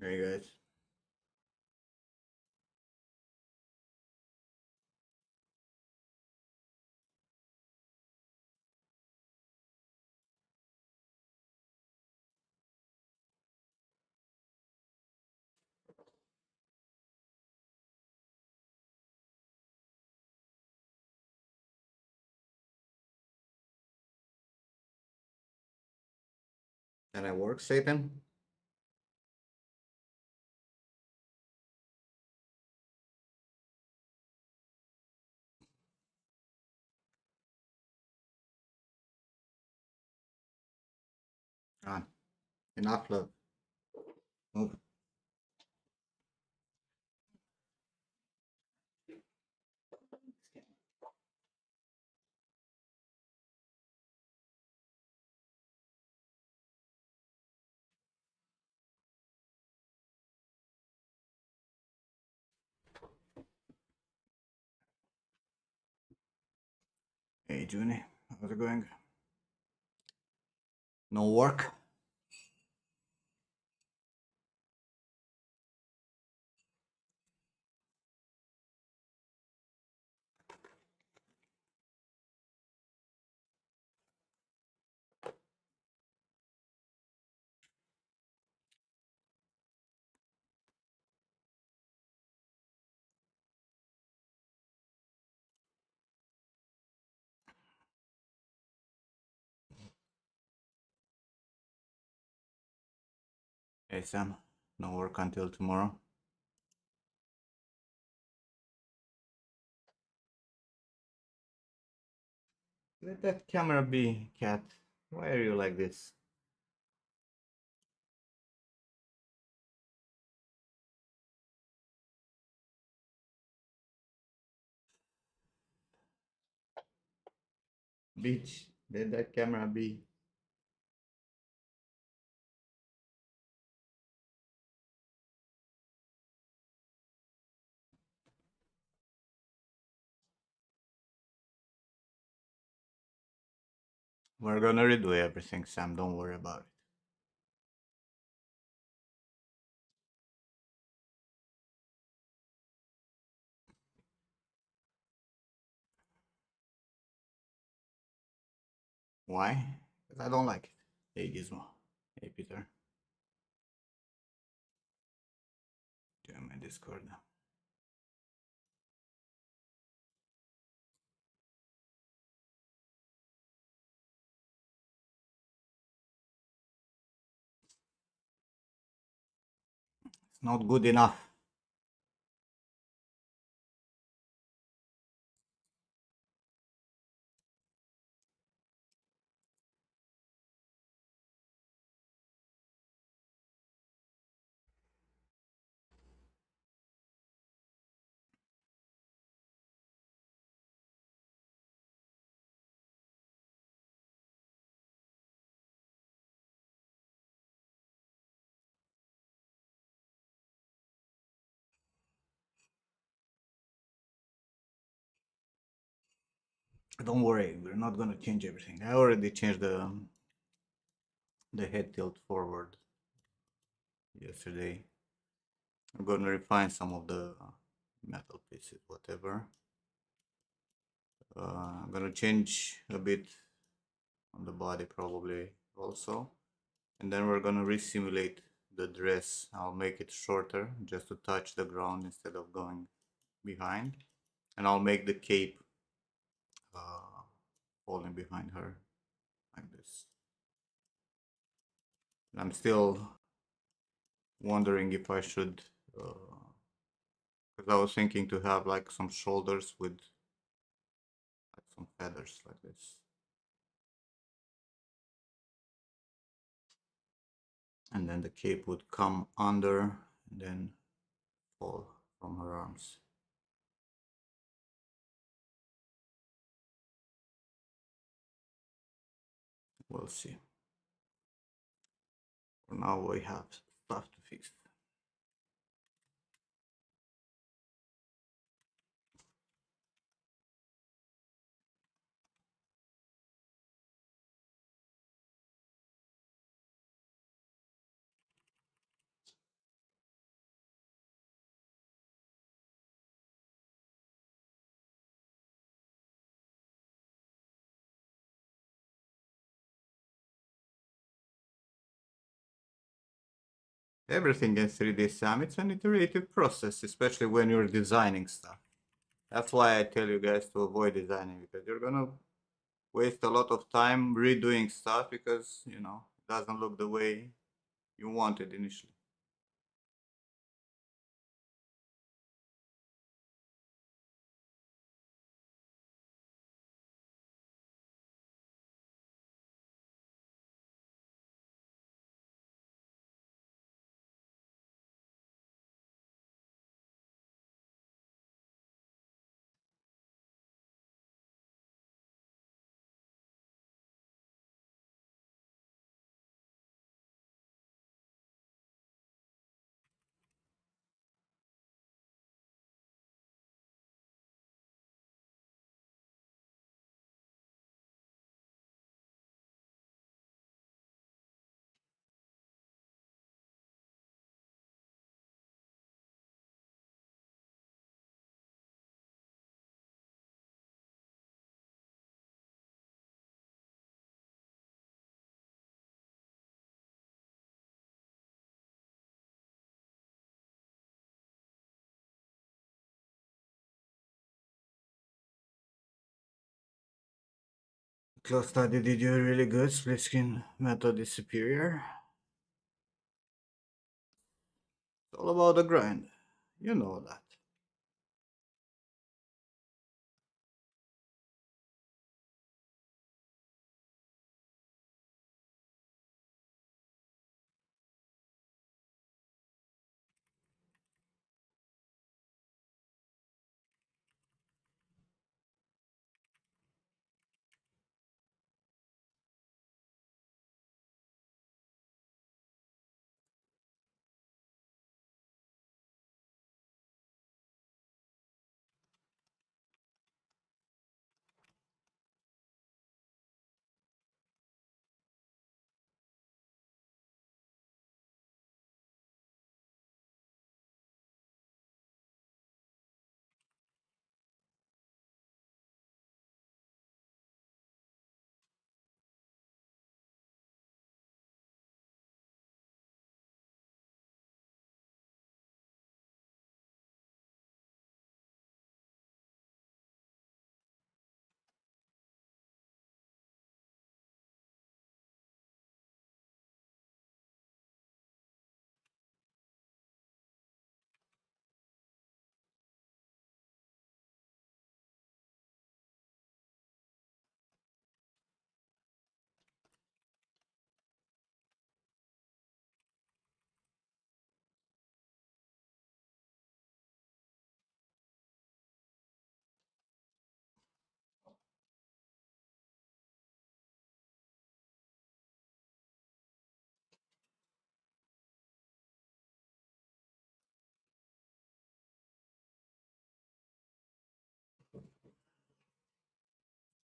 Hey guys. Can I work, Satan? Ah, enough love. Move. Hey Junie, how's it going? No work? Hey Sam, no work until tomorrow. Let that camera be, cat. Why are you like this? Bitch, let that camera be. We're gonna redo everything, Sam. Don't worry about it. Why? Because I don't like it. Hey Gizmo. Hey Peter. Join my Discord now. It's not good enough. Don't worry, we're not gonna change everything. I already changed the head tilt forward yesterday. I'm gonna refine some of the metal pieces, whatever. I'm gonna change a bit on the body probably also. And then we're gonna resimulate the dress. I'll make it shorter just to touch the ground instead of going behind. And I'll make the cape falling behind her like this. And I'm still wondering if I should, because I was thinking to have like some shoulders with like some feathers like this. And then the cape would come under and then fall from her arms. We'll see. For now we have stuff to fix. Everything in 3D Sam, it's an iterative process, especially when you're designing stuff. That's why I tell you guys to avoid designing, because you're gonna waste a lot of time redoing stuff because, you know, it doesn't look the way you wanted initially. Close study did you really good. Split screen method is superior. It's all about the grind. You know that.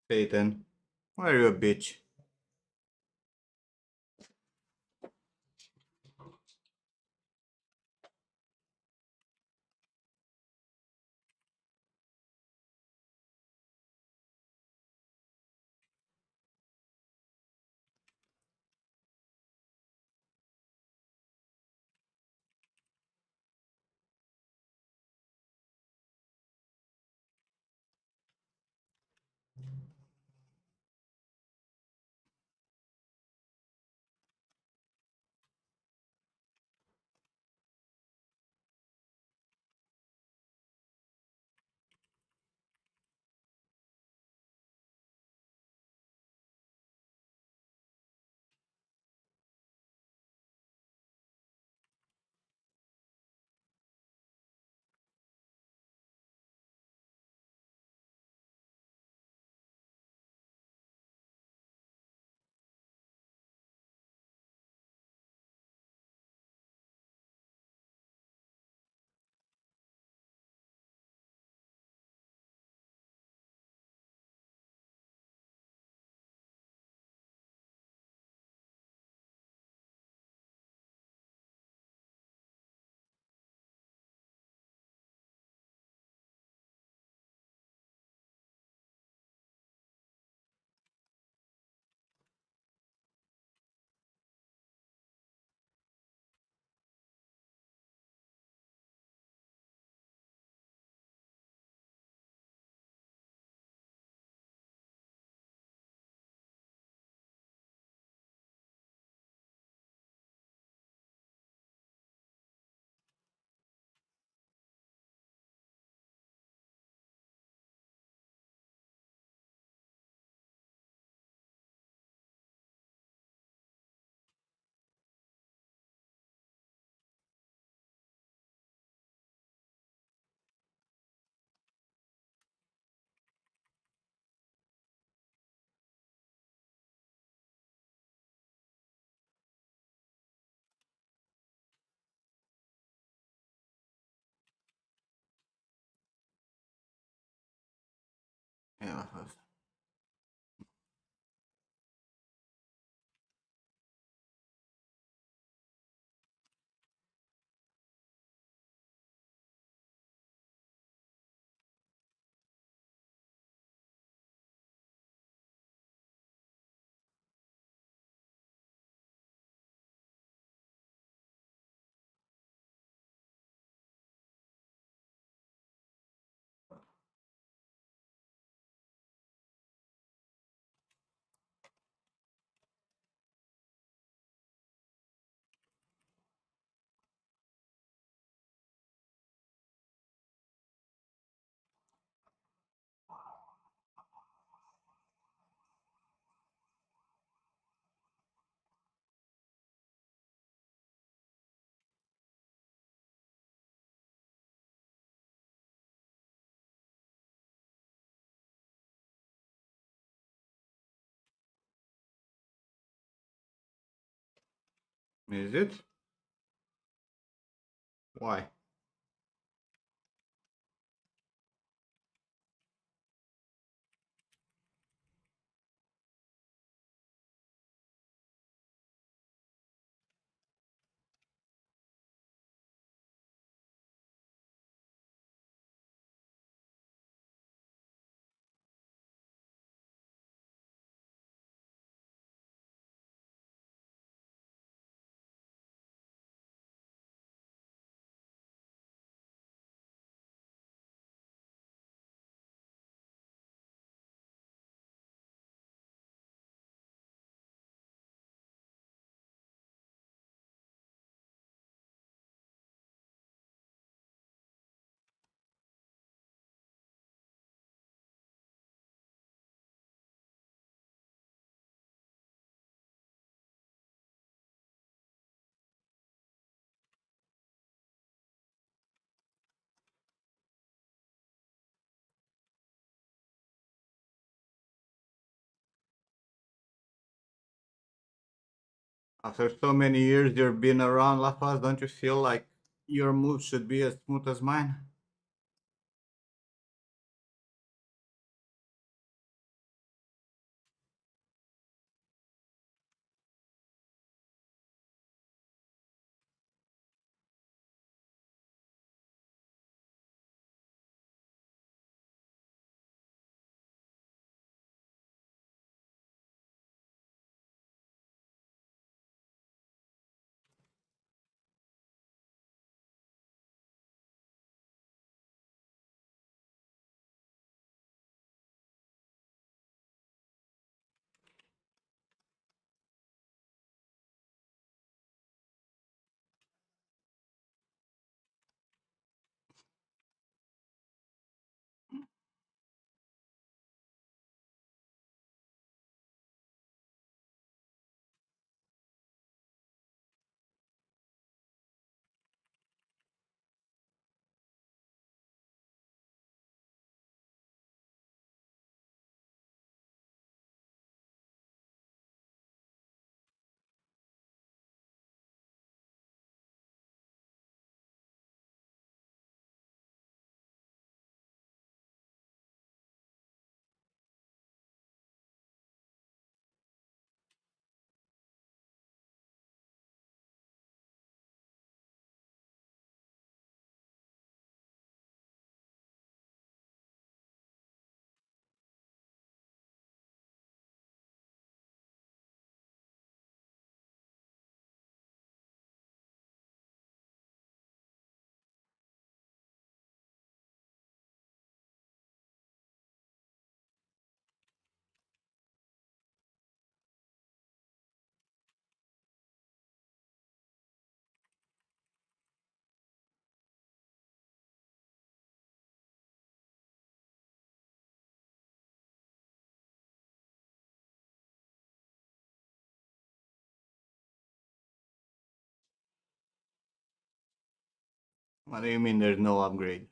Satan, why are you a bitch? Yeah. Is it? Why? After so many years you've been around La Paz, don't you feel like your moves should be as smooth as mine? What do you mean there's no upgrade?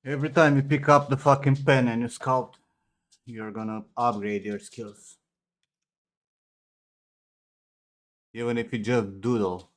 Every time you pick up the fucking pen and you sculpt, you're gonna upgrade your skills. Even if you just doodle.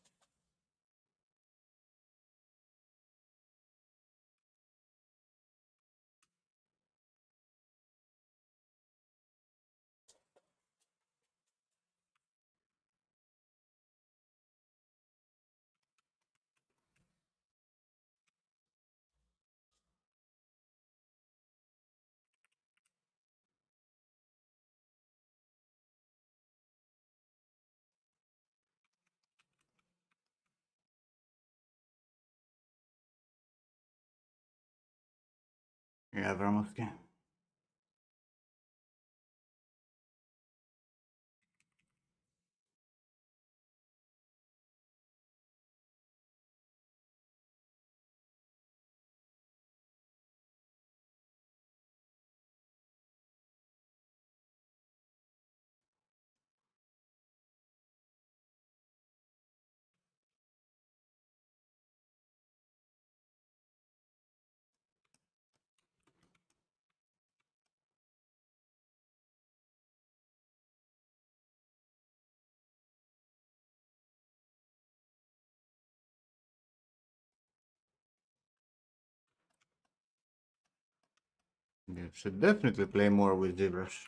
Yeah, very much. You should definitely play more with ZBrush.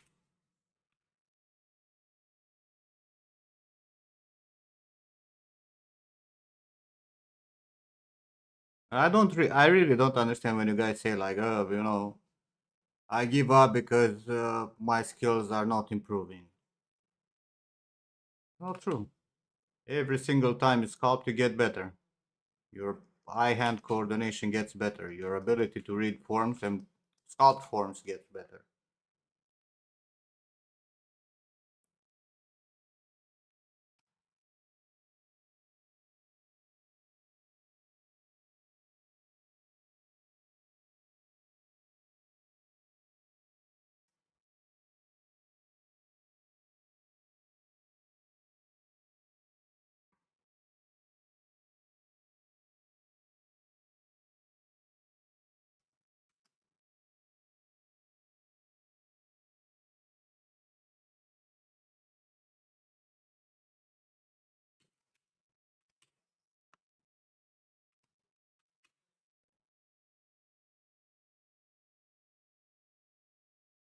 I really don't understand when you guys say like, oh, I give up because my skills are not improving. Not true. Every single time you sculpt, you get better. Your eye-hand coordination gets better. Your ability to read forms and sculpt forms gets better.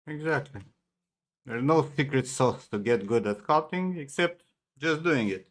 Exactly. There's no secret sauce to get good at sculpting except just doing it.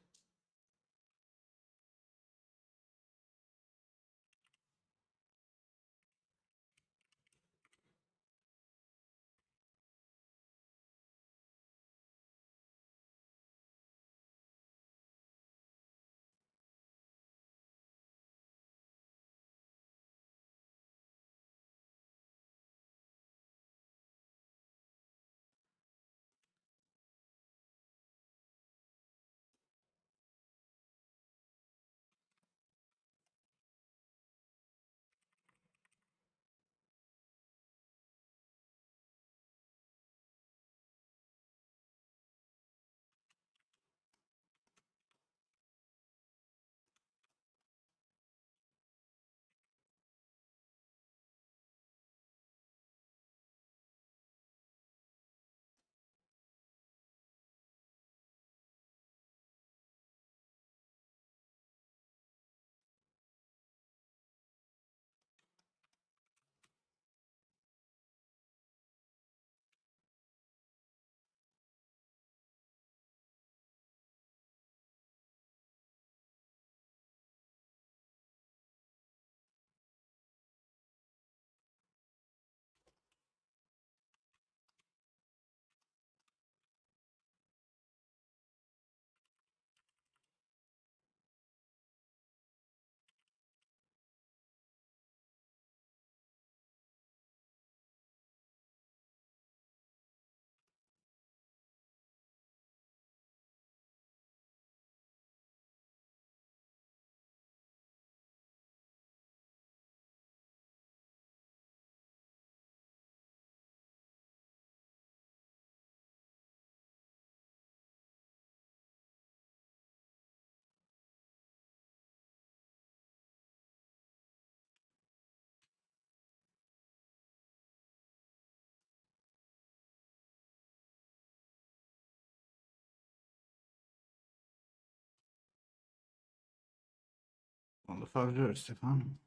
What the fuck is yours, Stefan?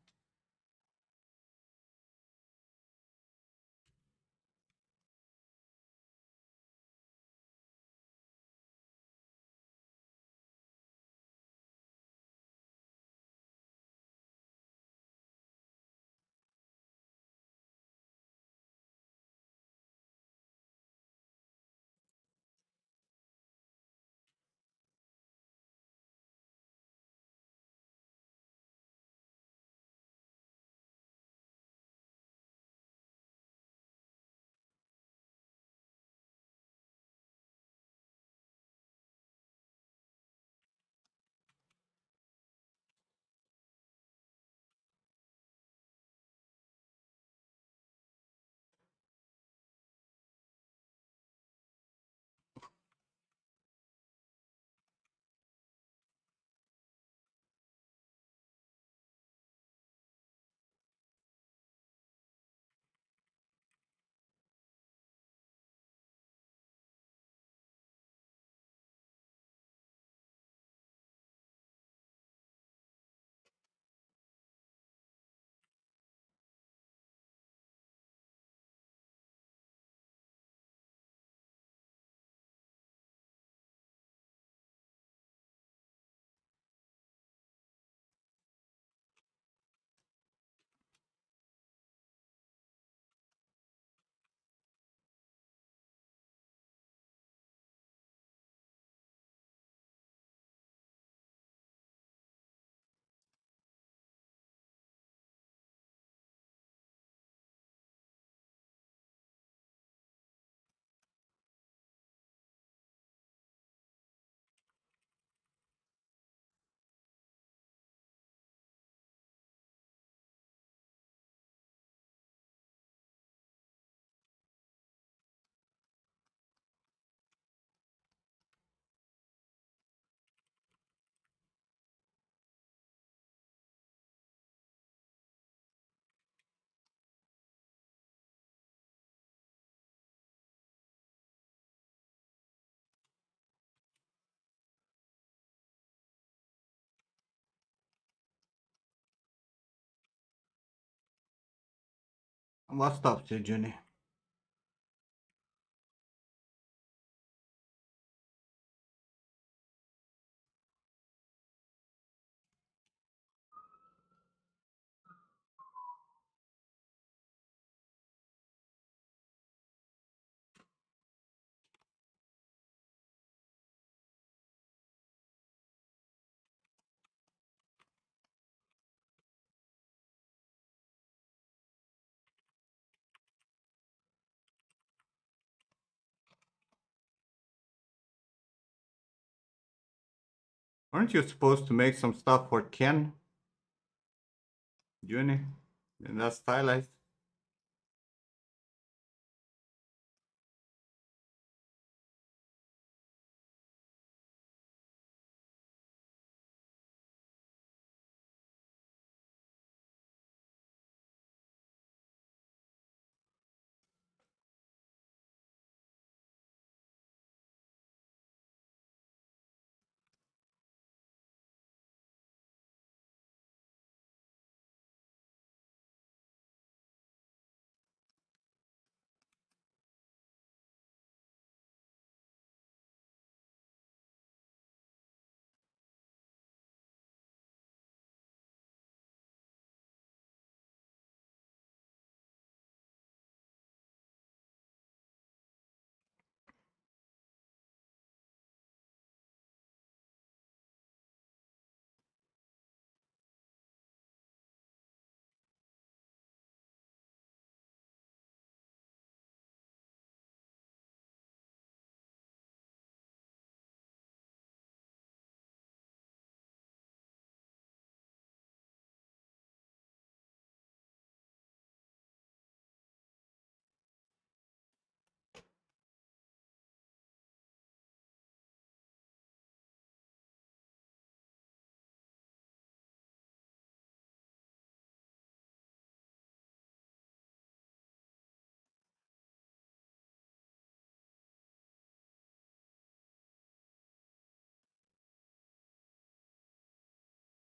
What stops you, Juni? Aren't you supposed to make some stuff for Ken, Juni? And that's stylized.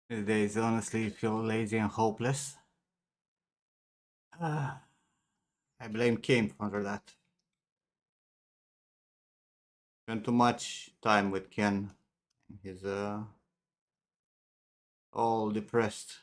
These days, honestly, feel lazy and hopeless. Ah, I blame Kim for that. Spent too much time with Ken. He's all depressed.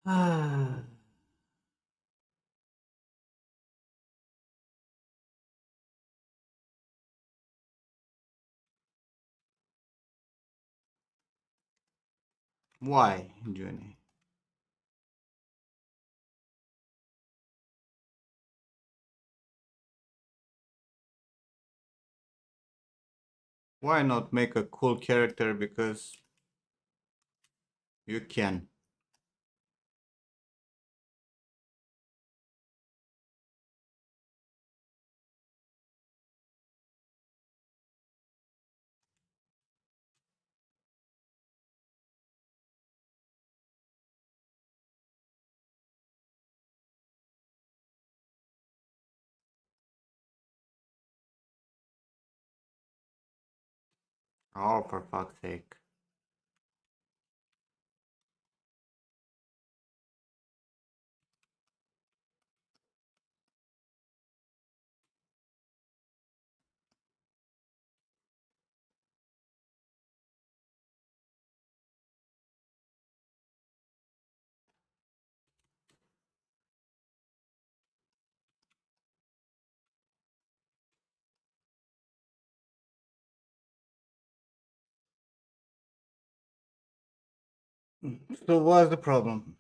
Ah, why, Juni? Why not make a cool character because you can? Oh, for fuck's sake. So what's the problem?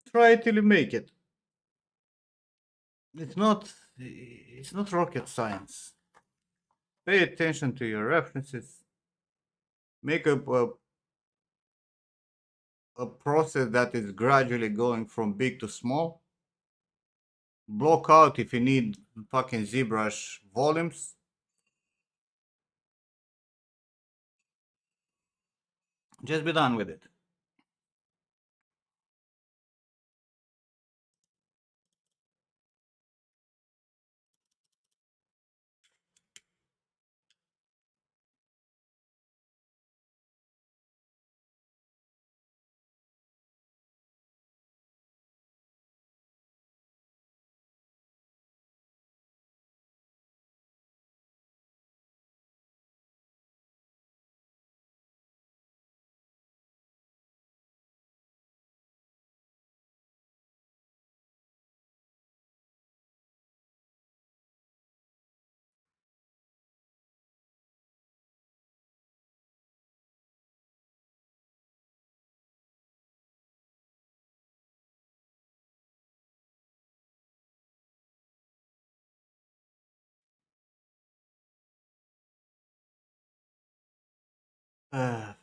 Try it till you make it. It's not rocket science. Pay attention to your references. Make a process that is gradually going from big to small. Block out if you need fucking ZBrush volumes. Just be done with it. Uh,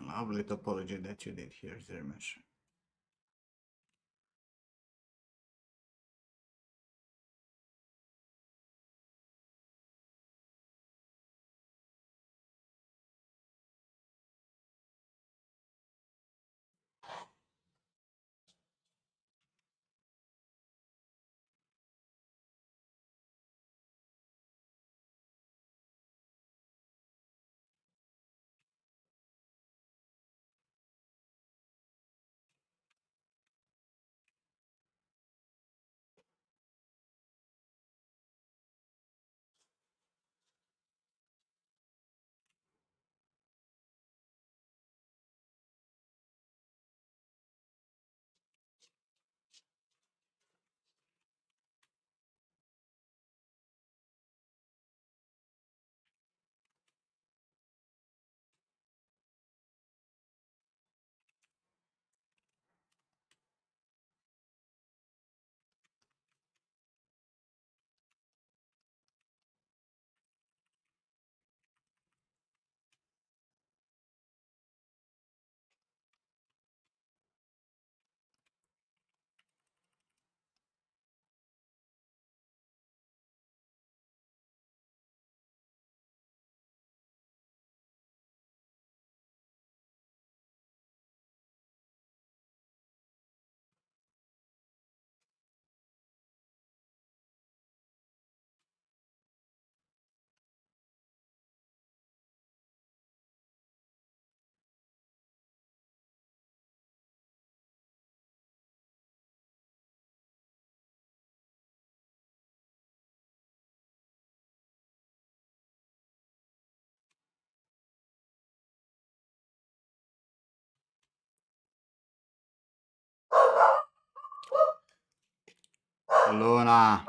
Lovely topology that you did here, Zermesh. Luna.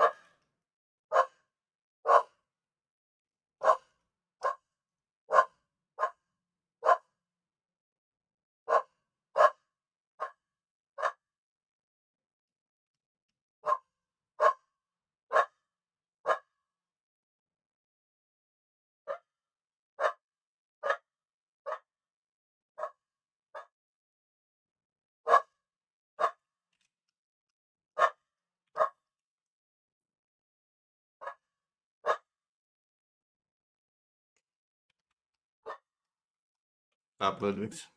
Upload weeks.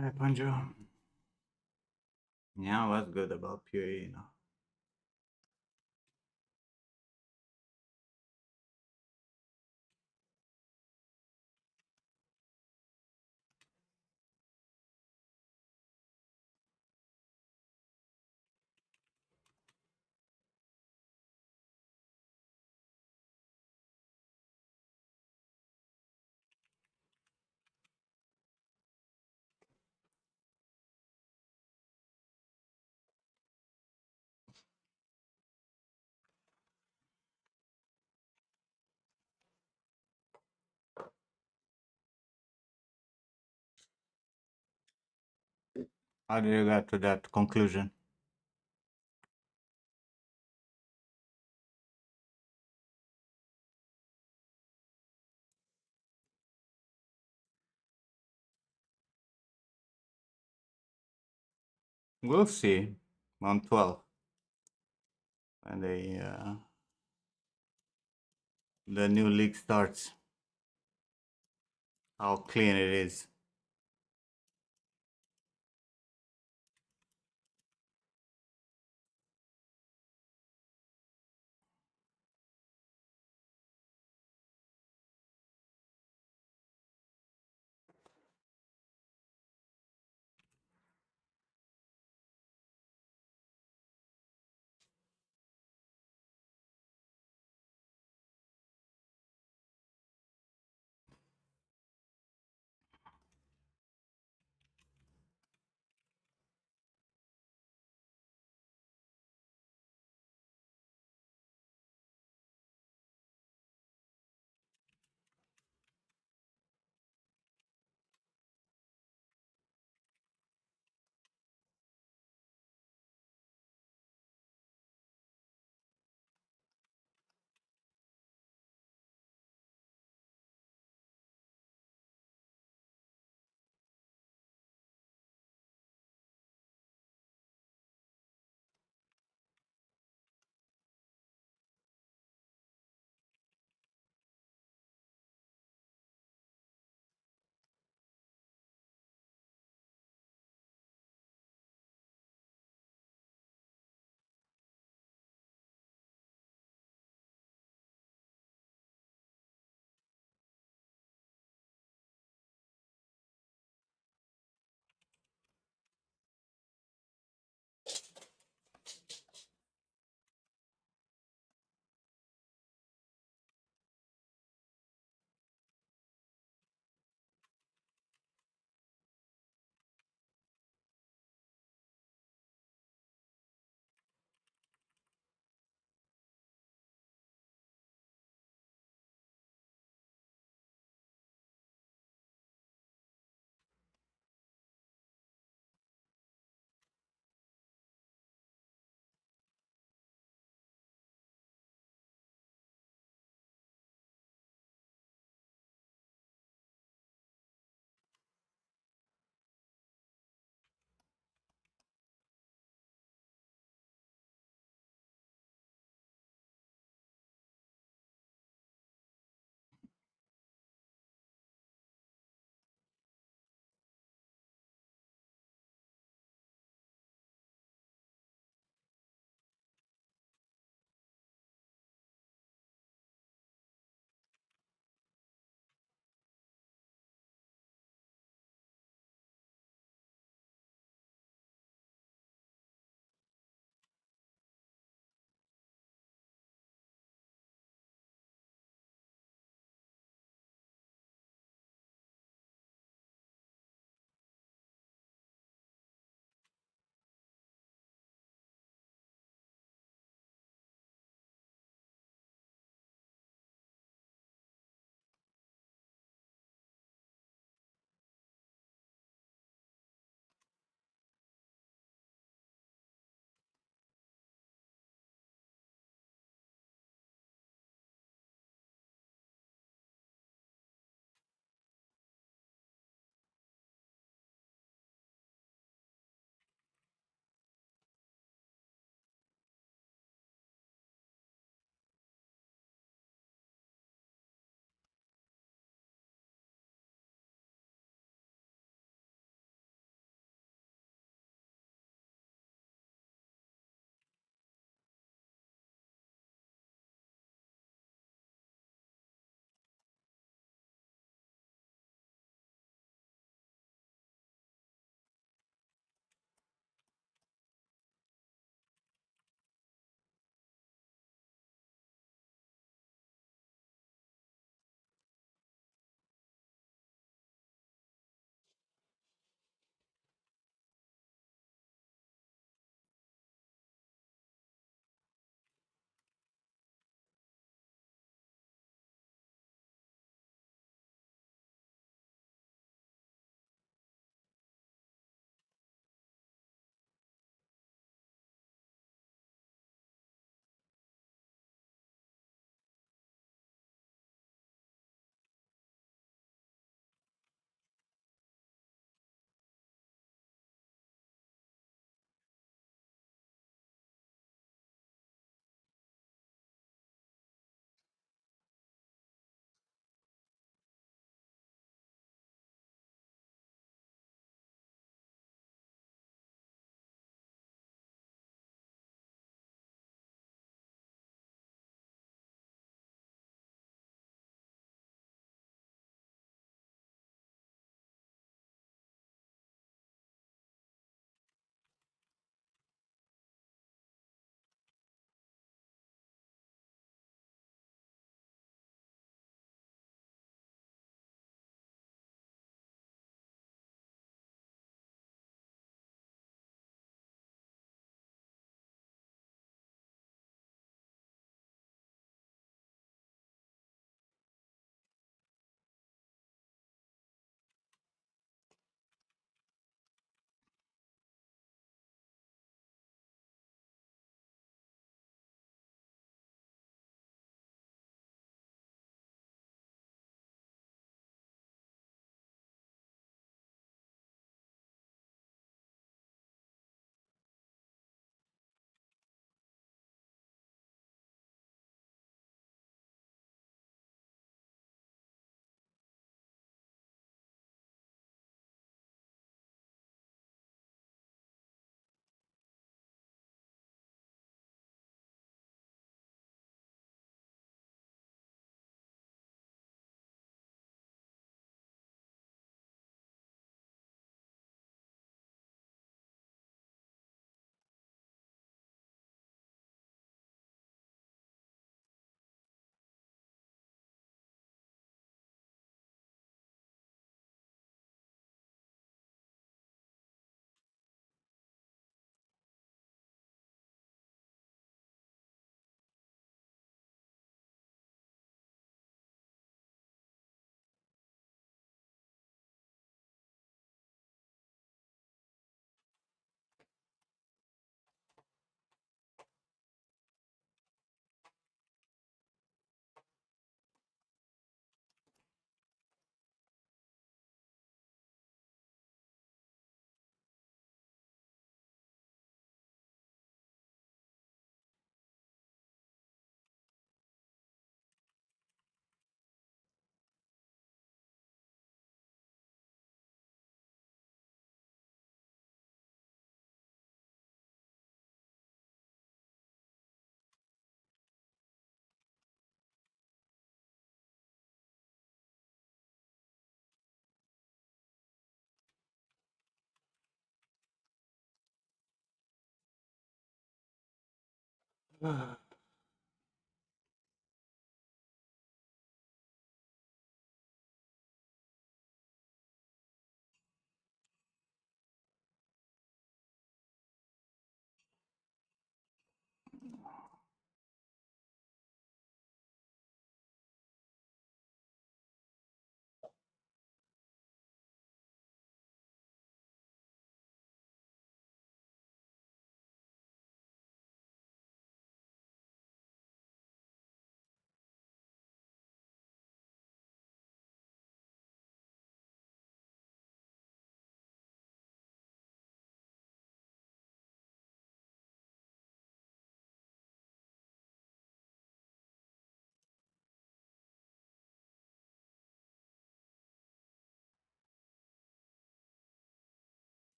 Hey, Panjo. Yeah, what's good about PoE, How did you get to that conclusion? We'll see on 12 when the new league starts, how clean it is.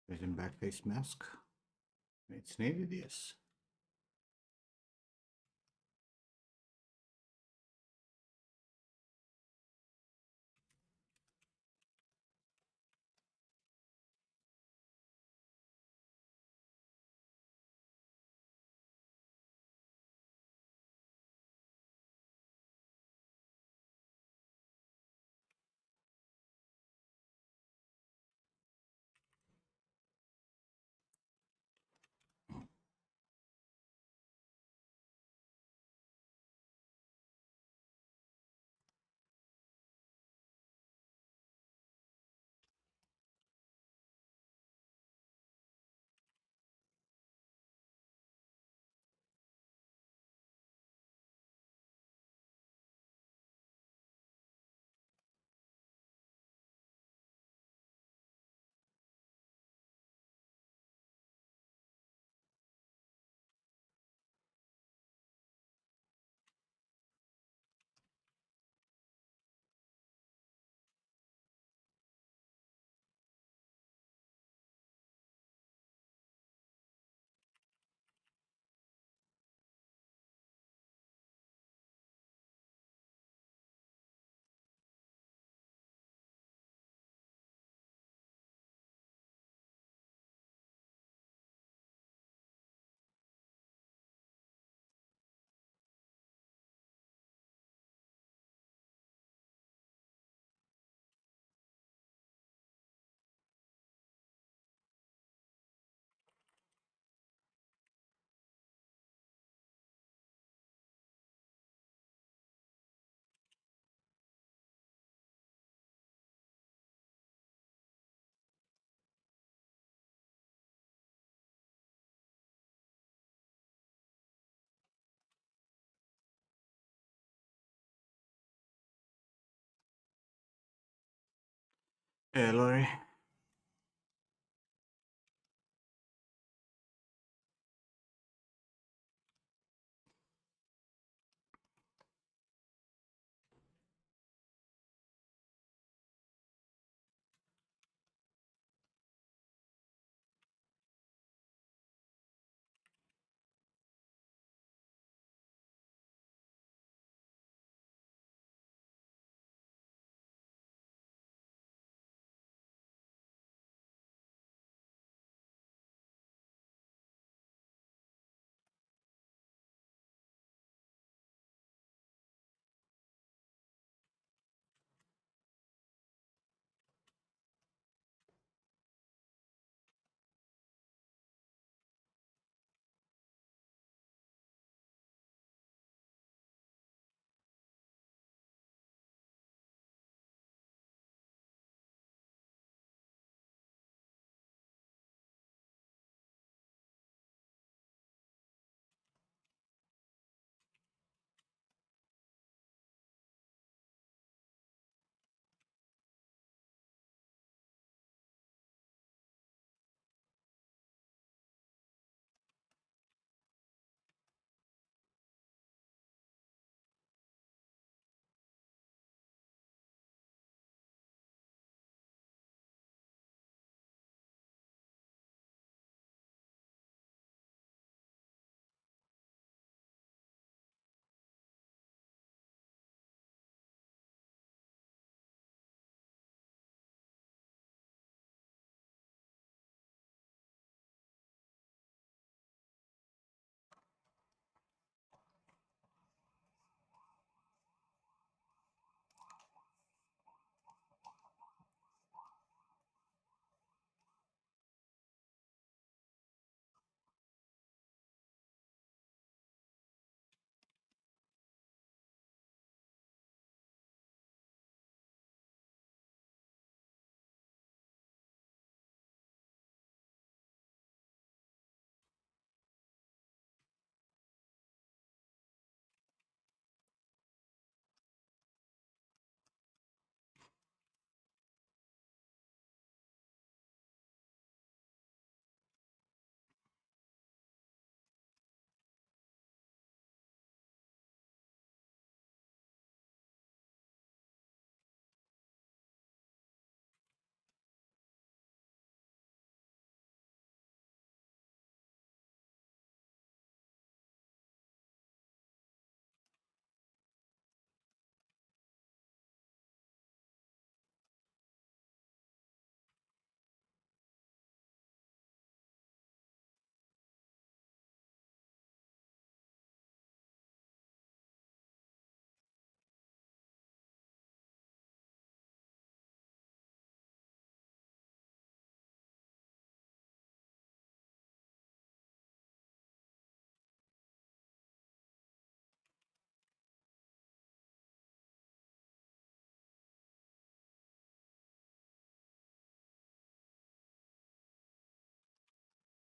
Vision back face mask. It's needed, yes. Hey, Lori.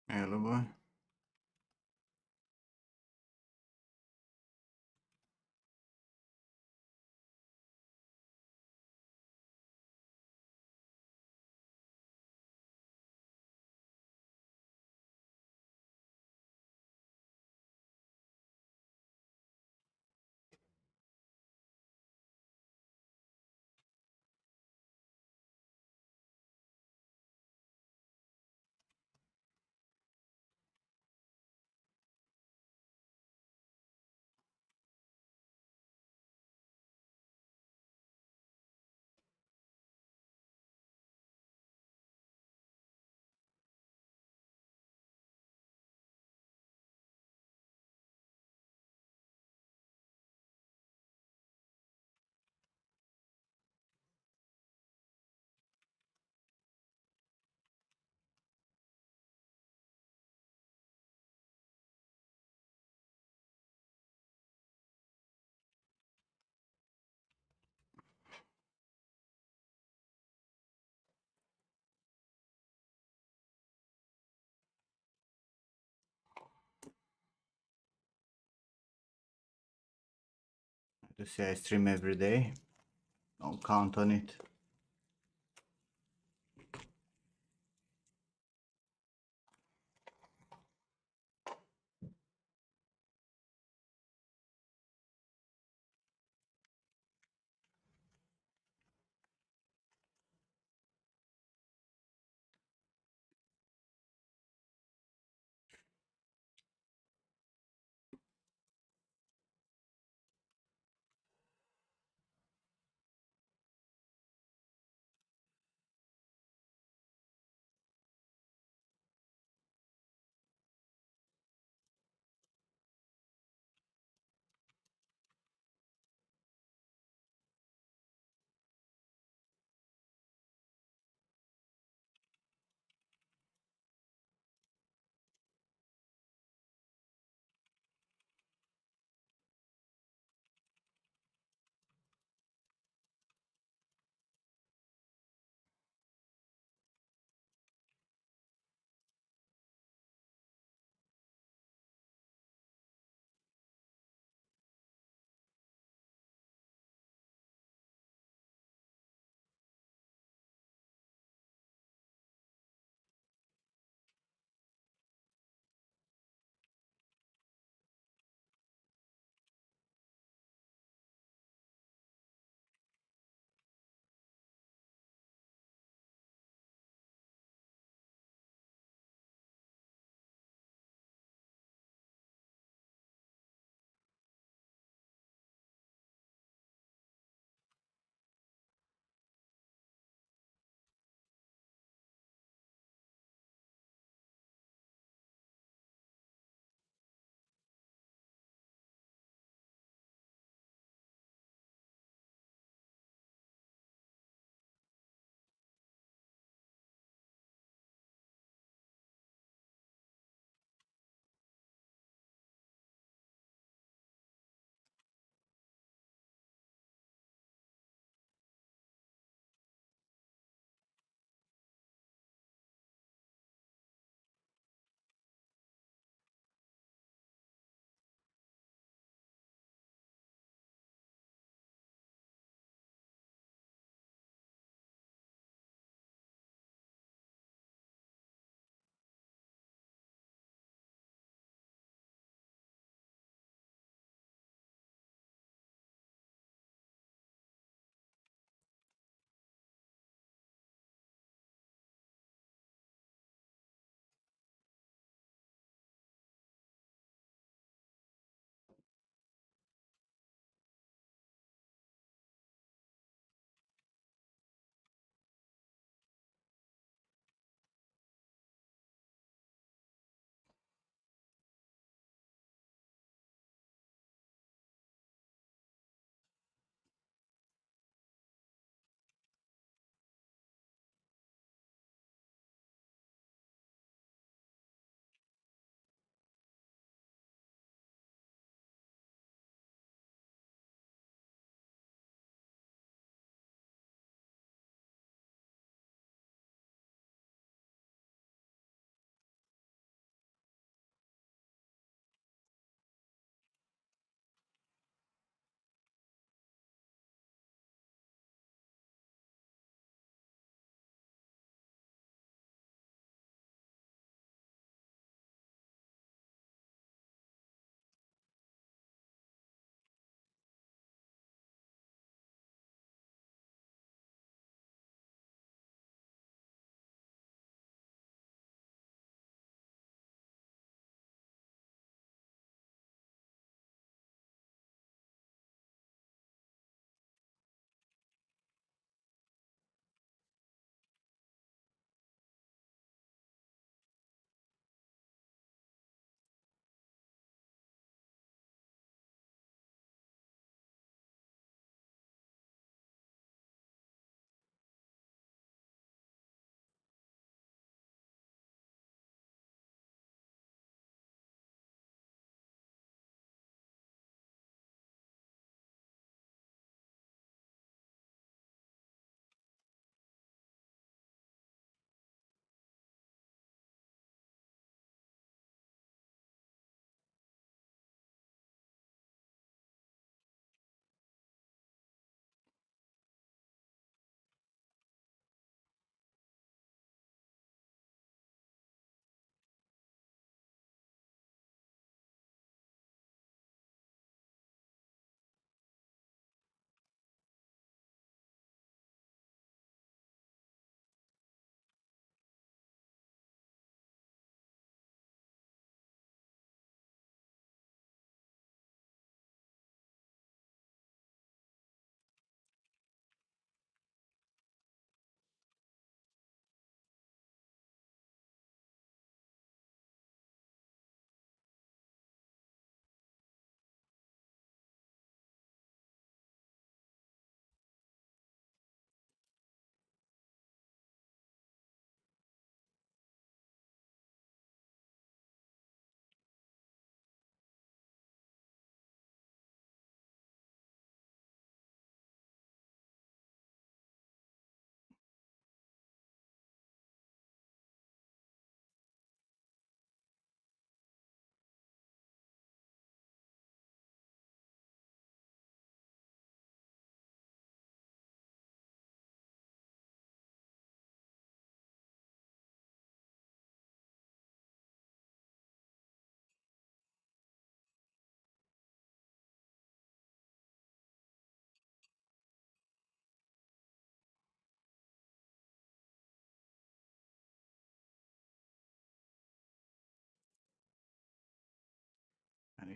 Hello, boy. To say I stream every day. Don't count on it.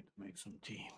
need to make some tea.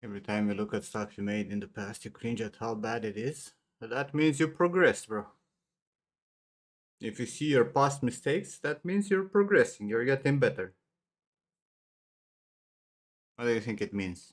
Every time you look at stuff you made in the past, you cringe at how bad it is. But that means you progressed, bro. If you see your past mistakes, that means you're progressing, you're getting better. What do you think it means?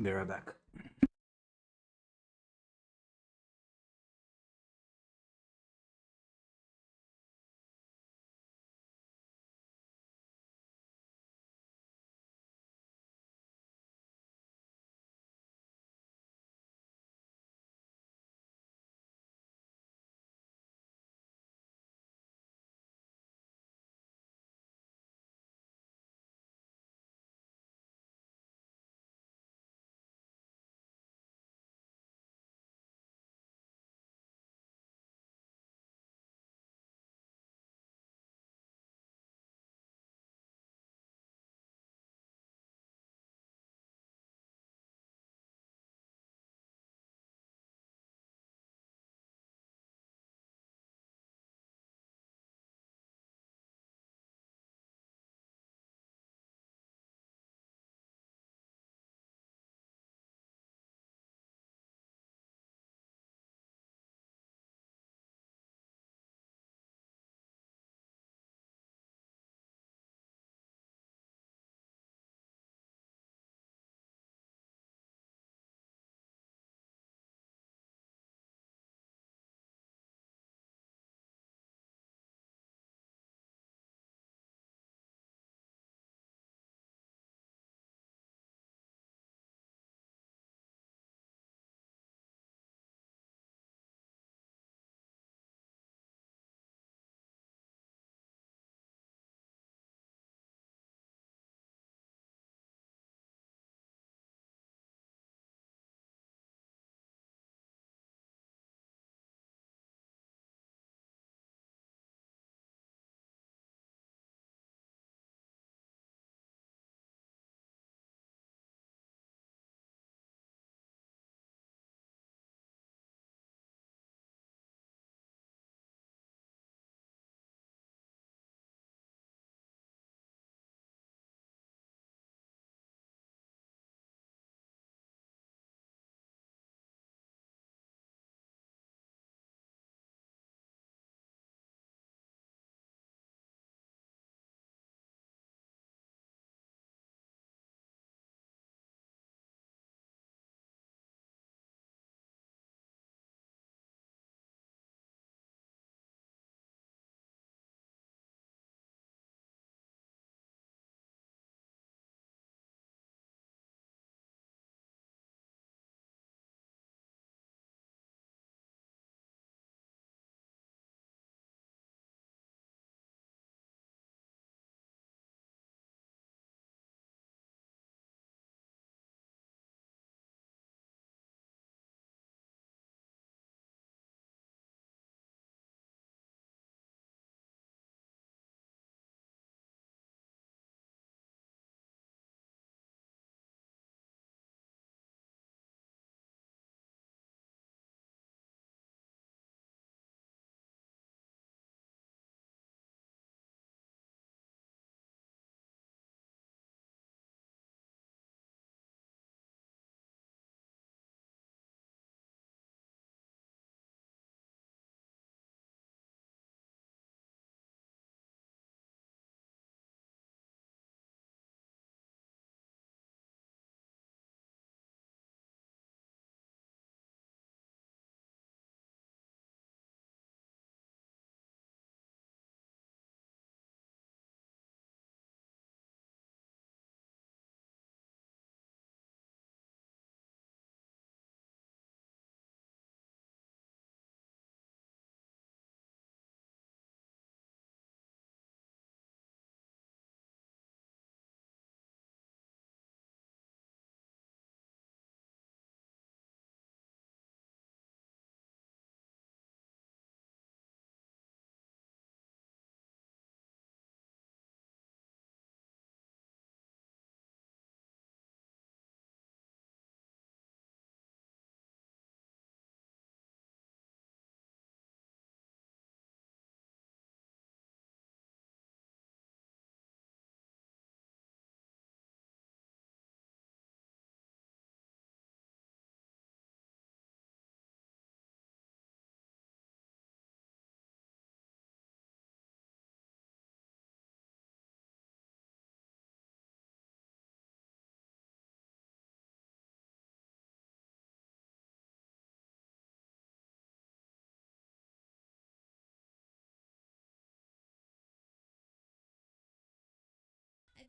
Be right back.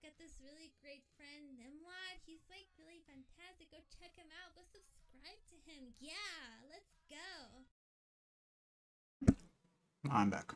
got this really great friend, Nimrod. He's like really fantastic. Go check him out. Go subscribe to him. Yeah, let's go. I'm back.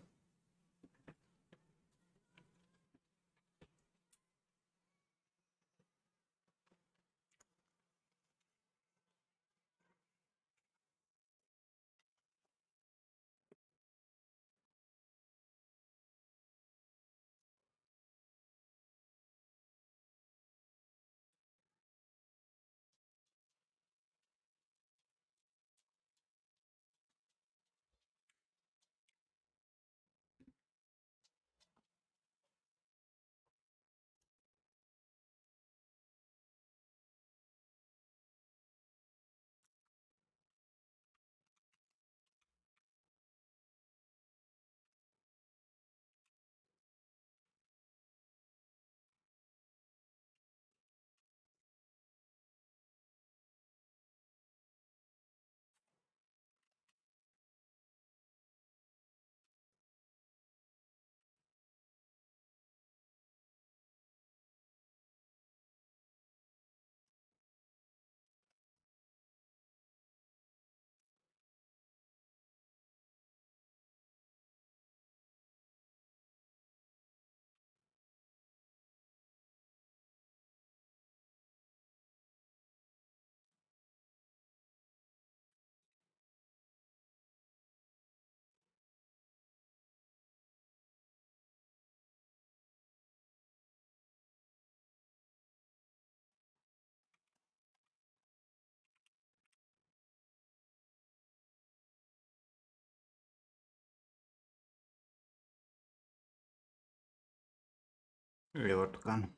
Rivertkan.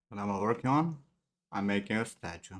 What I'm working on? I'm making a statue.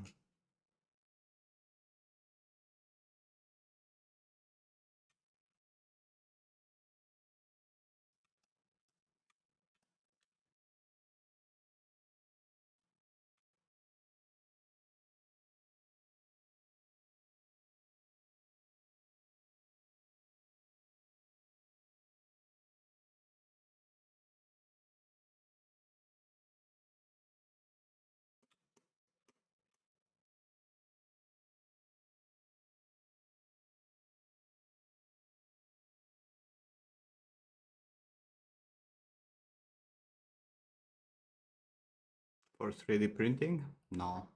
For 3D printing? No.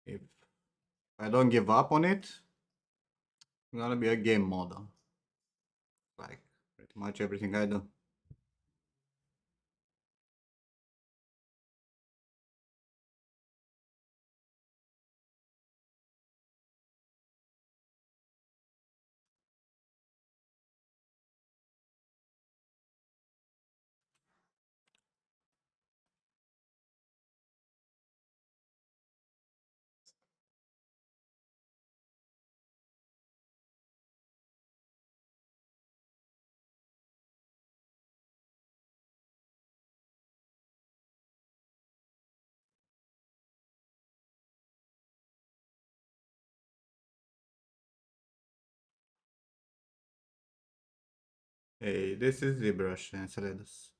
If I don't give up on it, it's gonna be a game model. Like pretty much everything I do. Hey, this is ZBrush Enceladus.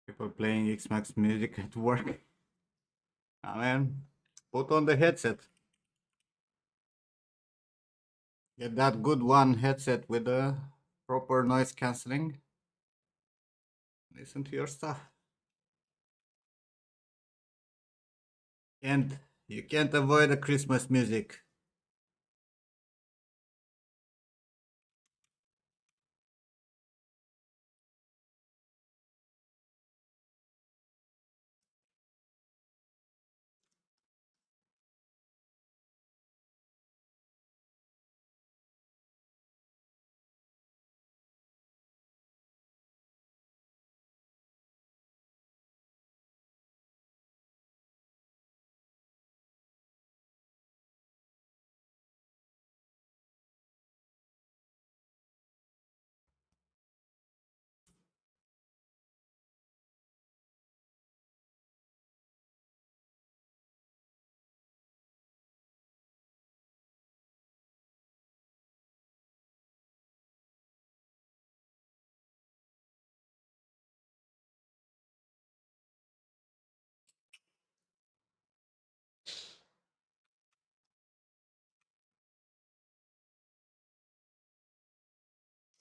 People playing Xmax music at work. Ah man, put on the headset. Get that good one headset with the proper noise cancelling. Listen to your stuff. And you can't avoid the Christmas music.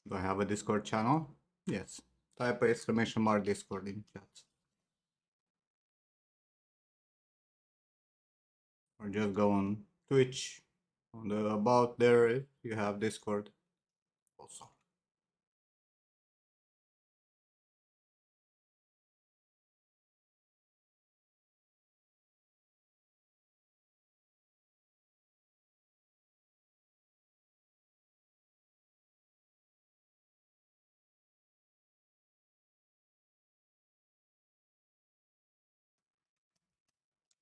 Do I have a Discord channel? Yes. Type exclamation mark Discord in chat. Or just go on Twitch. On the about there, you have Discord also.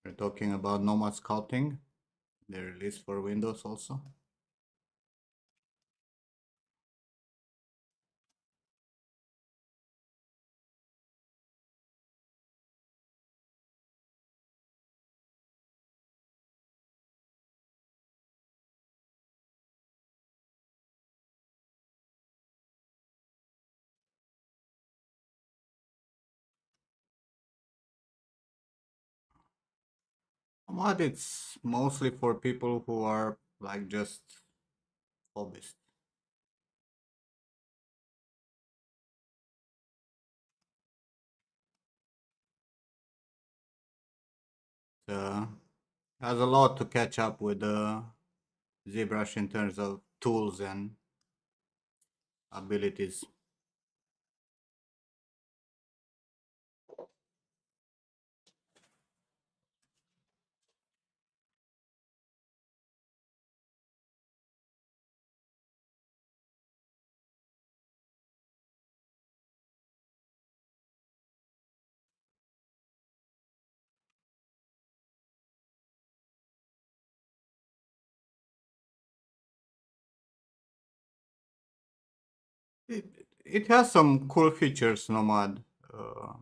We're talking about Nomad Sculpting. They released for Windows also. Nomad, it's mostly for people who are like just hobbyists. Uh, has a lot to catch up with ZBrush in terms of tools and abilities. It has some cool features, Nomad. I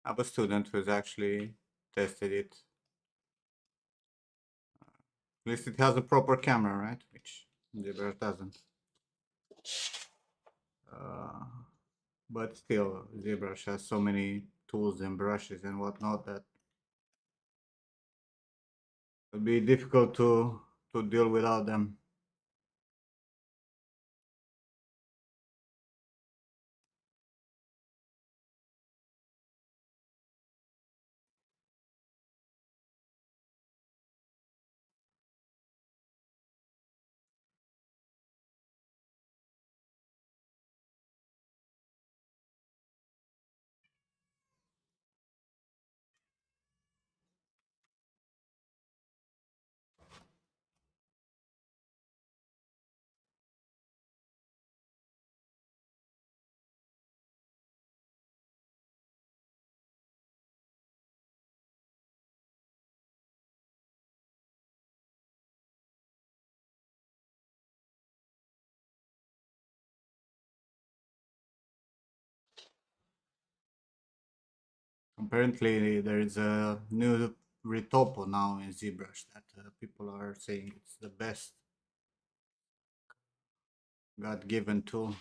have a student who's actually tested it. At least it has a proper camera, right? Which ZBrush doesn't. Uh, but still, ZBrush has so many tools and brushes and whatnot that it would be difficult to deal without them. Apparently, there is a new retopo now in ZBrush that people are saying it's the best God-given tool.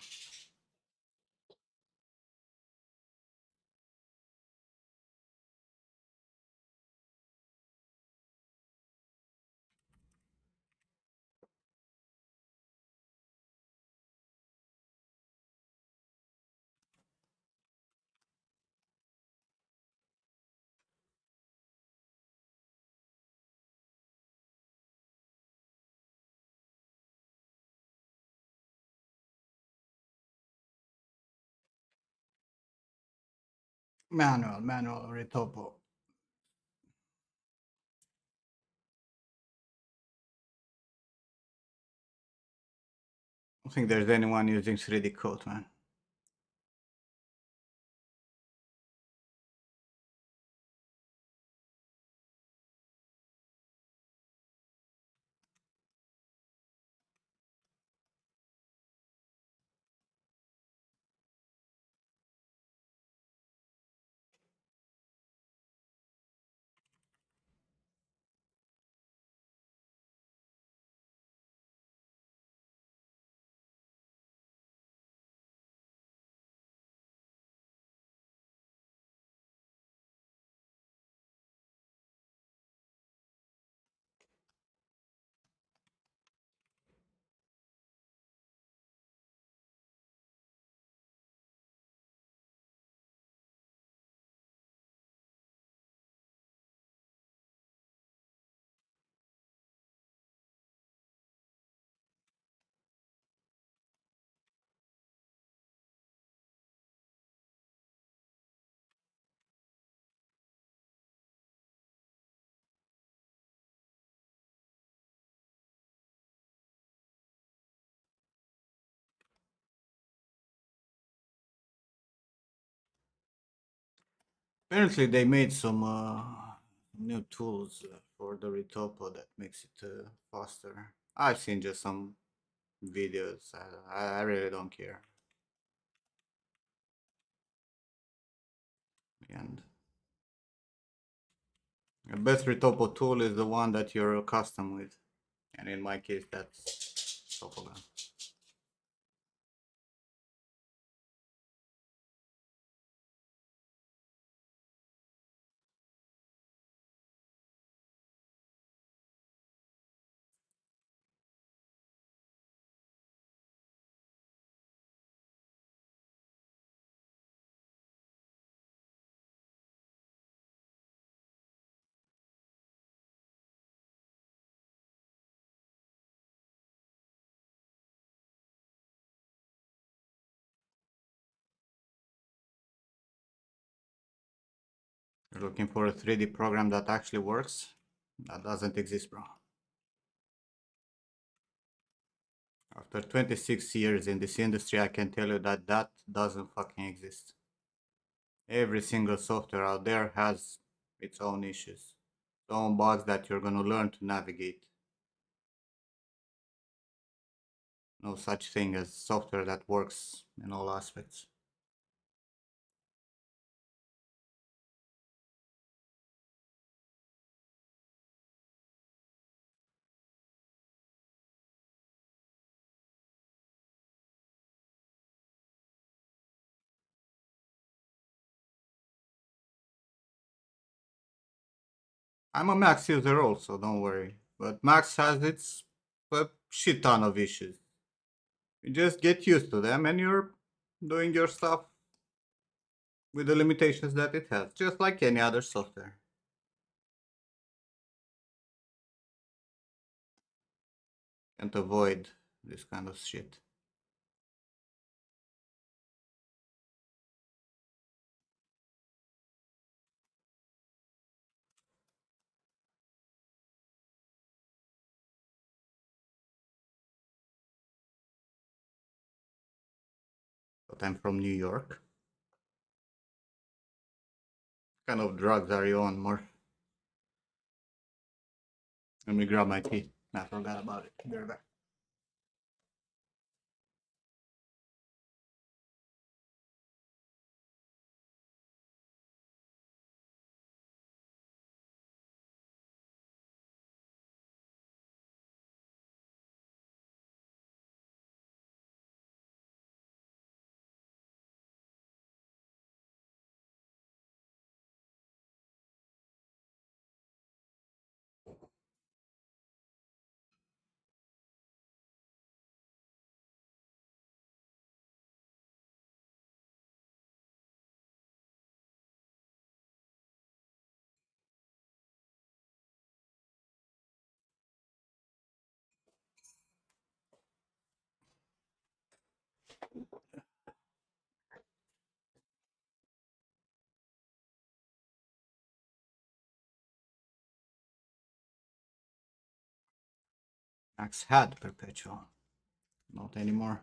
Manual retopo. I don't think there's anyone using 3D Coat, man. Apparently, they made some new tools for the retopo that makes it faster. I've seen just some videos. I really don't care. And the best retopo tool is the one that you're custom with. And in my case, that's Topogun. You're looking for a 3D program that actually works? That doesn't exist, bro. After 26 years in this industry, I can tell you that that doesn't fucking exist. Every single software out there has its own issues, its own bugs that you're gonna learn to navigate. No such thing as software that works in all aspects. I'm a Max user also, don't worry. But Max has its a shit ton of issues. You just get used to them and you're doing your stuff with the limitations that it has, just like any other software. Can't avoid this kind of shit. But I'm from New York. What kind of drugs are you on, more? Let me grab my tea. I forgot about it. Be right back. Max had perpetual. Not anymore.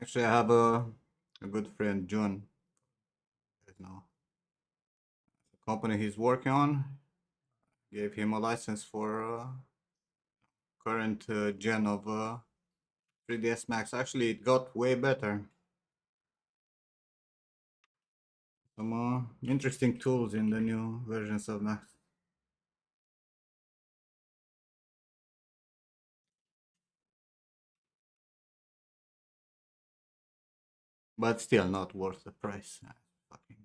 Actually, I have a good friend, John. You know, the company he's working on gave him a license for current gen of 3ds Max. Actually, it got way better. some more interesting tools in the new versions of Max. But still not worth the price. Fucking.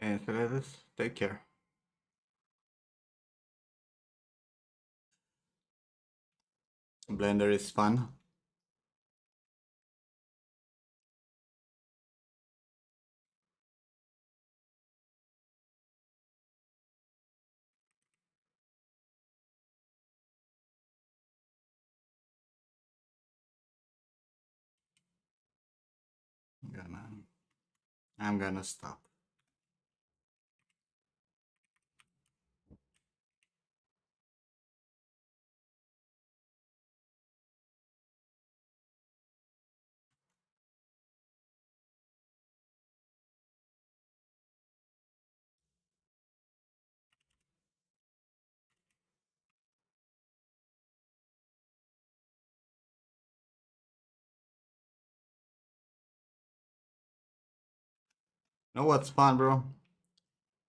And so let us take care. Blender is fun. Gonna, I'm gonna stop. Know what's fun, bro?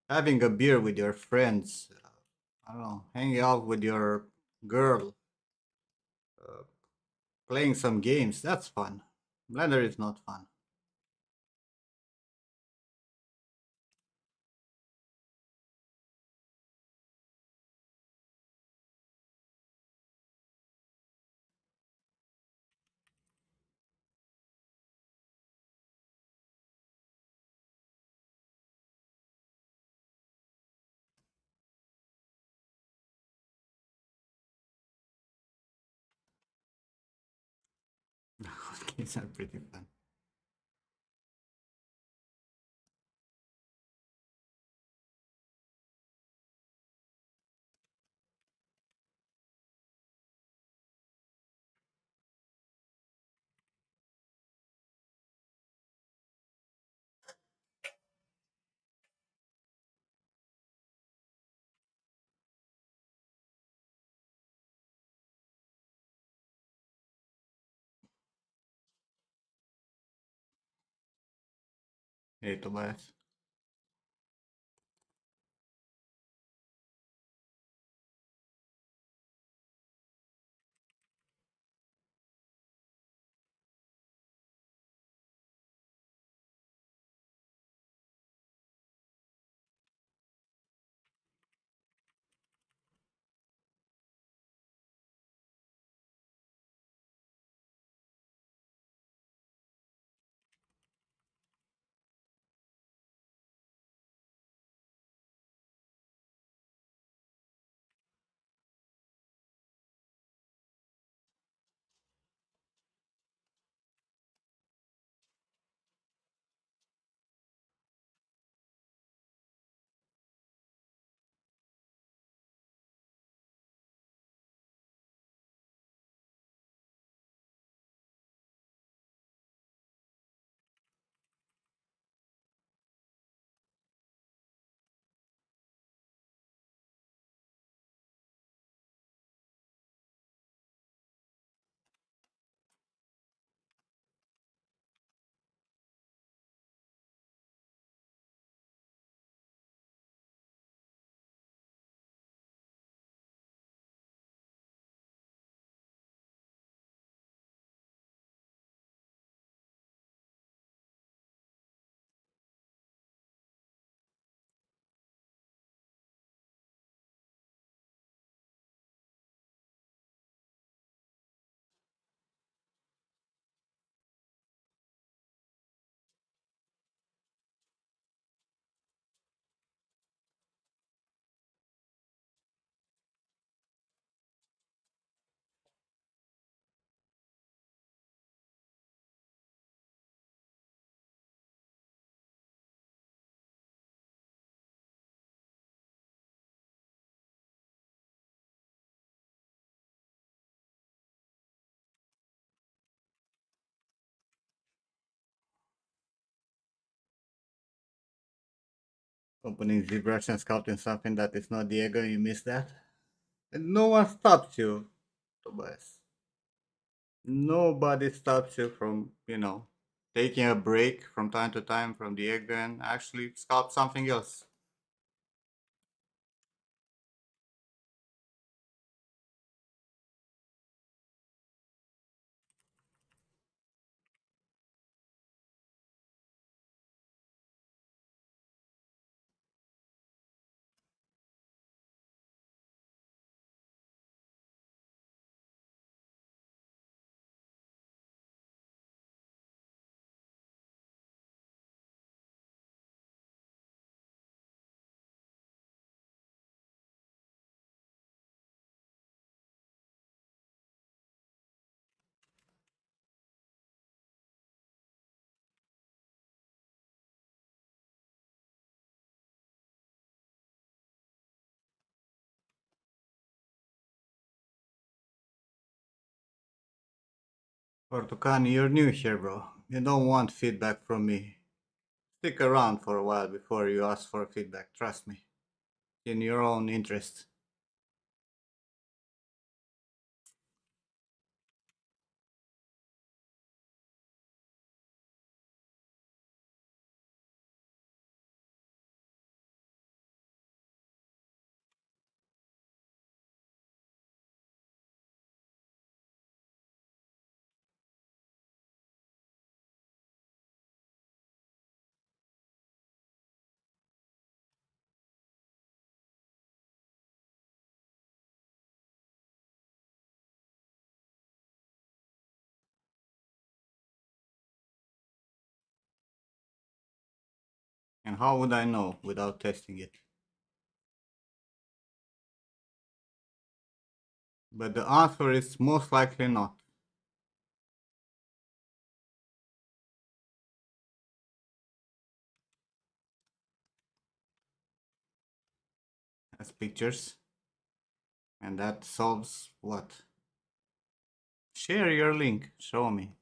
Having a beer with your friends. I don't know, hanging out with your girl, uh, playing some games. That's fun. Blender is not fun. Games are pretty fun. Hey, Tobias. Opening ZBrush and sculpting something that is not Diego, you missed that? And no one stops you, Tobias. Nobody stops you from, taking a break from time to time from Diego and actually sculpt something else. Portucan, you're new here, bro. You don't want feedback from me. Stick around for a while before you ask for feedback, trust me. In your own interest. And how would I know without testing it? But the answer is most likely not. As pictures. And that solves what? Share your link, show me.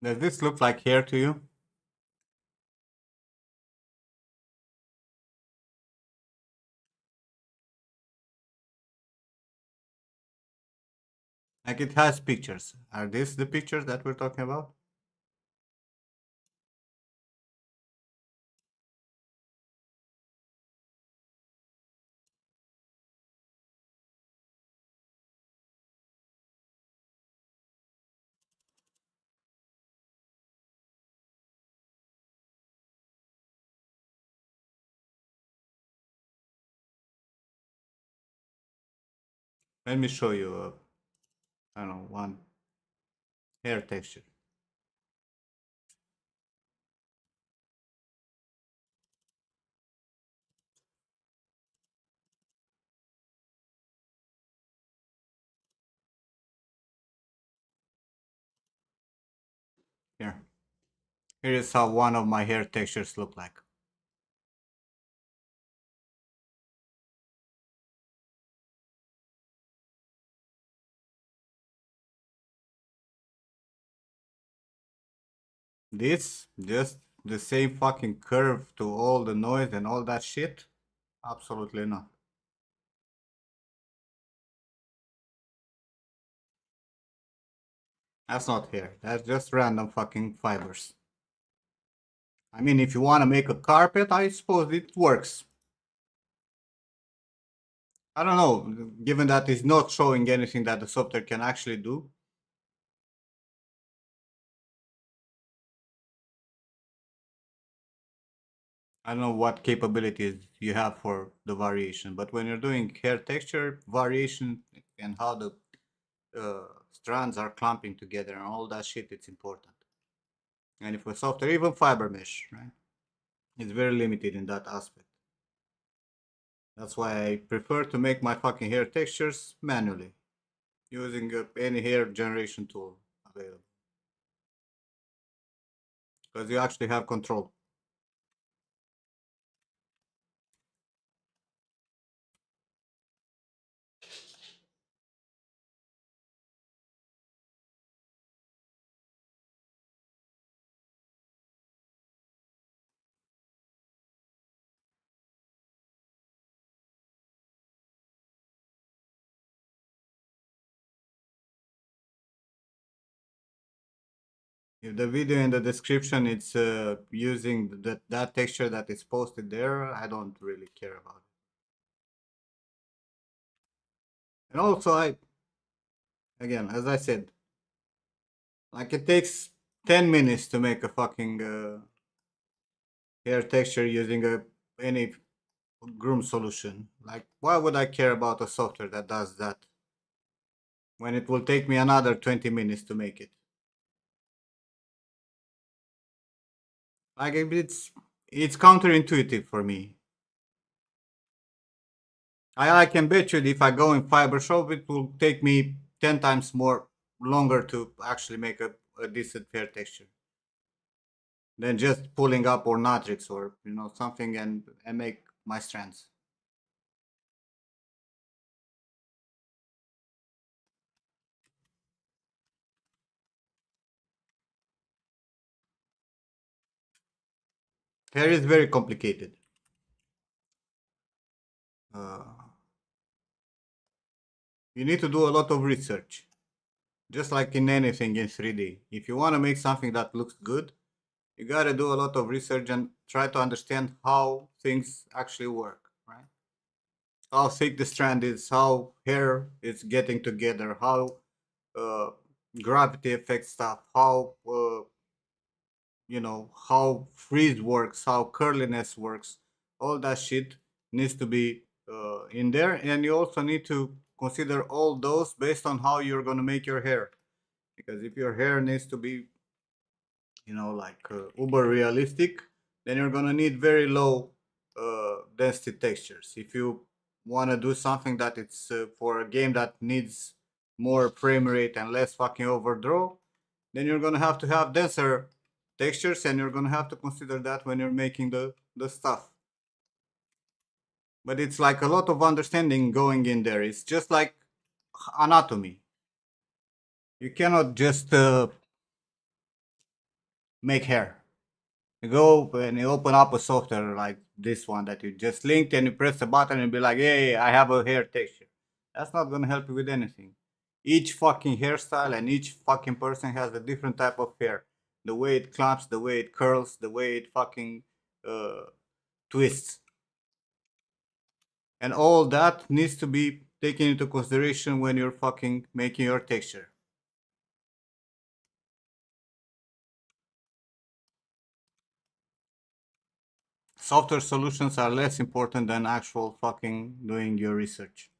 Does this look like hair to you? Like it has pictures. Are these the pictures that we're talking about? Let me show you I don't know, one hair texture. Here. Here is how one of my hair textures look like. This, just the same fucking curve to all the noise and all that shit? Absolutely not. That's not hair. That's just random fucking fibers. I mean, if you want to make a carpet, I suppose it works. I don't know, given that it's not showing anything that the software can actually do. I don't know what capabilities you have for the variation, but when you're doing hair texture variation and how the strands are clumping together and all that shit, it's important. And if a software, even fiber mesh, right, it's very limited in that aspect. That's why I prefer to make my fucking hair textures manually using any hair generation tool available because you actually have control. If the video in the description it's using that texture that is posted there, I don't really care about it. And also, I again, as I said, like it takes 10 minutes to make a fucking hair texture using any groom solution. Like, why would I care about a software that does that when it will take me another 20 minutes to make it? Like, it's counterintuitive for me. I can bet you if I go in fiber shop, it will take me 10 times more longer to actually make a decent hair texture than just pulling up or Natrix or something and make my strands. Hair is very complicated. Uh, you need to do a lot of research, just like in anything in 3D. If you want to make something that looks good, you gotta do a lot of research and try to understand how things actually work, right? How thick the strand is, how hair is getting together, how uh, gravity affects stuff, how how freeze works, how curliness works. All that shit needs to be in there, and you also need to consider all those based on how you're gonna make your hair. Because if your hair needs to be like uber realistic, then you're gonna need very low density textures. If you want to do something that it's for a game that needs more frame rate and less fucking overdraw, then you're gonna have to have denser textures, and you're gonna have to consider that when you're making the stuff. But it's like a lot of understanding going in there. It's just like anatomy. You cannot just make hair. You go and you open up a software like this one that you just linked and you press a button and be like, hey, I have a hair texture. That's not gonna help you with anything. Each fucking hairstyle and each fucking person has a different type of hair. The way it clamps, the way it curls, the way it fucking uh, twists. And all that needs to be taken into consideration when you're fucking making your texture. Software solutions are less important than actual fucking doing your research.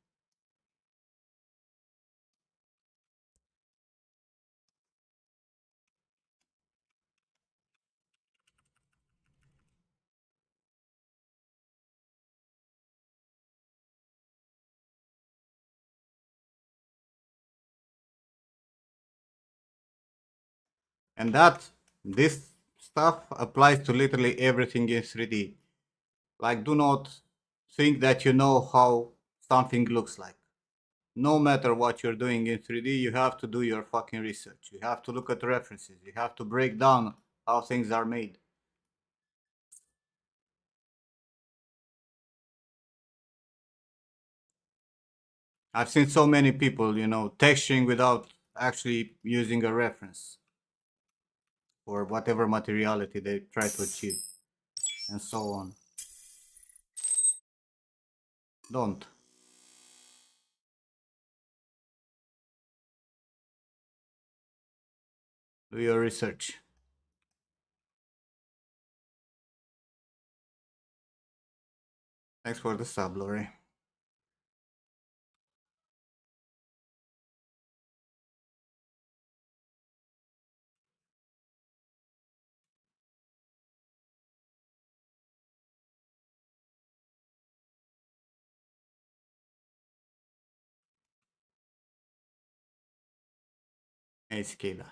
And this stuff applies to literally everything in 3D. Like, do not think that you know how something looks like. No matter what you're doing in 3D, you have to do your fucking research. You have to look at references. You have to break down how things are made. I've seen so many people, texturing without actually using a reference for whatever materiality they try to achieve, and so on. Don't. Do your research. Thanks for the sub, Lori. Hey, Skida.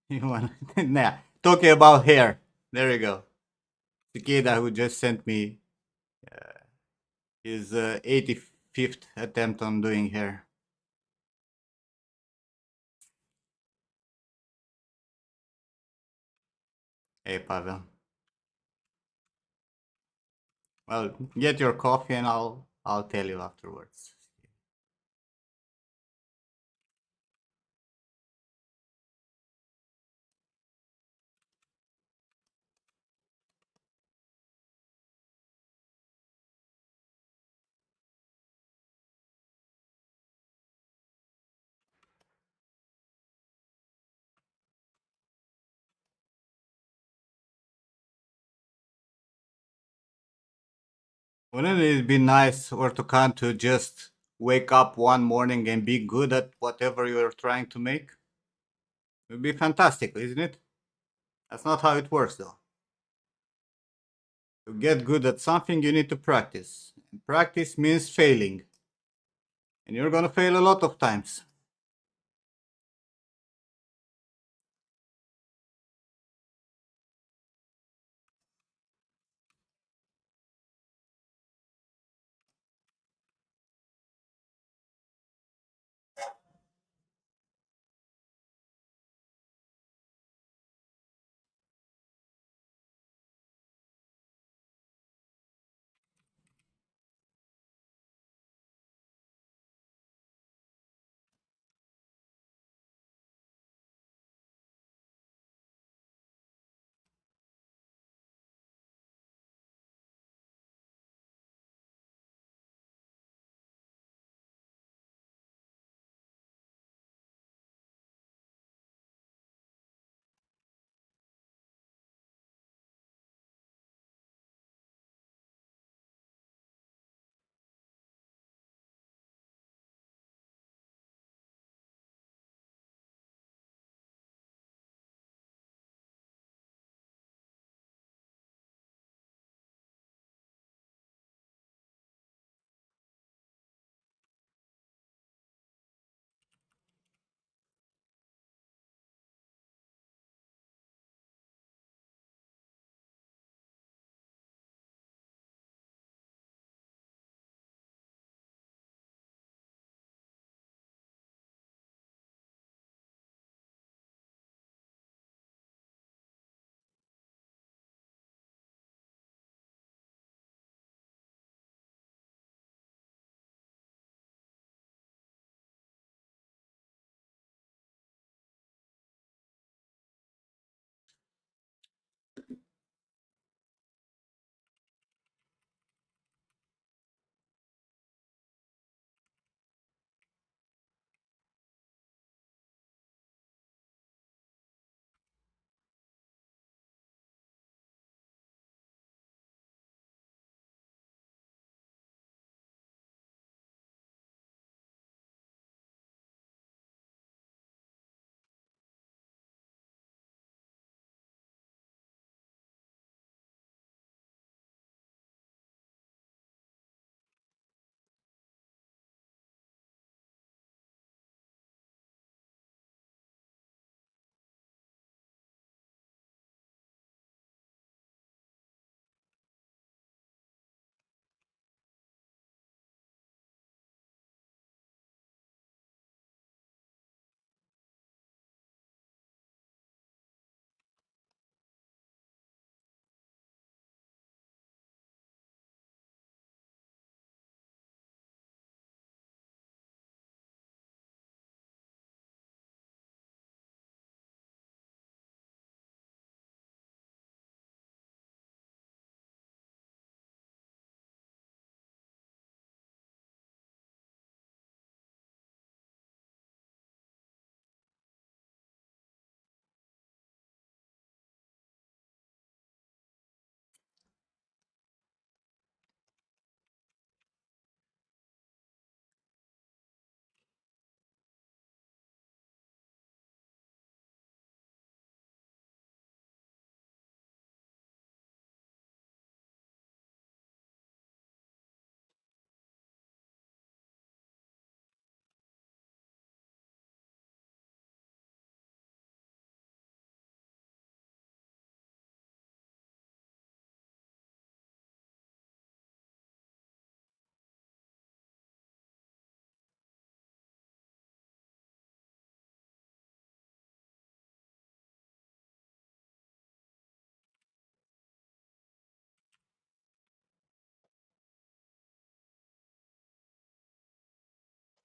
You want? Nah. Talking about hair. There you go. Skida, who just sent me his 85th attempt on doing hair. Hey, Pavel. Well, get your coffee and I'll tell you afterwards. Wouldn't it be nice or to kind to just wake up one morning and be good at whatever you're trying to make? It would be fantastic, isn't it? That's not how it works, though. To get good at something, you need to practice. And practice means failing. And you're gonna fail a lot of times.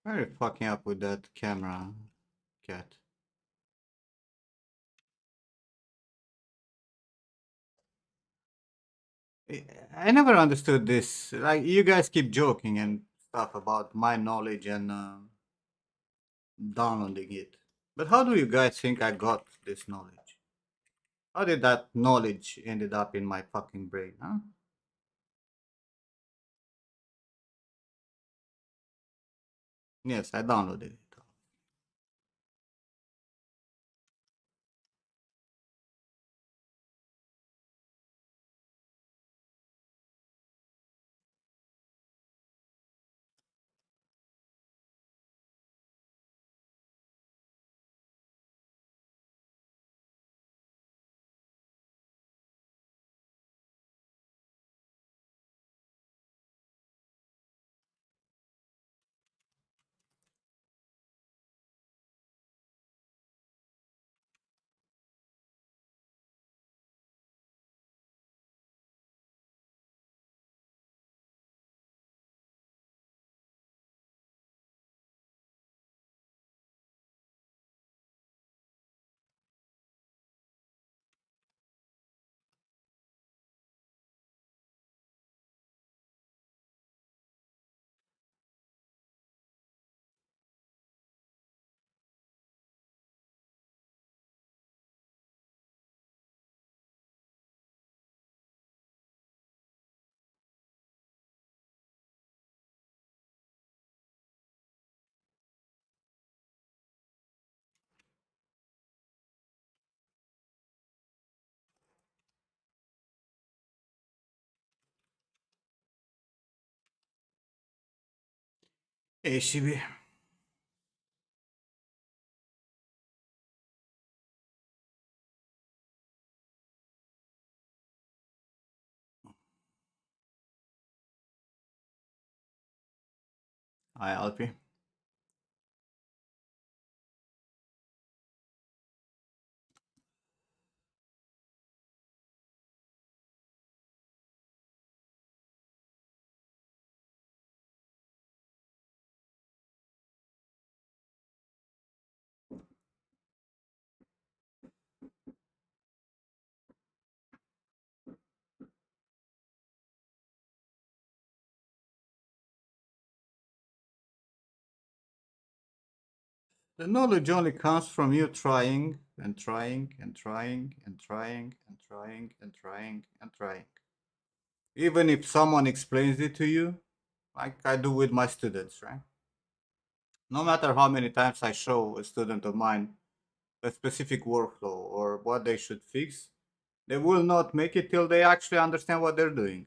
Very fucking up with that camera, cat. I never understood this. Like, you guys keep joking and stuff about my knowledge and downloading it. But how do you guys think I got this knowledge? How did that knowledge ended up in my fucking brain, huh? Yes, I downloaded it. Hey, Shibi. Hi, Alpi. The knowledge only comes from you trying and trying and trying and trying and trying and trying and trying. Even if someone explains it to you, like I do with my students, right? No matter how many times I show a student of mine a specific workflow or what they should fix, they will not make it till they actually understand what they're doing.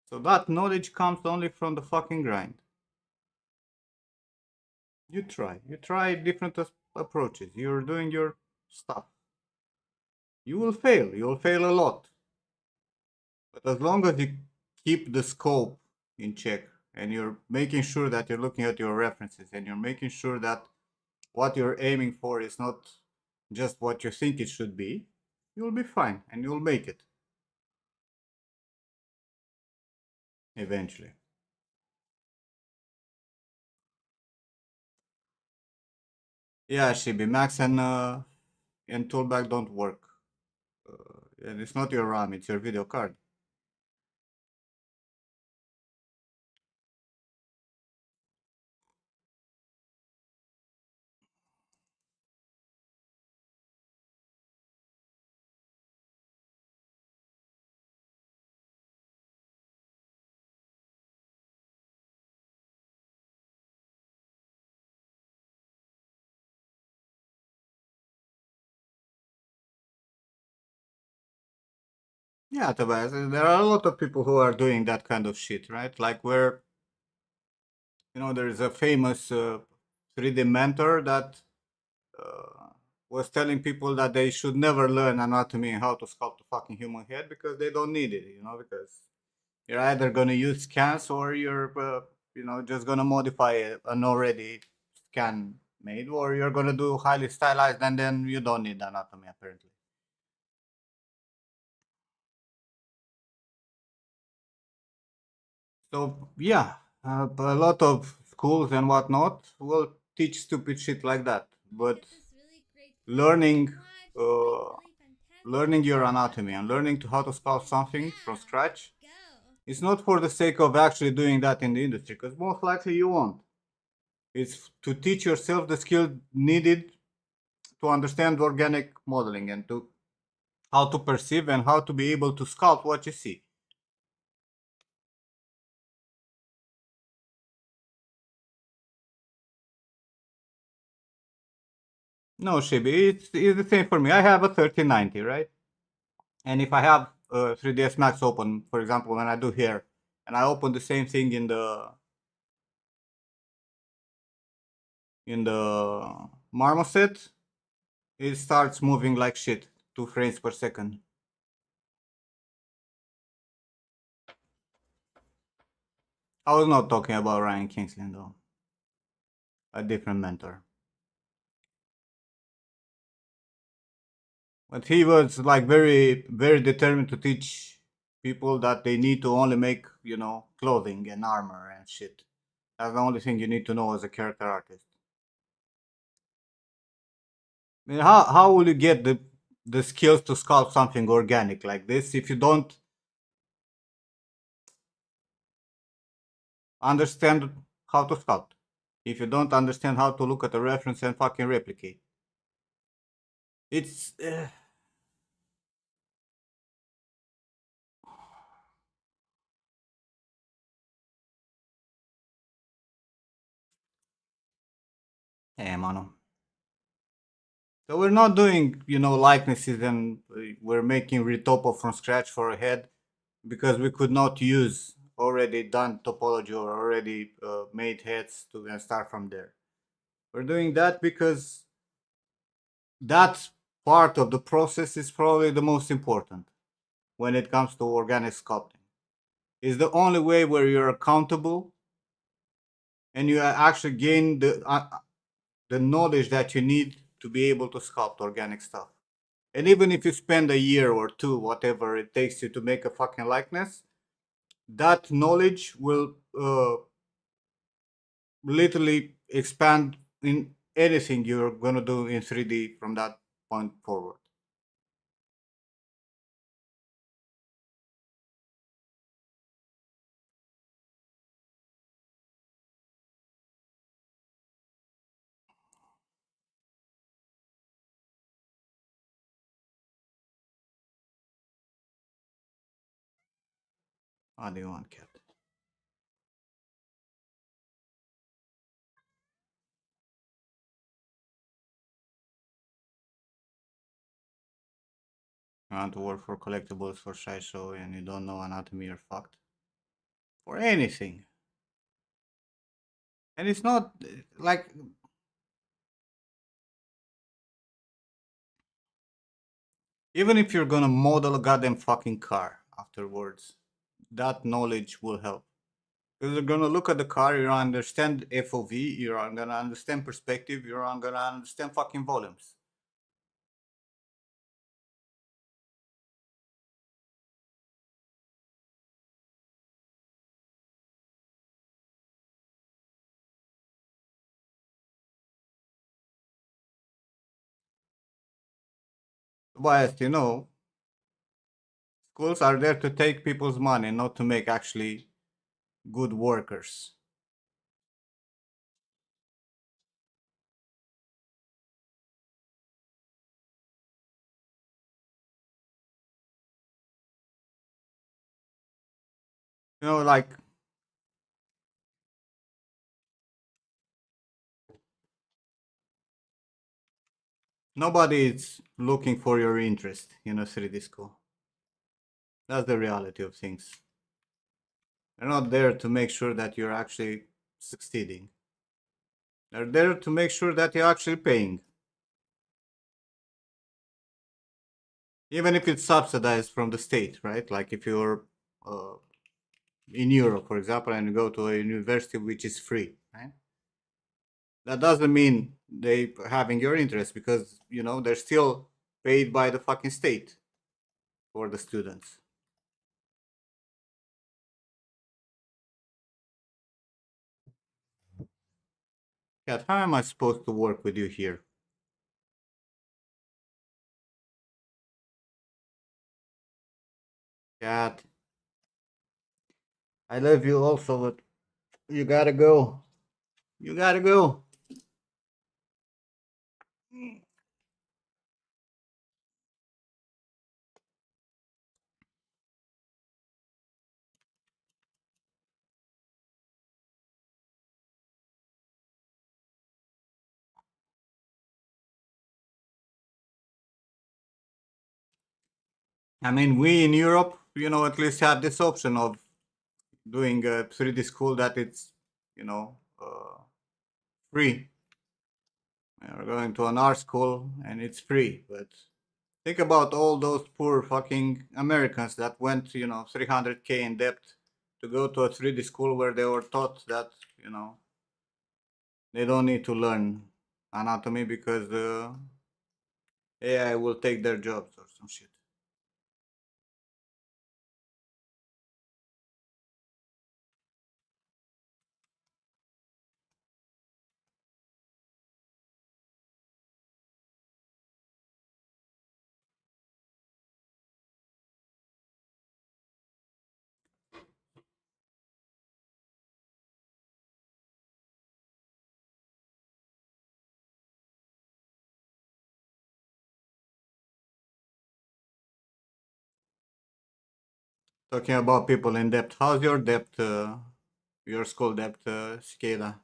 So that knowledge comes only from the fucking grind. You try different approaches. You're doing your stuff. You will fail a lot. But as long as you keep the scope in check and you're making sure that you're looking at your references and you're making sure that what you're aiming for is not just what you think it should be, you'll be fine and you'll make it eventually. Yeah, Shibi, Max and Toolback don't work. And it's not your RAM, it's your video card. Yeah, Tobias, there are a lot of people who are doing that kind of shit, right? Like where, there is a famous 3D mentor that uh, was telling people that they should never learn anatomy and how to sculpt a fucking human head because they don't need it, because you're either going to use scans or you're, just going to modify an already scan made, or you're going to do highly stylized and then you don't need anatomy apparently. So yeah, a lot of schools and whatnot will teach stupid shit like that. I But got this really great friend. learning, And what? He's like uh, really fantastic. Go learning your check him out. anatomy Go and learning to how to sculpt subscribe. something from Yeah, let's scratch go. is not for the sake of actually doing that in the industry, because most likely you won't. It's to teach yourself the skill needed to understand organic modeling and to how to perceive and how to be able to sculpt what you see. No, Shibi, it's the same for me. I have a 1390, right? And if I have 3ds Max open, for example, when I do here, and I open the same thing in the marmoset, it starts moving like shit, 2 frames per second. I was not talking about Ryan Kingsley though, a different mentor. But he was like very, very determined to teach people that they need to only make, clothing and armor and shit. That's the only thing you need to know as a character artist. I mean, how will you get the skills to sculpt something organic like this if you don't understand how to sculpt? If you don't understand how to look at a reference and fucking replicate? It's mano. So we're not doing, likenesses and we're making retopo from scratch for a head because we could not use already done topology or already made heads to and start from there. We're doing that because that part of the process is probably the most important when it comes to organic sculpting. It's the only way where you're accountable and you actually gain the knowledge that you need to be able to sculpt organic stuff. And even if you spend a year or two, whatever it takes you to make a fucking likeness, that knowledge will literally expand in anything you're going to do in 3D from that point forward. How do you want, cat? You want to work for collectibles for shy show and you don't know anatomy, you're fucked. For anything. And it's not like, even if you're gonna model a goddamn fucking car afterwards, that knowledge will help. Because you're gonna look at the car, you're gonna understand FOV, you're gonna understand perspective, you're gonna understand fucking volumes. But schools are there to take people's money, not to make actually good workers. Like nobody is looking for your interest in a 3D school. That's the reality of things. They're not there to make sure that you're actually succeeding. They're there to make sure that you're actually paying. Even if it's subsidized from the state, right? Like if you're uh, in Europe, for example, and you go to a university which is free, right? That doesn't mean they having your interest because they're still paid by the fucking state for the students. Cat, how am I supposed to work with you here? Cat, I love you also, but you gotta go. You gotta go. I mean, we in Europe, at least have this option of doing a 3D school that it's, free. We're going to an art school and it's free. But think about all those poor fucking Americans that went, 300K in debt to go to a 3D school where they were taught that, they don't need to learn anatomy because AI will take their jobs or some shit. Talking about people in debt, how's your debt, your school debt, Cicada?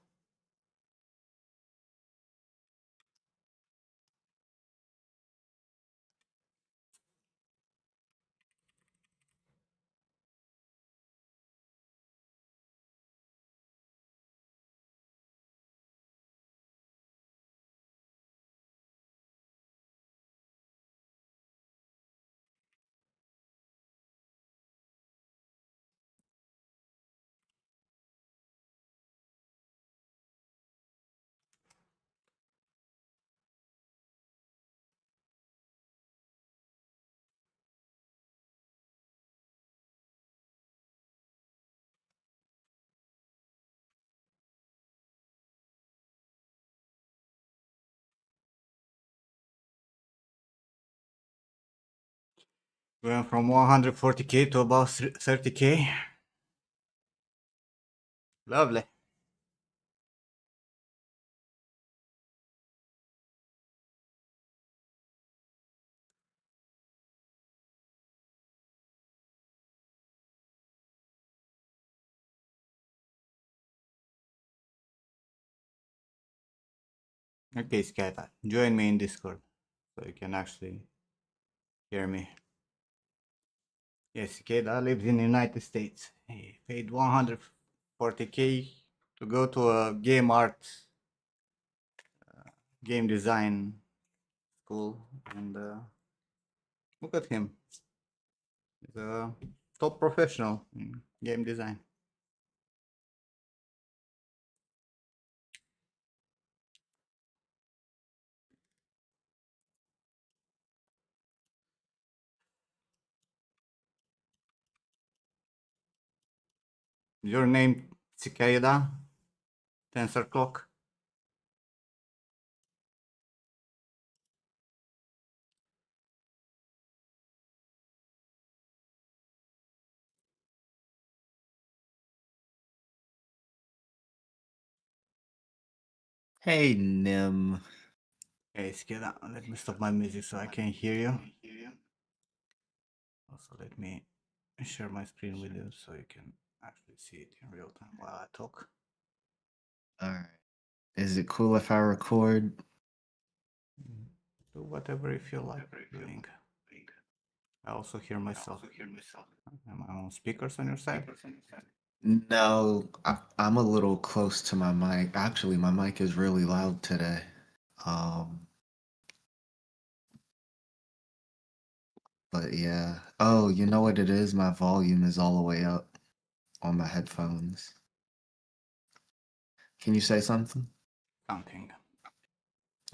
We went from 140K to about 30K. Lovely. Okay, Cicada, join me in Discord so you can actually hear me. Yes, Cicada lives in the United States. He paid 140K to go to a game art, game design school, and look at him. He's a top professional in game design. Your name Cicada? Tensor clock? Hey, Nim. Hey, Cicada, let me stop my music so I can hear you. Also, let me share my screen with you so you can actually see it in real time while I talk. All right. Is it cool if I record? Do whatever you feel like doing. I also hear myself. Am I on speakers on your side? No, I'm a little close to my mic. Actually, my mic is really loud today. Um, but yeah. Oh, you know what it is? My volume is all the way up on my headphones. Can you say something? Counting.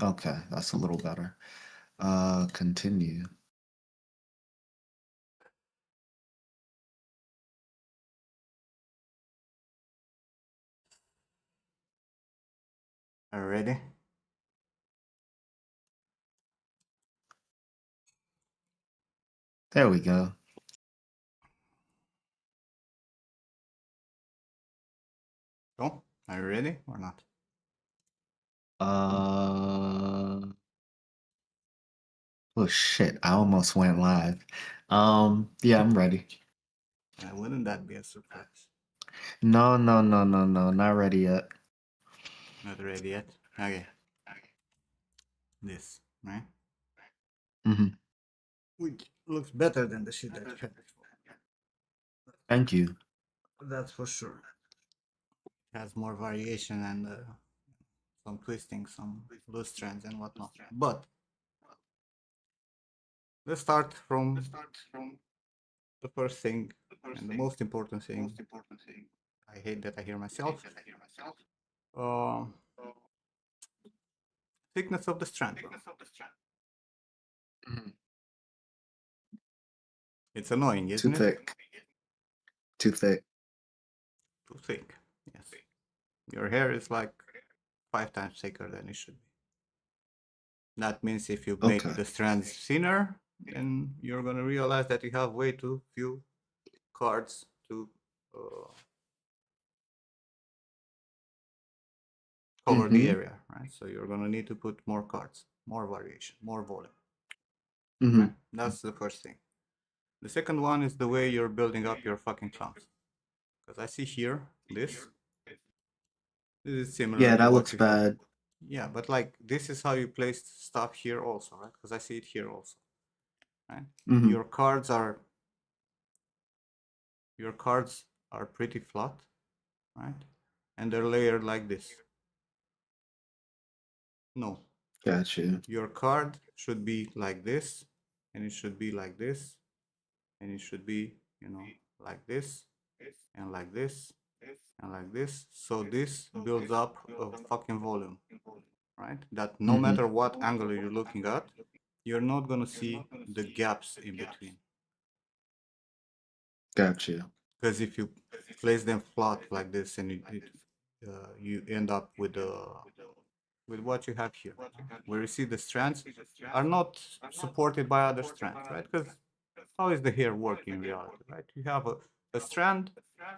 Okay, that's a little better. Continue. Are you ready? There we go. So, are you ready or not? Uh, oh shit, I almost went live. Yeah, I'm ready. Wouldn't that be a surprise? No, no, no, no, no, not ready yet. Not ready yet? Okay. This, right? Hmm. Which looks better than the shit that you had before. Thank you. That's for sure. It has more variation and some twisting, some loose strands and whatnot. But let's start from the first thing and the most important thing. I hate that I hear myself. Uh, Thickness of the strand, bro. Mhm. It's annoying, Too isn't it? thick. Too thick. Too thick. Yes. Your hair is like 5 times thicker than it should be. That means if you Okay. make the strands thinner, then you're gonna realize that you have way too few cards to cover the Mm-hmm. area, right? So you're gonna need to put more cards, more variation, more volume, Mm-hmm. right? That's the first thing. The second one is the way you're building up your fucking clumps. Because I see here, this is similar Yeah, to that what looks you have. bad. Yeah, but like this is how you place stuff here also, right? Because I see it here also, right? Mm-hmm. Your cards are pretty flat, right? And they're layered like this. No, Got you. your card should be like this, and it should be like this, and it should be, like this, and like this, and like this. So this builds up a fucking volume, right? That no Mm-hmm. matter what angle you're looking at, you're not gonna see the gaps in between. Got you. Because if you place them flat like this, and you end up with what you have here, where you see the strands are not supported by other strands, right? Because how is the hair working in reality, right? You have a strand,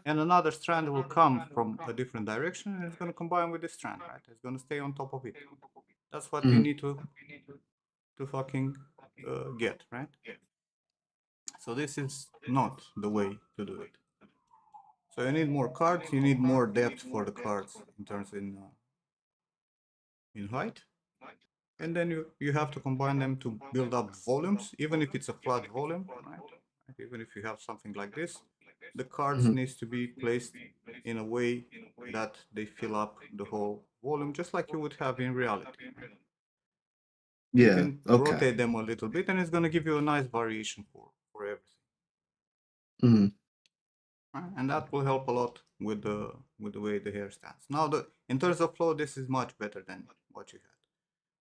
and another strand will come from a different direction, and it's going to combine with this strand, right? It's going to stay on top of it. That's what you Mm-hmm. need to fucking get, right? So this is not the way to do it. So you need more cards. You need more depth for the cards in terms in height, and then you have to combine them to build up volumes, even if it's a flat volume, right? Even if you have something like this, the cards Mm-hmm. needs to be placed in a way that they fill up the whole volume, just like you would have in reality, right? You Yeah. can Okay. rotate them a little bit, and it's going to give you a nice variation for everything, Mm-hmm. right? And that will help a lot with the way the hair stands. Now, in terms of flow, this is much better than what you had.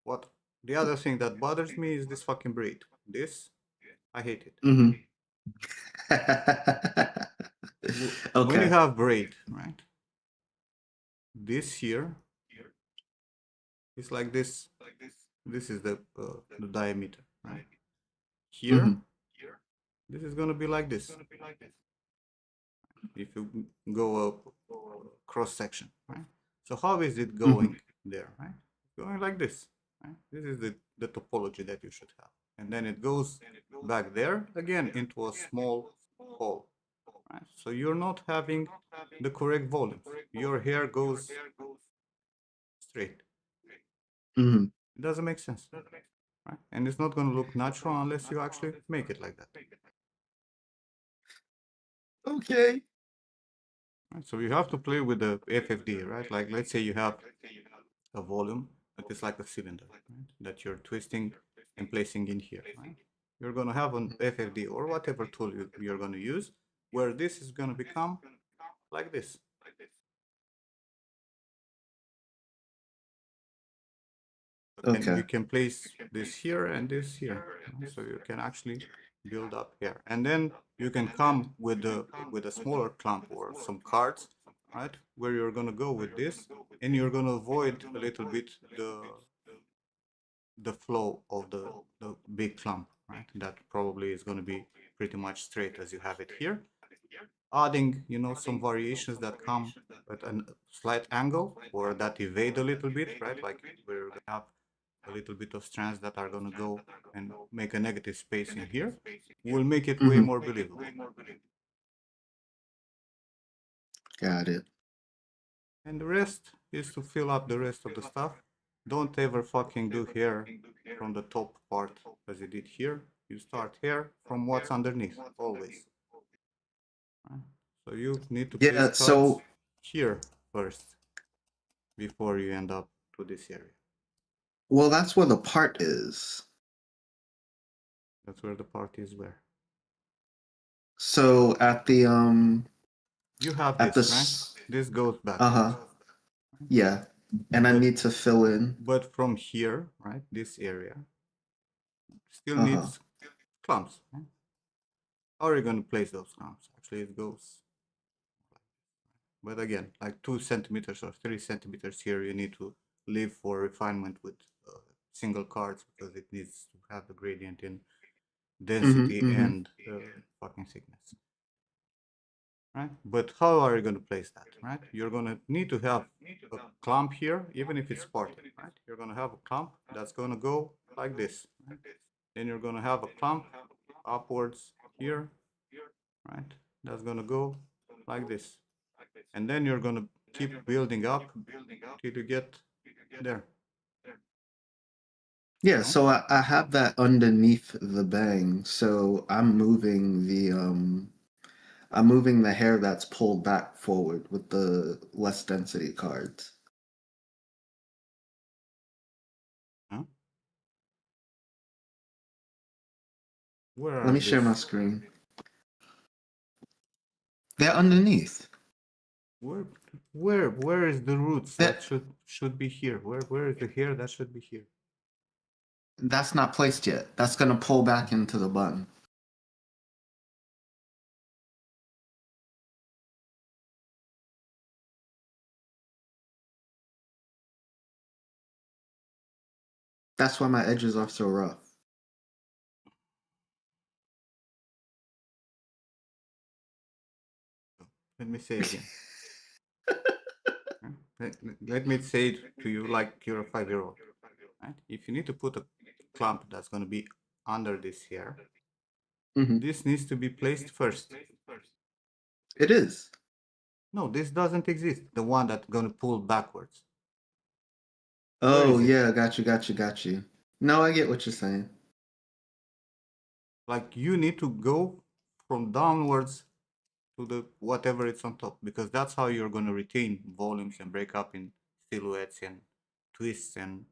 What the other thing that bothers me is this fucking braid. This, I hate it. Mm-hmm. When you Okay. have braid, right? This here is like this. This is the diameter, right? Mm-hmm. Here, this is gonna be like this. If you go up cross section, right? So how is it Mm-hmm. going there, right? Going like this, right? This is the topology that you should have, and then it goes back there again into a small hole, right? So you're not having the correct volumes. Your hair goes straight. Mm-hmm. It doesn't make sense, right? And it's not going to look natural unless you actually make it like that. Okay. Right? So you have to play with the FFD, right? Like let's say you have a volume that is like a cylinder, right? That you're twisting and placing in here, right? You're going to have an FFD or whatever tool you're going to use, where this is going to become like this. And Okay. you can place this here and this here, right? So you can actually build up here, and then you can come with a smaller clump or some cards, right? Where you're gonna go with this, and you're gonna avoid a little bit the flow of the big clump, right? That probably is gonna be pretty much straight as you have it here. Adding, you know, some variations that come at a slight angle or that evade a little bit, right? Like we're gonna have a little bit of strands that are gonna go and make a negative space in here, will make it way Mm-hmm. more believable. Got it. And the rest is to fill up the rest of the stuff. Don't ever fucking do hair from the top part as you did here. You start hair from what's underneath, always. Right? So you need to place Yeah, studs so here first before you end up to this area. well that's where the part is. That's where the part is where. So You have at the this, right? This goes backwards. uh-huh. Yeah. And I But need to fill in. but from here, right, this area still Uh-huh. needs clumps. Right? How are you going to place those clumps? Actually, it goes. But again, like 2 centimeters or 3 centimeters here, you need to leave for refinement with single cards because it needs to have the gradient in Mm-hmm. density Mm-hmm. and fucking thickness. Right? But how are you going to place that? Right? You're going to need to have a clamp here, even if it's parted. Right? You're going to have a clamp that's going to go like this. Right? Then you're going to have a clamp upwards here. Right? That's going to go like this. And then you're going to keep building up till you get there. Yeah, No? so I have that underneath the bang. So I'm moving the hair that's pulled back forward with the less density cards. Huh? Where Let are me share my this? screen. They're underneath. Where where is the roots That that should be here? Where is the hair that should be here? that's not placed yet. That's gonna pull back into the bun. That's why my edges are so rough. Let me say again. Let me say it to you like you're a 5-year-old. Right? If you need to put a clamp that's going to be under this hair, Hmm. this needs to be placed first. It is. No, this doesn't exist. The one that's going to pull backwards. Where Oh is it? yeah, got you, got you, got you. No, I get what you're saying. Like you need to go from downwards to the whatever it's on top because that's how you're going to retain volumes and break up in silhouettes and twists and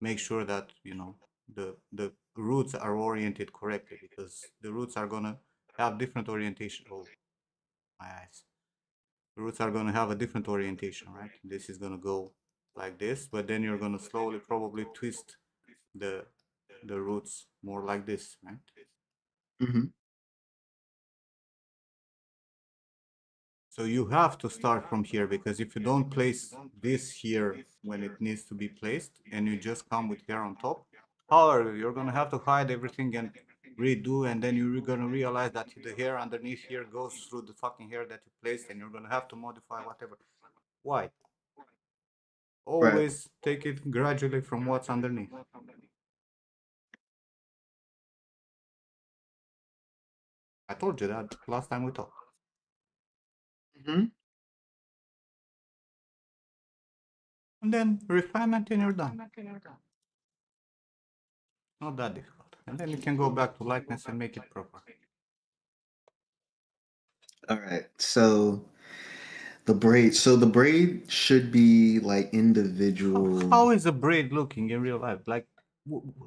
make sure that you know the roots are oriented correctly because the roots are going to have different orientation. Oh, my eyes. The roots are going to have a different orientation, right? This is going to go like this, but then you're going to slowly probably twist the the roots more like this, right? Hmm. So you have to start from here because if you don't place this here when it needs to be placed and you just come with hair on top, how are you? You're gonna have to hide everything and redo, and then you're gonna realize that the hair underneath here goes through the fucking hair that you placed, and you're gonna have to modify whatever. Why? Right. Always take it gradually from what's underneath. I told you that last time we talked. Hmm. And then refinement and you're done. Not that difficult. And then you can go back to likeness and make it proper. All right. So the braid should be like How individual. is a braid looking in real life? Like,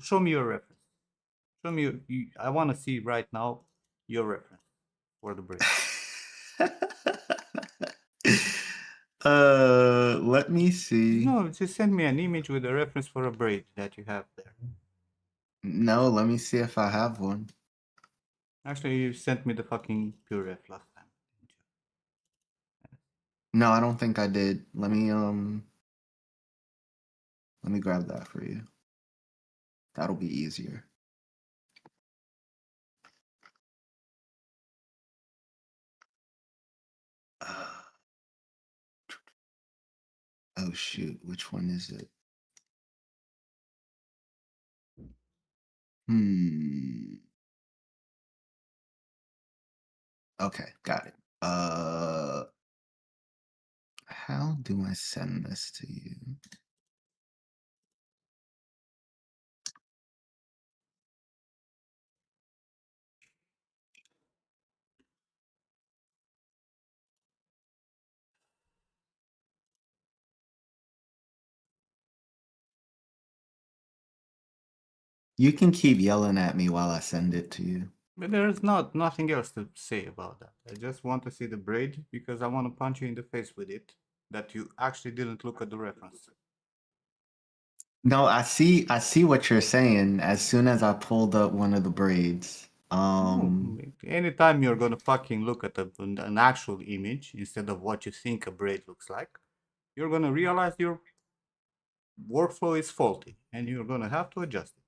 show me your reference. Show me. I want to see right now your reference for the braid. Let me see. No, just send me an image with a reference for a braid that you have there. No, let me see if I have one. Actually, you sent me the fucking pure ref last time. No, I don't think I did. Let me Let me grab that for you. That'll be easier. Uh, oh shoot, which one is it? Hmm. Okay, got it. How do I send this to you? You can keep yelling at me while I send it to you. But there's nothing else to say about that. I just want to see the braid because I want to punch you in the face with it. That you actually didn't look at the reference. No, I see what you're saying as soon as I pulled up one of the braids. No, anytime you're gonna fucking look at an actual image instead of what you think a braid looks like, you're gonna realize your workflow is faulty and you're gonna have to adjust it.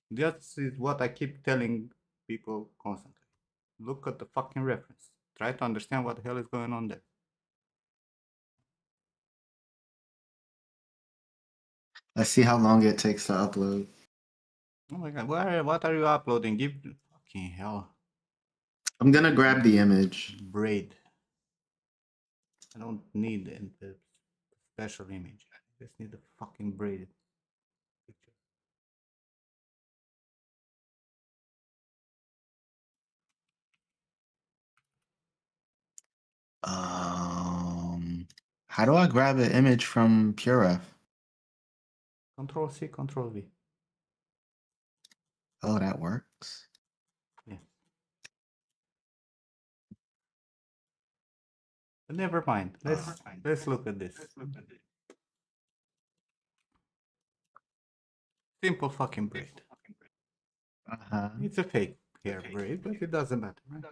This is what I keep telling people constantly. Look at the fucking reference. Try to understand what the hell is going on there. Let's see how long it takes to upload. Oh my god, what are you uploading? Give fucking hell. I'm gonna grab the image. Braid. I don't need a special image. I just need the fucking braided picture. How do I grab an image from PureRef? Control C, Control V. Oh, that works. Yeah. But never mind. Let's look at this. Simple fucking braid. Uh-huh. It's a fake hair braid, but it doesn't matter, right?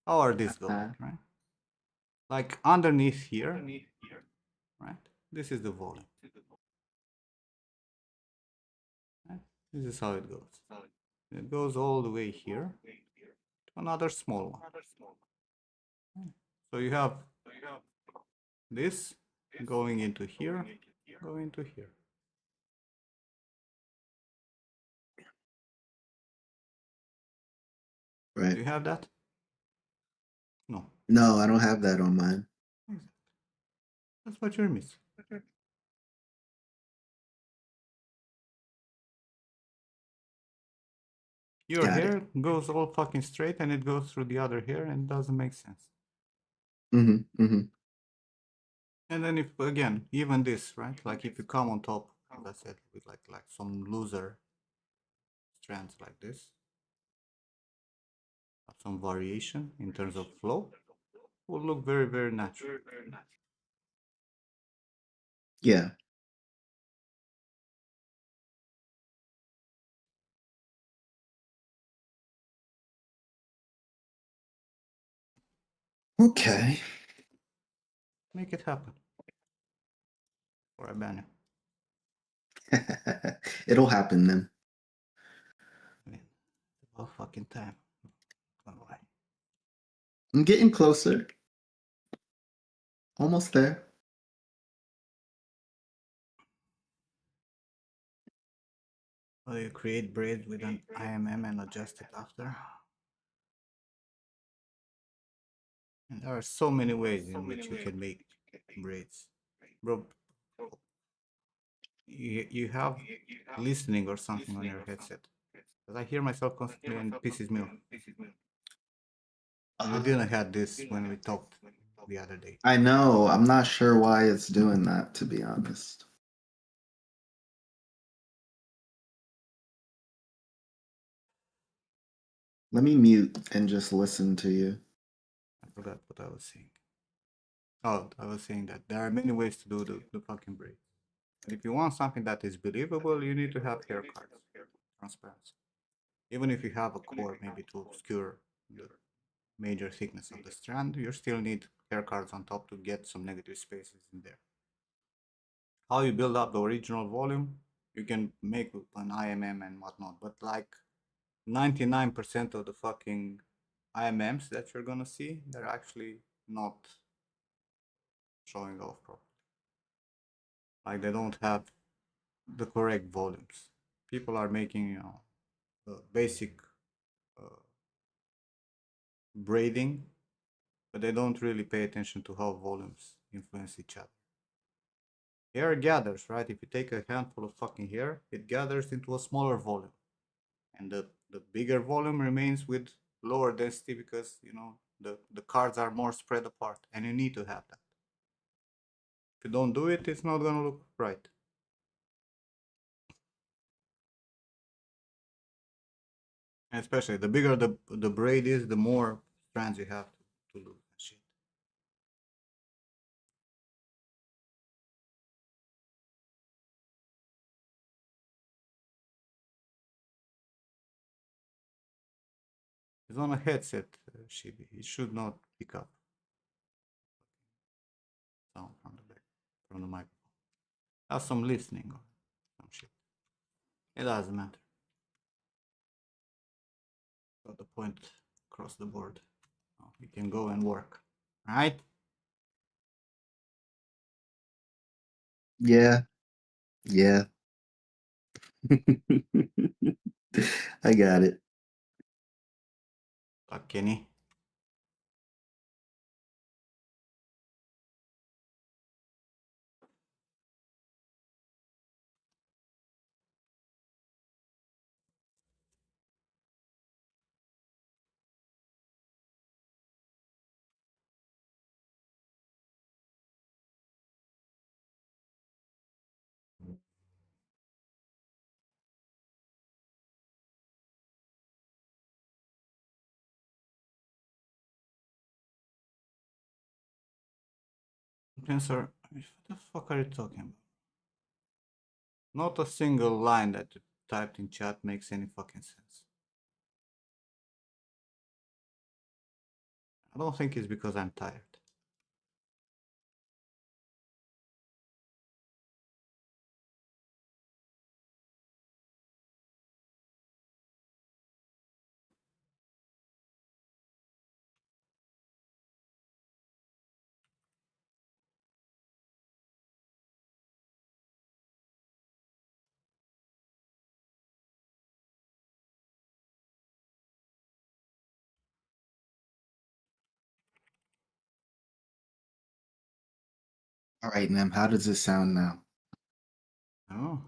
How are these going, right? Like underneath here, right? This is the volume. Right? This is how it goes. It goes all the way here to another small one. So you have this going into here, going to here. Right. Do you have that? No. No, I don't have that on mine. That's what you're missing. Your Got it. hair goes all fucking straight and it goes through the other hair and doesn't make sense. Mm-hmm. Mm-hmm. And then if again, even this, right? Like if you come on top, as I said, with like some looser strands like this, some variation in terms of flow, will look very, very natural. Yeah. Okay. Make it happen. Or I ban It'll happen then. you. I mean, all fucking time. Don't lie. I'm getting closer. Almost there. Well, you create braids with an IMM and adjust it after. And there are so many ways in which you can make braids. Bro, you have listening or something on your headset. Because I hear myself constantly and it pisses me off. And we didn't have this when we talked the other day. I know. I'm not sure why it's doing that, to be honest. Let me mute and just listen to you. I forgot what I was saying. Oh, I was saying that there are many ways to do the fucking braid. And if you want something that is believable, you need to have hair cards, transparency. Even if you have a core, maybe to obscure the major thickness of the strand, you still need hair cards on top to get some negative spaces in there. how you build up the original volume, you can make an IMM and whatnot, but like 99% of the fucking IMMs that you're gonna see, they're actually not showing off properly. Like they don't have the correct volumes. People are making, basic uh, braiding, but they don't really pay attention to how volumes influence each other. Hair gathers, right? If you take a handful of fucking hair, it gathers into a smaller volume. And the bigger volume remains with lower density because, the cards are more spread apart and you need to have that. If you don't do it, it's not gonna look right. And especially the bigger the braid is, the more strands you have to lose and shit. It's on a headset, Shibi. It should not pick up sound from the back, from the microphone. Have some listening or some shit. It doesn't matter. Got the point across the board. Now you can go and work. Right? Yeah, yeah. I got it. Kenny. Spencer, what the fuck are you talking about? Not a single line that you typed in chat makes any fucking sense. I don't think it's because I'm tired. All right, Nam, how does it sound now? Oh,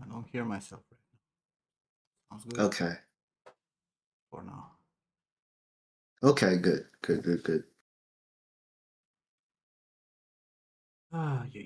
I don't hear myself right now. Sounds good Okay. for now. Okay, good. Good, good, good. Ah, yeah.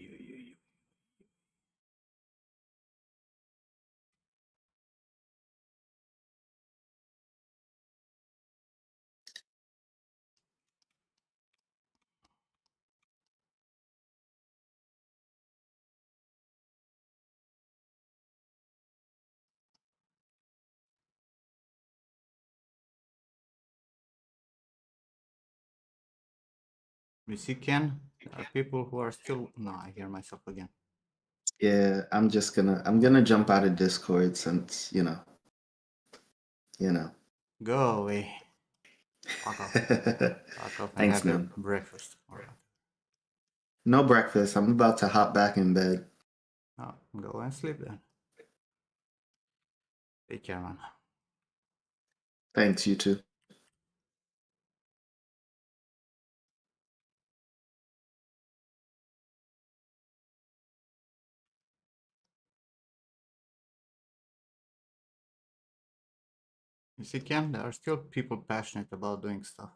You see, Ken, there are people who are still. No, I hear myself again. Yeah, I'm gonna jump out of Discord since, you know. Go away. Fuck off. Fuck off and Thanks, have your Nam. breakfast. Or No breakfast. I'm about to hop back in bed. no, go and sleep then. Take care, man. Thanks, you too. You see, Ken, there are still people passionate about doing stuff.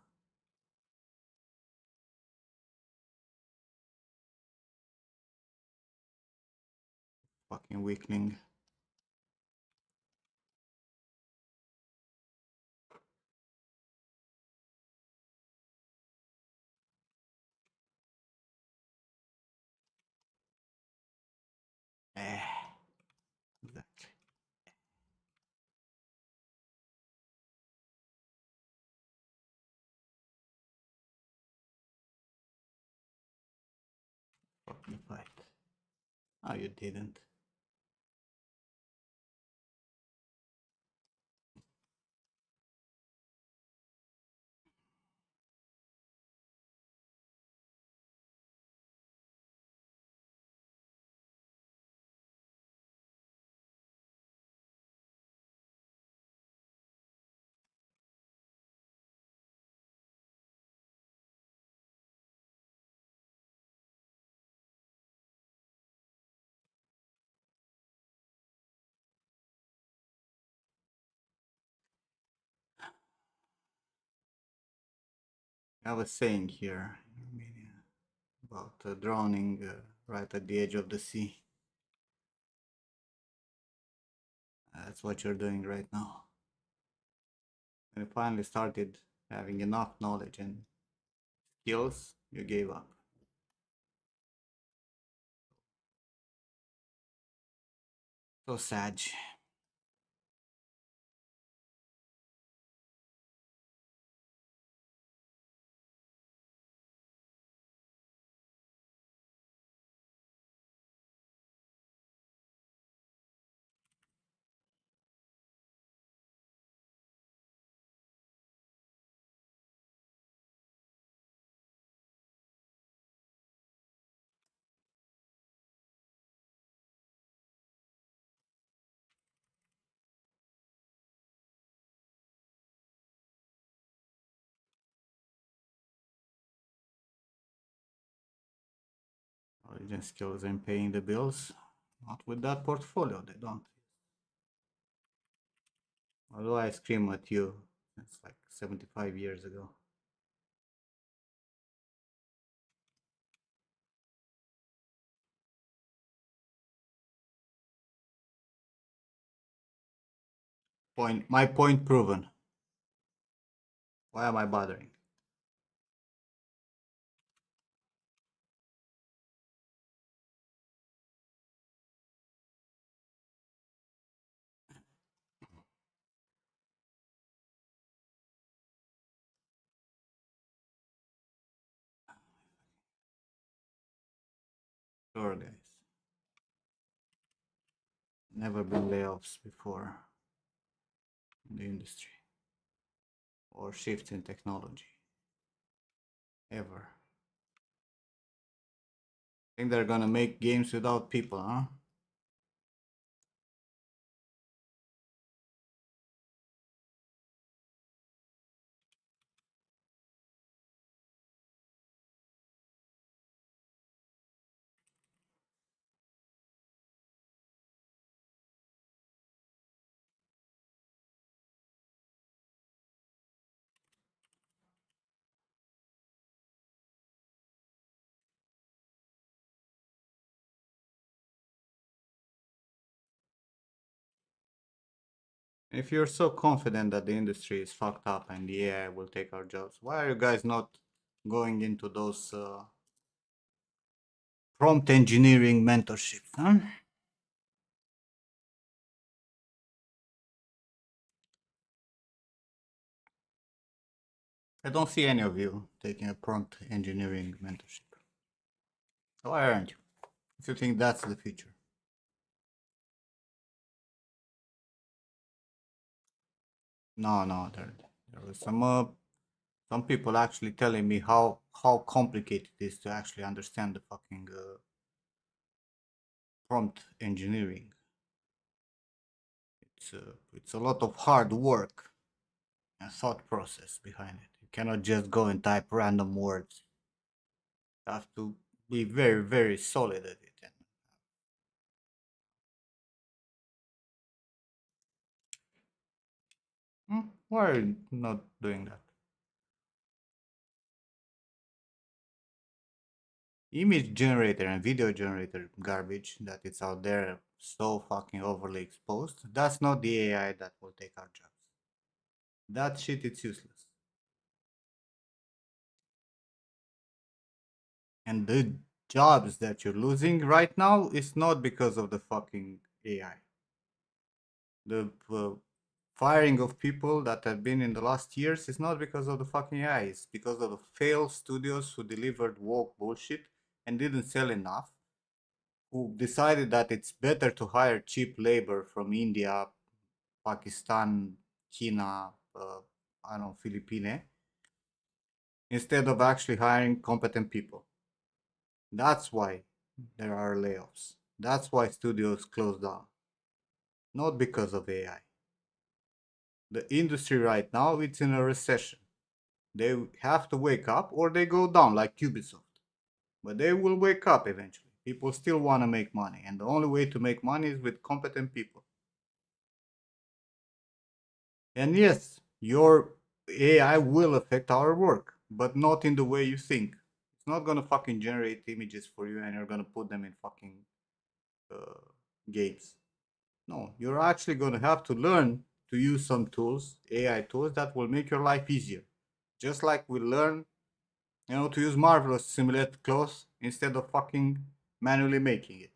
Fucking weakling. Eh, exactly. Fucking fight. Oh, you didn't. I was saying here in Romania about drowning right at the edge of the sea. That's what you're doing right now. When you finally started having enough knowledge and skills, you gave up. So sad. Knowledge and skills and paying the bills. Not with that portfolio, they don't. Although I scream at you, it's like 75 years ago. My point proven. Why am I bothering? Sure, guys. Never been layoffs before in the industry or shifts in technology. Ever. Think they're gonna make games without people, huh? If you're so confident that the industry is fucked up and the AI will take our jobs, why are you guys not going into those prompt engineering mentorships, huh? I don't see any of you taking a prompt engineering mentorship. Why aren't you? If you think that's the future. No, no, there was some people actually telling me how complicated it is to actually understand the fucking prompt engineering. It's a lot of hard work and thought process behind it. You cannot just go and type random words. You have to be very, very solid at it. And why are you not doing that? Image generator and video generator garbage that it's out there so fucking overly exposed. That's not the AI that will take our jobs. That shit, it's useless. And the jobs that you're losing right now is not because of the fucking AI. The firing of people that have been in the last years is not because of the fucking AI. It's because of the failed studios who delivered woke bullshit and didn't sell enough. who decided that it's better to hire cheap labor from India, Pakistan, China, I don't know, Philippines, instead of actually hiring competent people. That's why there are layoffs. That's why studios close down. Not because of AI. The industry right now it's in a recession. They have to wake up or they go down like Ubisoft. But they will wake up eventually. People still want to make money, and the only way to make money is with competent people. And yes, your AI will affect our work, but not in the way you think. It's not gonna fucking generate images for you and you're gonna put them in fucking uh, games. No, you're actually gonna have to learn to use some tools, AI tools that will make your life easier. Just like we learn, to use Marvelous to simulate clothes instead of fucking manually making it.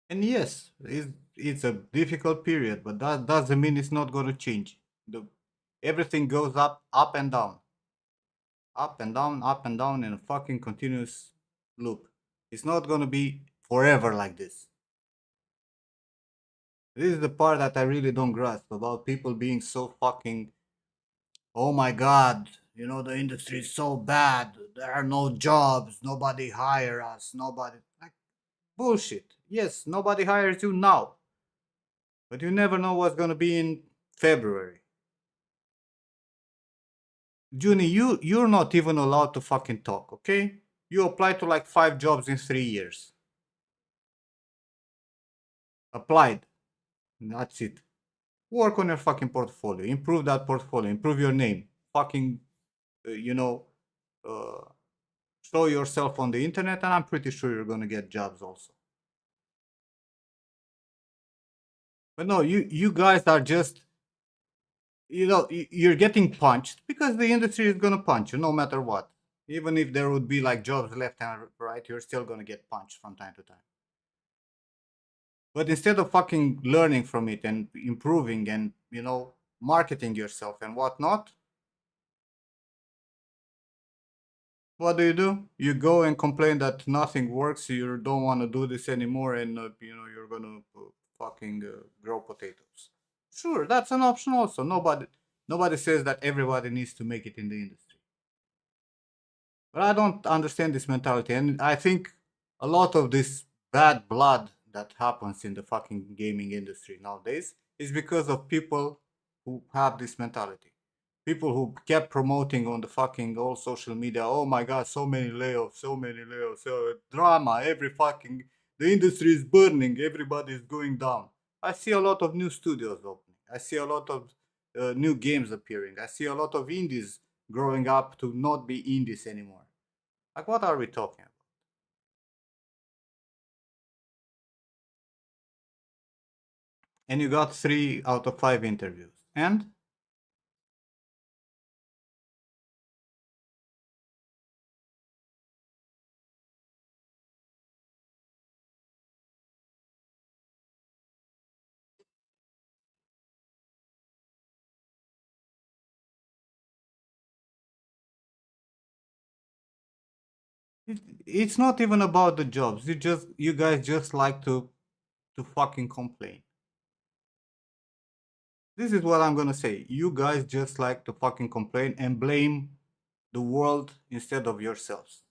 And yes, it's a difficult period, but that doesn't mean it's not going to change. The Everything goes up and down, up and down, up and down in a fucking continuous loop. It's not going to be forever like this. This is the part that I really don't grasp about people being so fucking, oh my god, the industry is so bad. There are no jobs. Nobody hire us. Nobody. Like, bullshit. Yes, nobody hires you now. But you never know what's gonna be in February. Junie, you're not even allowed to fucking talk, okay? You applied to like 5 jobs in 3 years. Applied. That's it. Work on your fucking portfolio. Improve that portfolio. Improve your name. Fucking, uh, you know, uh, show yourself on the internet, and I'm pretty sure you're gonna get jobs also. But no, you guys are just, you're getting punched because the industry is gonna punch you no matter what. Even if there would be like jobs left and right, you're still gonna get punched from time to time. But instead of fucking learning from it and improving and marketing yourself and whatnot, what do? You go and complain that nothing works. You don't want to do this anymore, and you're gonna fucking grow potatoes. Sure, that's an option also. Nobody says that everybody needs to make it in the industry. But I don't understand this mentality, and I think a lot of this bad blood that happens in the fucking gaming industry nowadays is because of people who have this mentality. People who kept promoting on the fucking all social media, oh my god, so many layoffs, so drama, the industry is burning, everybody is going down. I see a lot of new studios opening. I see a lot of new games appearing. I see a lot of indies growing up to not be indies anymore. Like, what are we talking about? And you got 3 out of 5 interviews. And it's not even about the jobs. You guys just like to fucking complain. This is what I'm gonna say. You guys just like to fucking complain and blame the world instead of yourselves.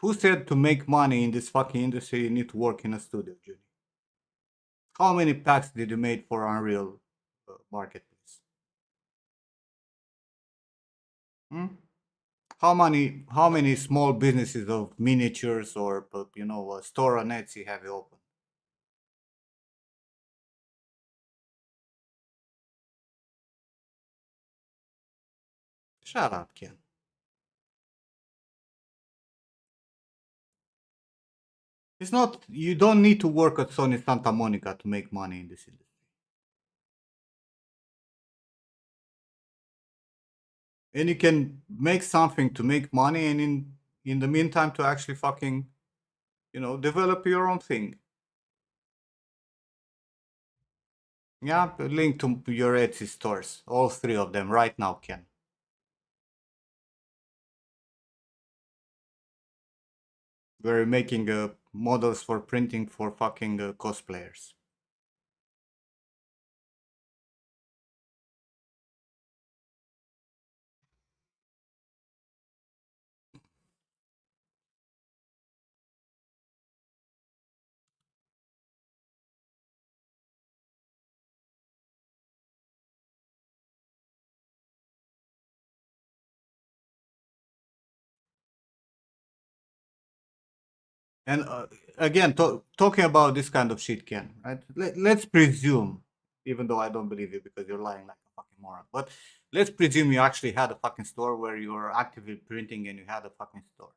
Who said to make money in this fucking industry you need to work in a studio, Judy? How many packs did you make for Unreal Marketplace? Hmm? How many small businesses of miniatures or a store on Etsy have you opened? Shut up, Ken. It's not. You don't need to work at Sony Santa Monica to make money in this industry. And you can make something to make money, and in the meantime to actually fucking develop your own thing. Yeah, link to your Etsy stores, all three of them right now, Ken. We're making models for printing for fucking cosplayers. And again, talking about this kind of shit, Ken, right? Let's presume, even though I don't believe you because you're lying like a fucking moron, but let's presume you actually had a fucking store where you were actively printing and you had a fucking store.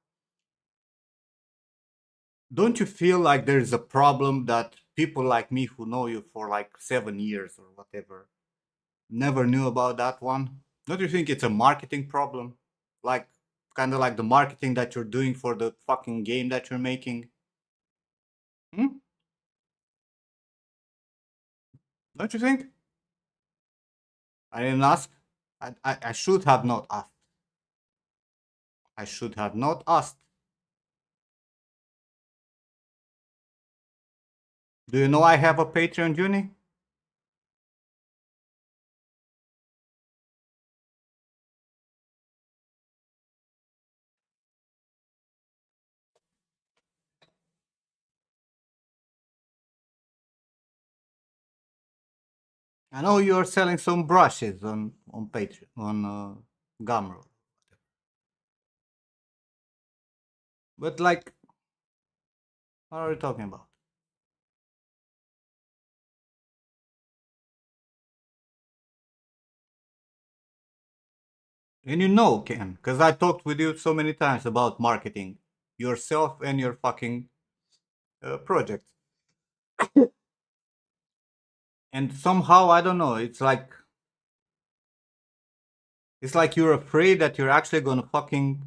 Don't you feel like there's a problem that people like me who know you for like 7 years or whatever never knew about that one? Don't you think it's a marketing problem? Like, kind of like the marketing that you're doing for the fucking game that you're making? Hmm? Don't you think? I didn't ask. I should have not asked. I should have not asked. Do you know I have a Patreon, Juni? I know you're selling some brushes on Patreon, on Gumroad. But like, what are we talking about? And you know, Ken, because I talked with you so many times about marketing yourself and your fucking project. And somehow, I don't know, it's like you're afraid that you're actually gonna fucking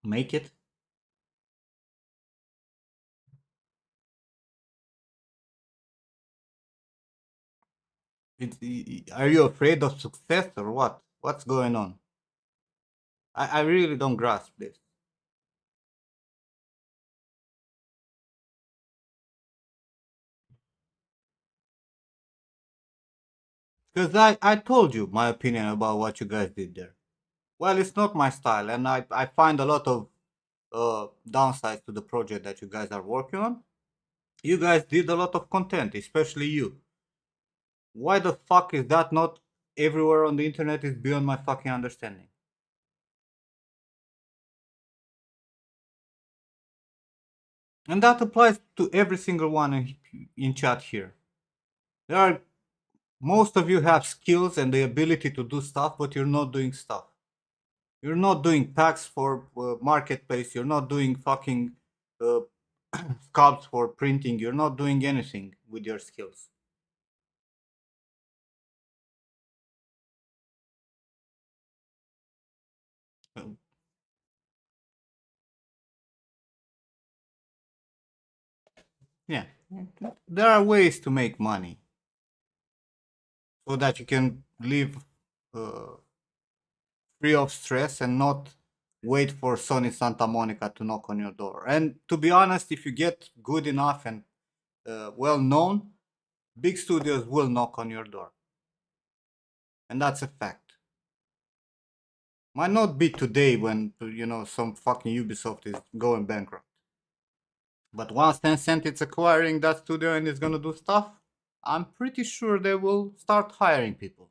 make it. Are you afraid of success or what? What's going on? I really don't grasp this. Because I told you my opinion about what you guys did there. Well, it's not my style, and I find a lot of downsides to the project that you guys are working on. You guys did a lot of content, especially you. Why the fuck is that not everywhere on the internet is beyond my fucking understanding. And that applies to every single one in chat here. There are most of you have skills and the ability to do stuff, but you're not doing stuff. You're not doing packs for marketplace. You're not doing fucking uh, sculpts for printing. You're not doing anything with your skills. Uh, yeah, there are ways to make money so that you can live uh, free of stress and not wait for Sony Santa Monica to knock on your door. And to be honest, if you get good enough and well known, big studios will knock on your door. And that's a fact. Might not be today when some fucking Ubisoft is going bankrupt. But once Tencent is acquiring that studio and is gonna do stuff, I'm pretty sure they will start hiring people.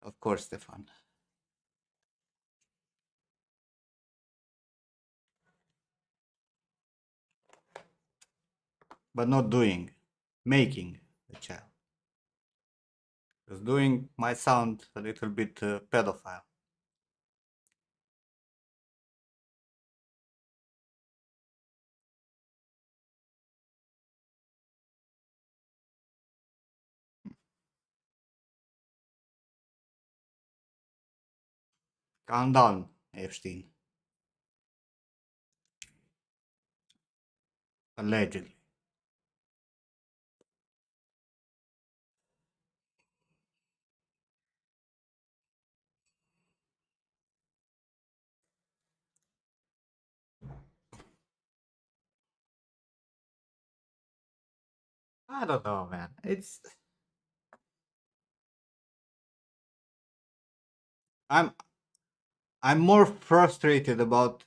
Of course, Stefan. But not doing, making a child. Because doing might sound a little bit pedophile. Calm down, Epstein. Allegedly. I don't know, man. I'm I'm more frustrated about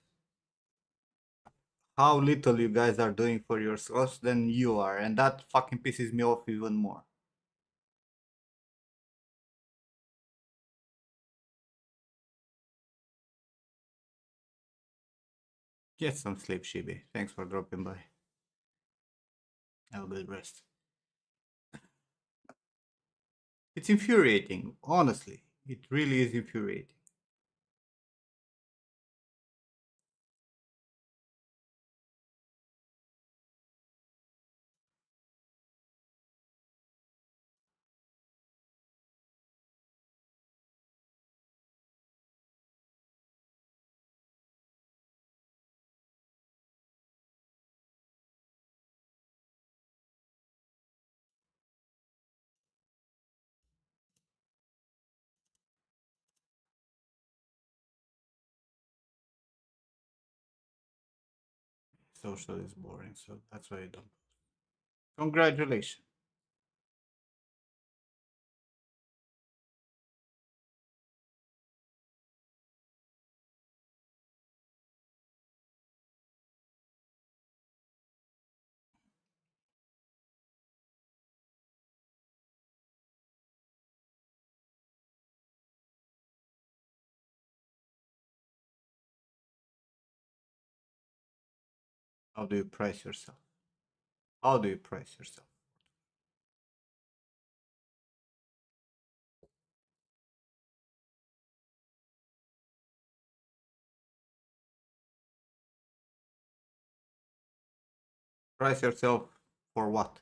how little you guys are doing for yourselves than you are, and that fucking pisses me off even more. Get some sleep, Shibi. Thanks for dropping by. Have a good rest. It's infuriating, honestly. It really is infuriating. Social is boring, so that's why I don't. Congratulations. How do you price yourself? How do you price yourself? Price yourself for what?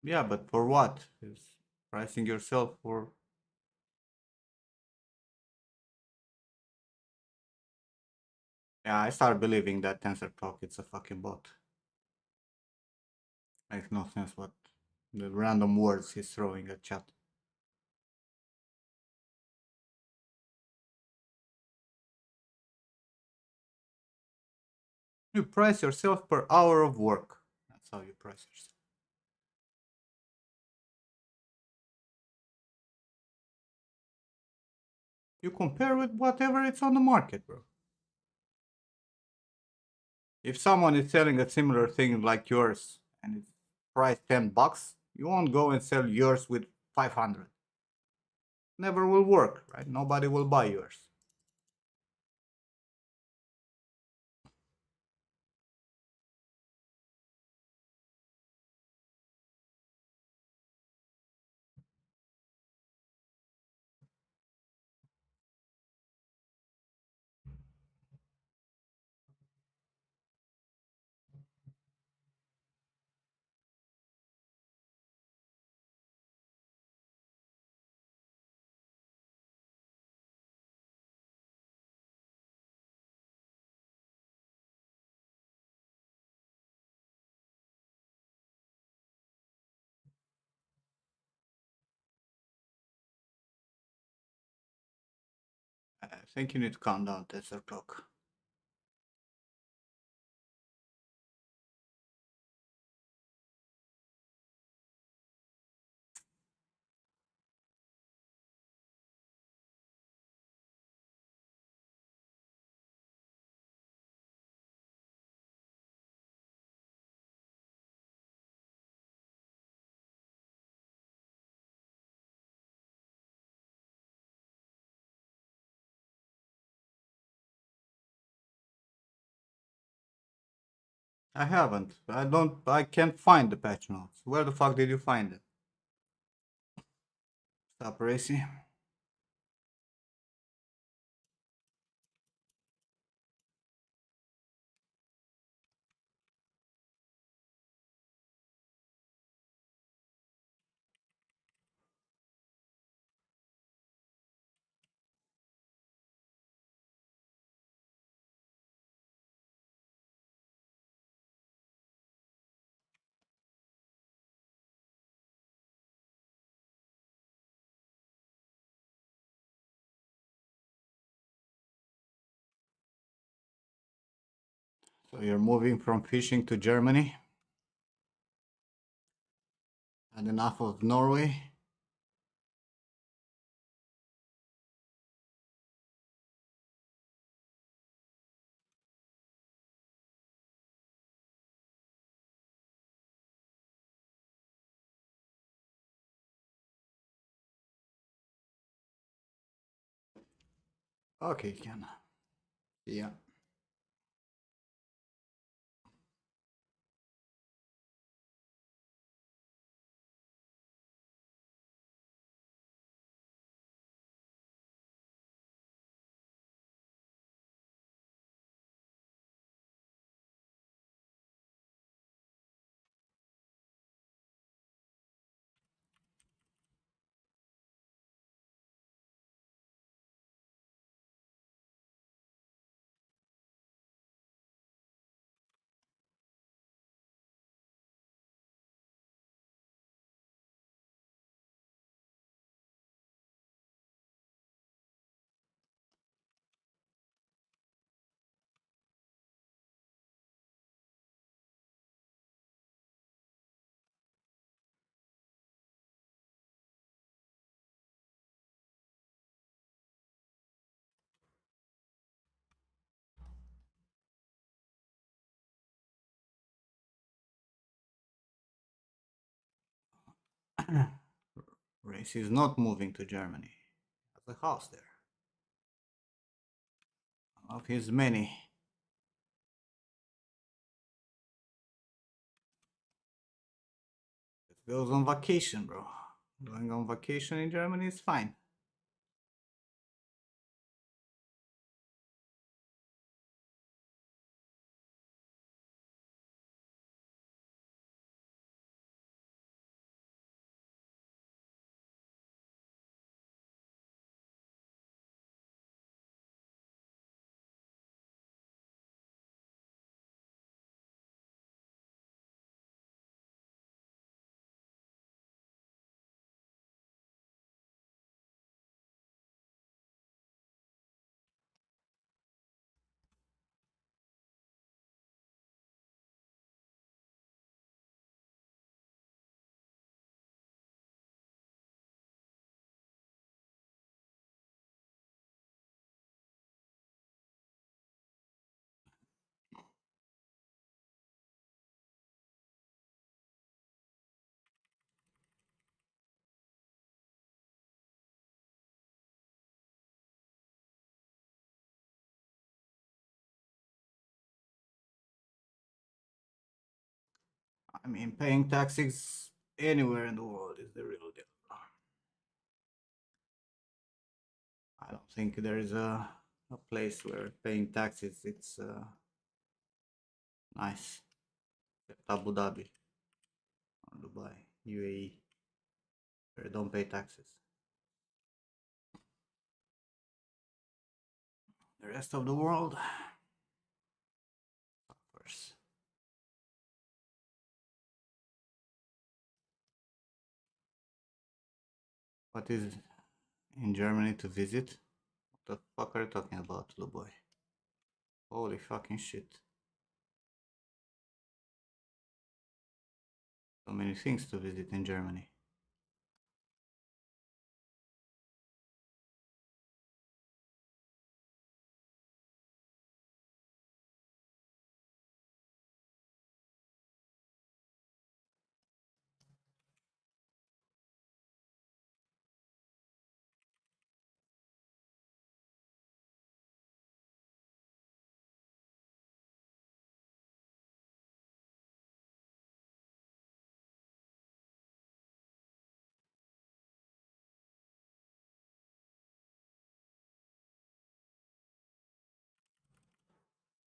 Yeah, but for what? Is pricing yourself for. Yeah, I start believing that TensorTalk it's a fucking bot. Makes no sense what the random words he's throwing at chat. You price yourself per hour of work. That's how you price yourself. You compare with whatever it's on the market, bro. If someone is selling a similar thing like yours and it's priced $10, you won't go and sell yours with 500. Never will work, right? Nobody will buy yours. I think you need to calm down, TensorClock. I haven't. I can't find the patch notes. Where the fuck did you find it? Stop Racy. So you're moving from fishing to Germany? Had enough of Norway? Okay, Ken. Yeah. Race is not moving to Germany. Has a house there. Of his many. It goes on vacation, bro. Going on vacation in Germany is fine. I mean, paying taxes anywhere in the world is the real deal. I don't think there is a place where paying taxes it's nice. Except Abu Dhabi or Dubai, UAE, where they don't pay taxes. The rest of the world, of course. What is in Germany to visit? What the fuck are you talking about, little boy? Holy fucking shit. So many things to visit in Germany.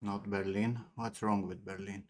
Not Berlin. What's wrong with Berlin?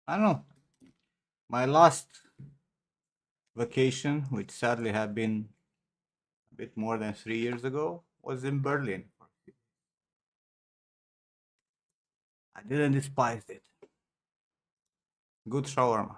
I don't know. My last vacation, which sadly had been a bit more than 3 years ago, was in Berlin. I didn't despise it. Good shawarma.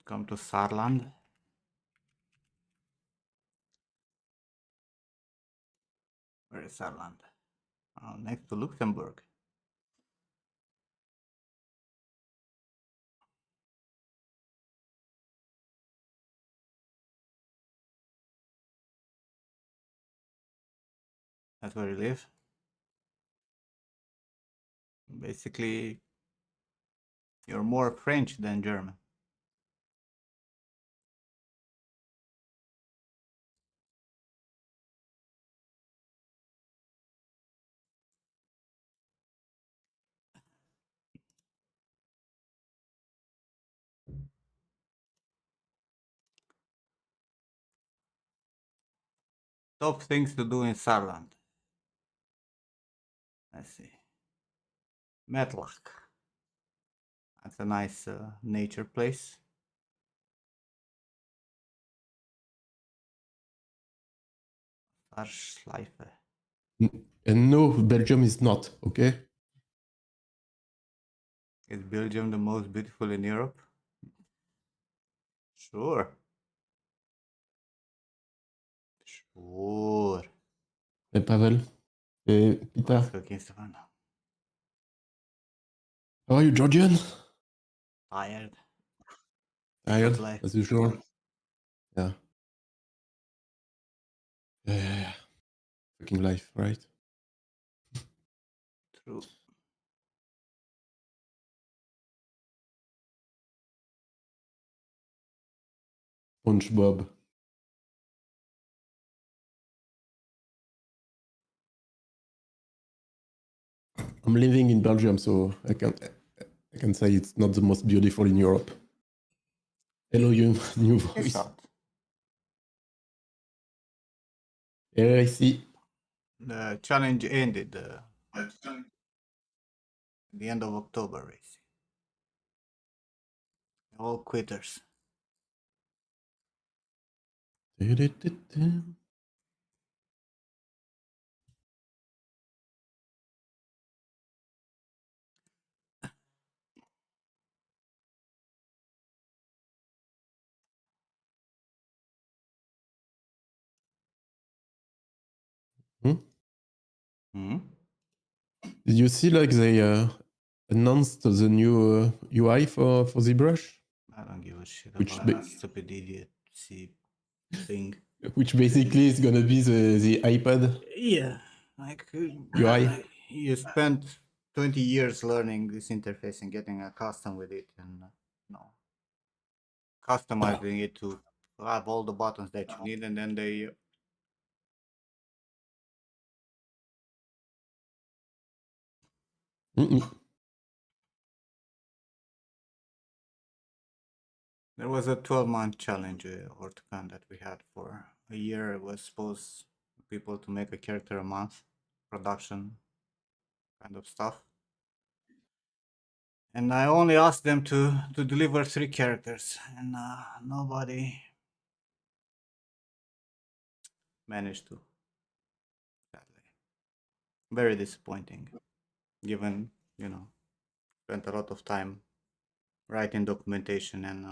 Come to Saarland. Where is Saarland? Next to Luxembourg. That's where you live. Basically, you're more French than German. Top things to do in Saarland. Let's see. Metlach. That's a nice nature place. Arschleife. And no, Belgium is not, okay? Is Belgium the most beautiful in Europe? Sure. Sure. Hey, Pavel. Hey, Peter. What's cooking, Stefan? How are you, Georgian? Tired. Tired, Good life. as usual. Yeah. Yeah. Fucking life, right? True. SpongeBob. I'm living in Belgium, so I can say it's not the most beautiful in Europe. Hello, you new It's voice. not. Here I see. The challenge ended the end of October, race. All quitters. Hmm? Hmm? Did you see like they announced the new UI for ZBrush, I don't give a shit which about that stupid idiot thing. which basically is gonna be the iPad Yeah, like UI. you spent 20 years learning this interface and getting accustomed with it, and no, customizing it to have all the buttons that you need, and then they Mm-mm. there was a 12-month challenge or that we had for a year. It was supposed people to make a character a month, production kind of stuff. And I only asked them to deliver 3 characters, and nobody managed to. Sadly, very disappointing. Given spent a lot of time writing documentation, and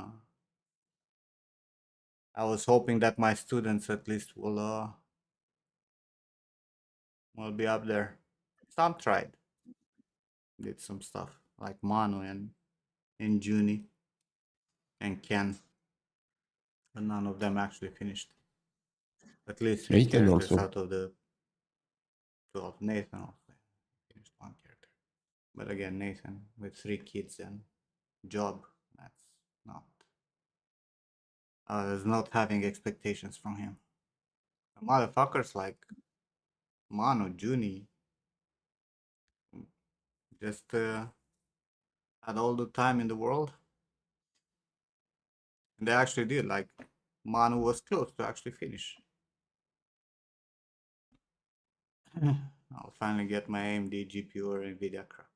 I was hoping that my students at least will be up there. Some tried, did some stuff like Manu and Juni and Ken, but none of them actually finished. At least three Nathan characters also. out of the 12. Nathan also finished 1 character. But again, Nathan with 3 kids and job, that's not. I was not having expectations from him. The motherfuckers like Manu, Juni, just had all the time in the world. And they actually did. Like, Manu was close to actually finish. I'll finally get my AMD GPU or Nvidia crap.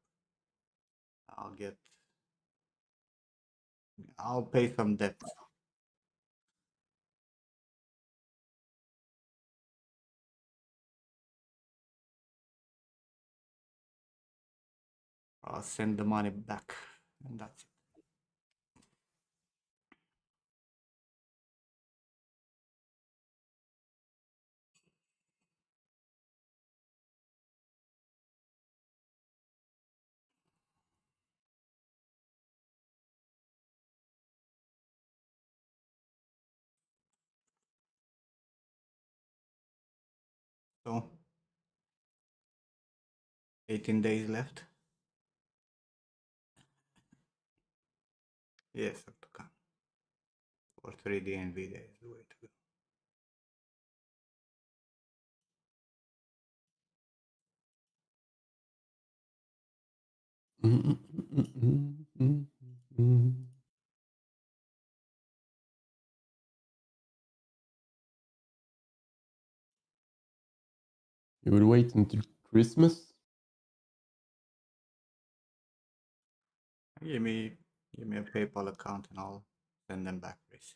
I'll pay some debt. I'll send the money back, and that's it. So, 18 days left. Yes, Octocan. For 3D Nvidia is the way to go. You will wait until Christmas. Give me a PayPal account and I'll send them back, Racy.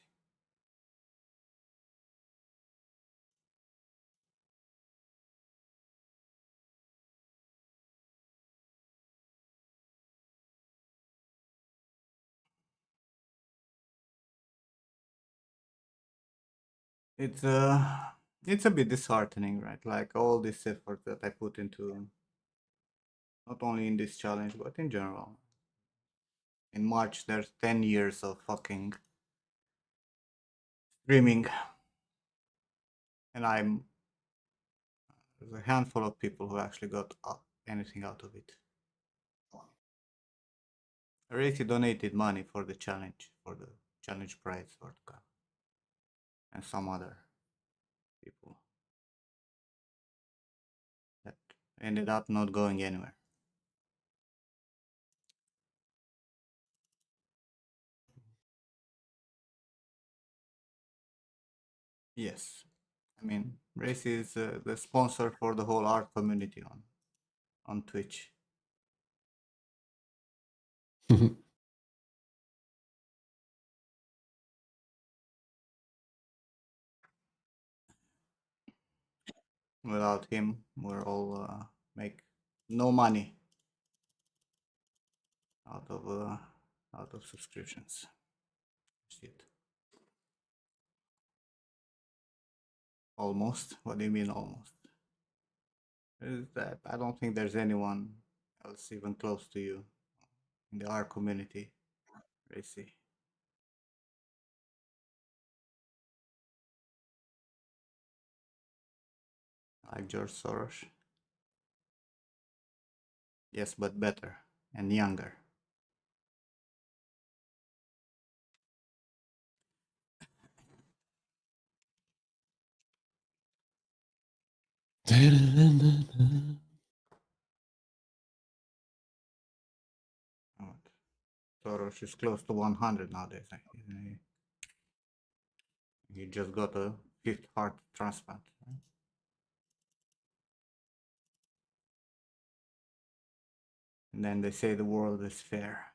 It's a bit disheartening, right? Like all this effort that I put into not only in this challenge but in general. In March there's 10 years of fucking streaming, and there's a handful of people who actually got anything out of it. I already donated money for the challenge prize vodka, and some other people that ended up not going anywhere. Yes, I mean Racy is the sponsor for the whole art community on Twitch. Without him, we're all make no money out of subscriptions. Shit. Almost. What do you mean almost? Is that I don't think there's anyone else even close to you in the art community, Racy. Like George Soros. Yes, but better and younger. Soros is close to 100 nowadays. He just got a fifth heart transplant. And then they say the world is fair.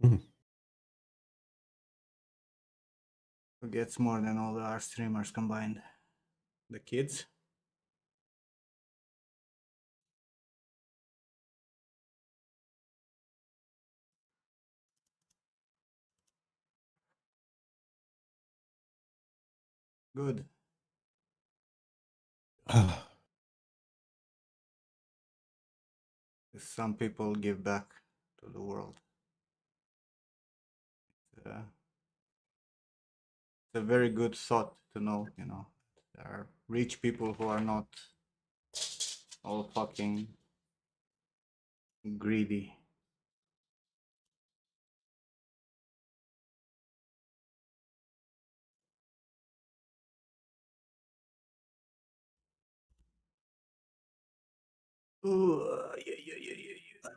Mhm. Who gets more than all the art streamers combined? The kids? Good. Ah, Some people give back to the world. It's a very good thought to know, There are rich people who are not all fucking greedy. Ooh, yeah, yeah, yeah, yeah, yeah.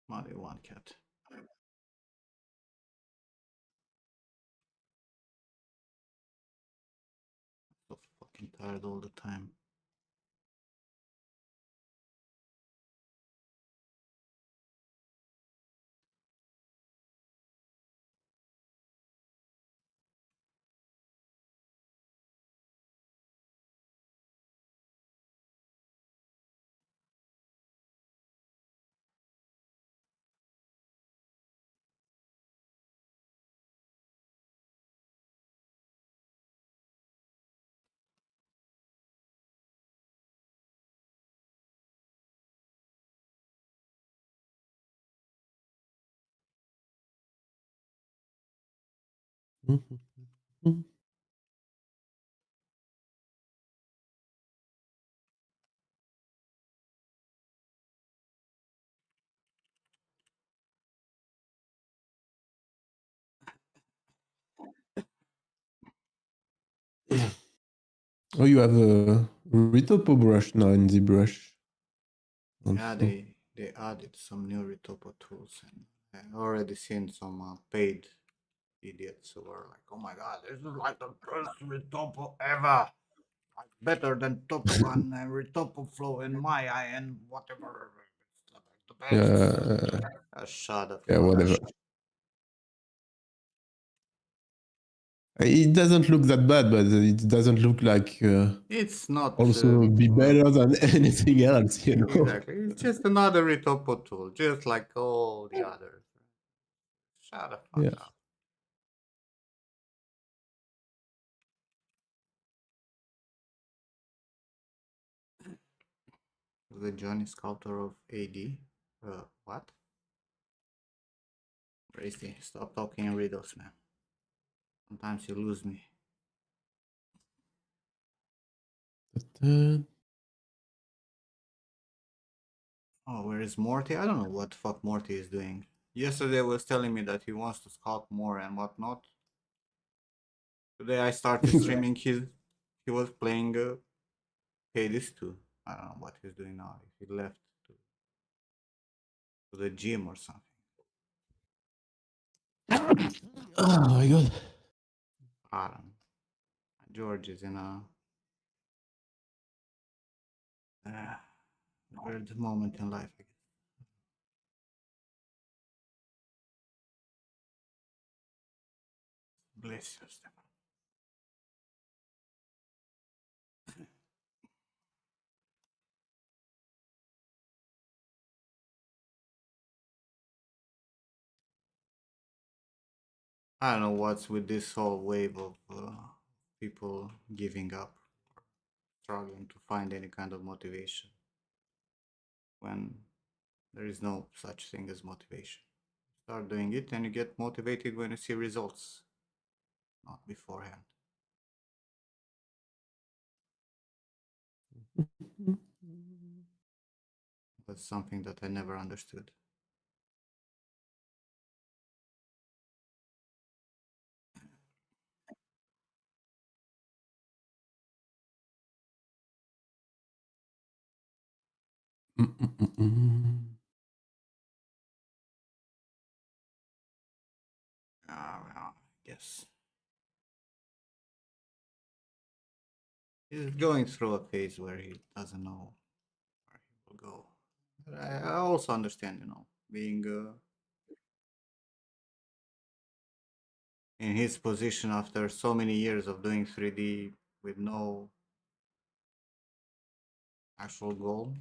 Money one cat. So fucking tired all the time. mhm. Oh, you have a retopo brush now in the brush. Yeah, Also. they added some new Retopo tools, and I already seen some paid idiots who are like, "Oh my god, this is like the best Retopo ever! Like better than Totokan and Retopo Flow and Maya and whatever. It's like the best." Yeah, Shut the yeah, fuck whatever. up. It doesn't look that bad, but it doesn't look like It's not also be better than anything else, you know? exactly. It's just another Retopo tool, just like all the others. Shut the fuck Yeah. up. The Johnny Sculptor of AD. What? Where is he? Stop talking in riddles, man. Sometimes you lose me. Ta-ta. Oh, where is Morty? I don't know what the fuck Morty is doing. Yesterday was telling me that he wants to scout more and whatnot. Today I started streaming he was playing Hades 2. I don't know what he's doing now. If he left to the gym or something. Oh my god. I don't know. George is in a weird moment in life, I guess. Bless you, Stefan. I don't know what's with this whole wave of people giving up, struggling to find any kind of motivation when there is no such thing as motivation. Start doing it and you get motivated when you see results, not beforehand. That's something that I never understood. Well, I guess he's going through a phase where he doesn't know where he will go. But I also understand, being in his position after so many years of doing 3D with no actual goal.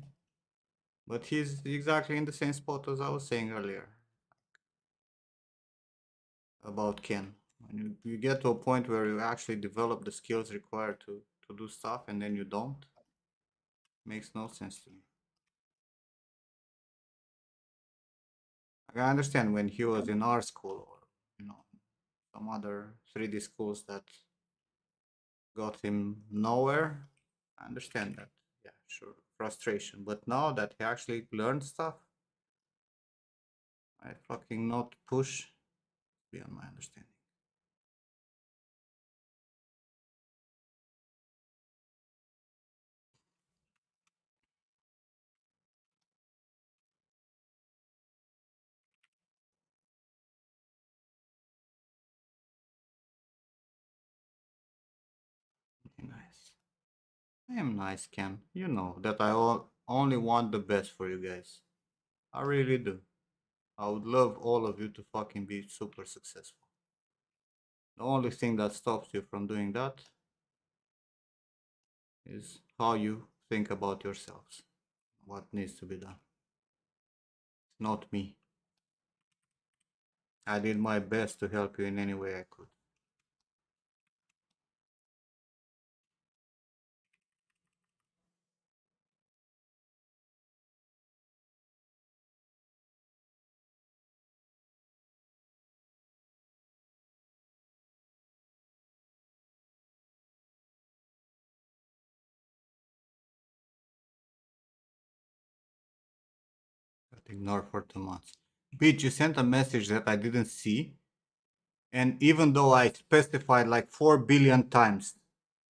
But he's exactly in the same spot as I was saying earlier about Ken. When you get to a point where you actually develop the skills required to do stuff and then you don't, makes no sense to me. Like, I understand when he was in our school or some other 3D schools that got him nowhere. I understand that. Yeah, sure, frustration. But now that he actually learned stuff, I fucking not push beyond my understanding. Nice. I am nice, Ken. You know that I only want the best for you guys. I really do. I would love all of you to fucking be super successful. The only thing that stops you from doing that is how you think about yourselves. What needs to be done. Not me. I did my best to help you in any way I could. But ignore for 2 months. Bitch, you sent a message that I didn't see, and even though I specified like 4 billion times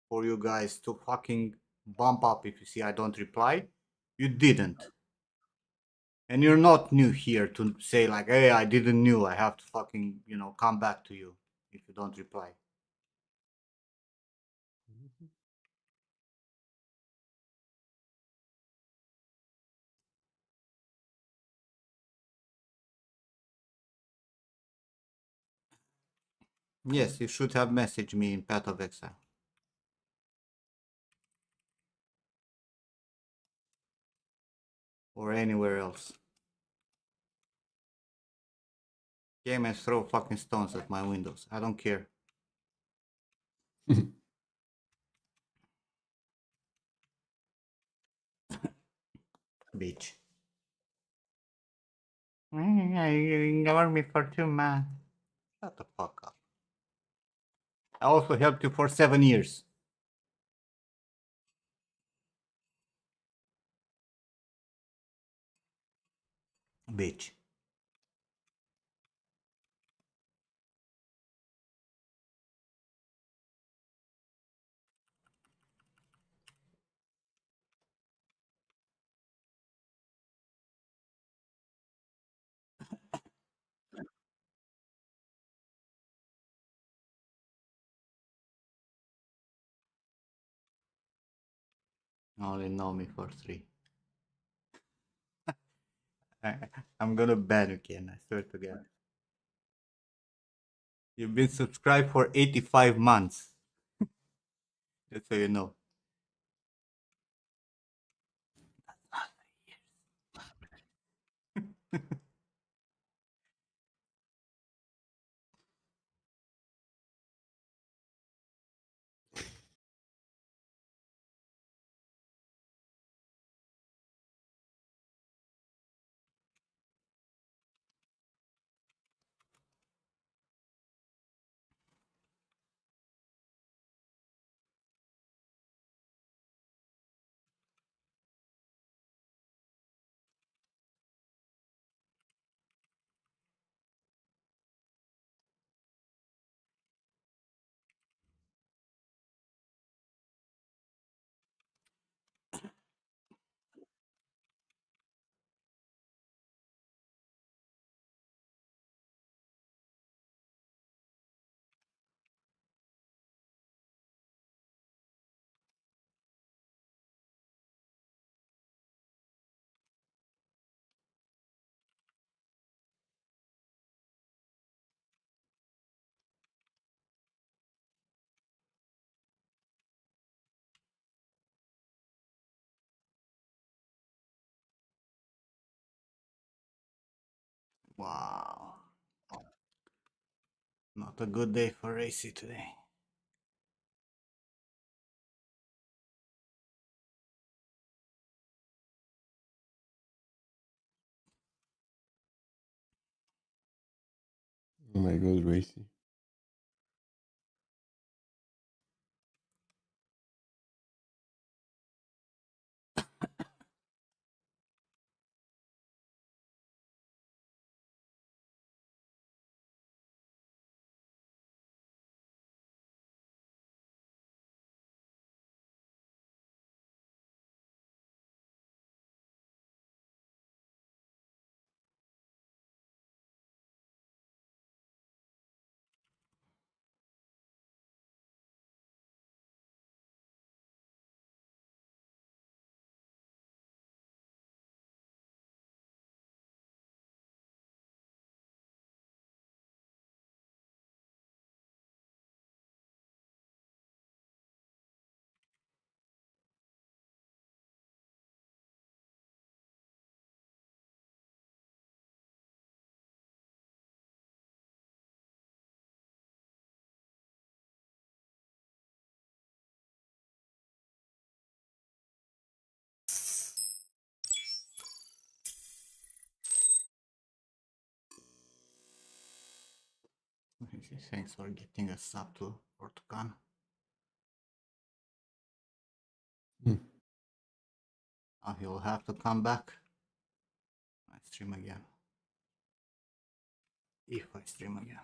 for you guys to fucking bump up if you see I don't reply, you didn't. And you're not new here to say like, hey, I didn't knew I have to fucking, come back to you if you don't reply. Yes, you should have messaged me in Path of Exile. Or anywhere else. Came and throw fucking stones at my windows. I don't care. Bitch. You ignored me for 2 months. Shut the fuck up. I also helped you for 7 years. Bitch. You only know me for 3. I, I'm gonna ban you again, I swear to God. You've been subscribed for 85 months. Just so you know. Wow. Not a good day for Racy today. Oh my god, Racy. Thanks for getting a sub to Portugal. Hmm. He'll have to come back. I stream again. If I stream again.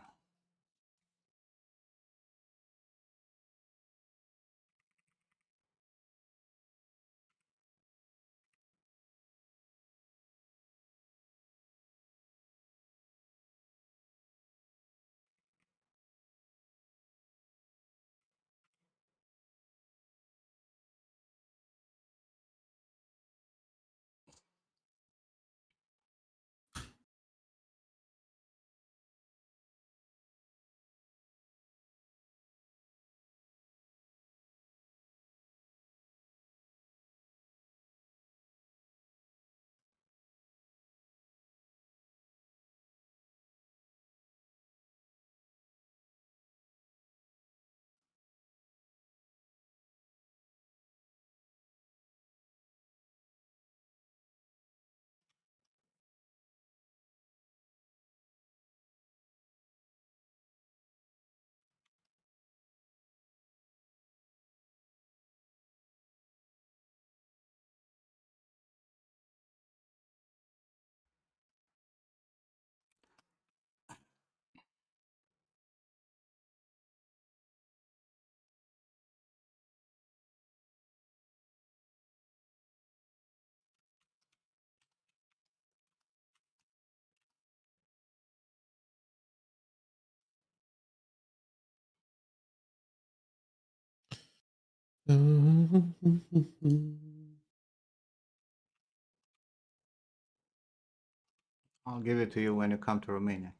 I'll give it to you when you come to Romania.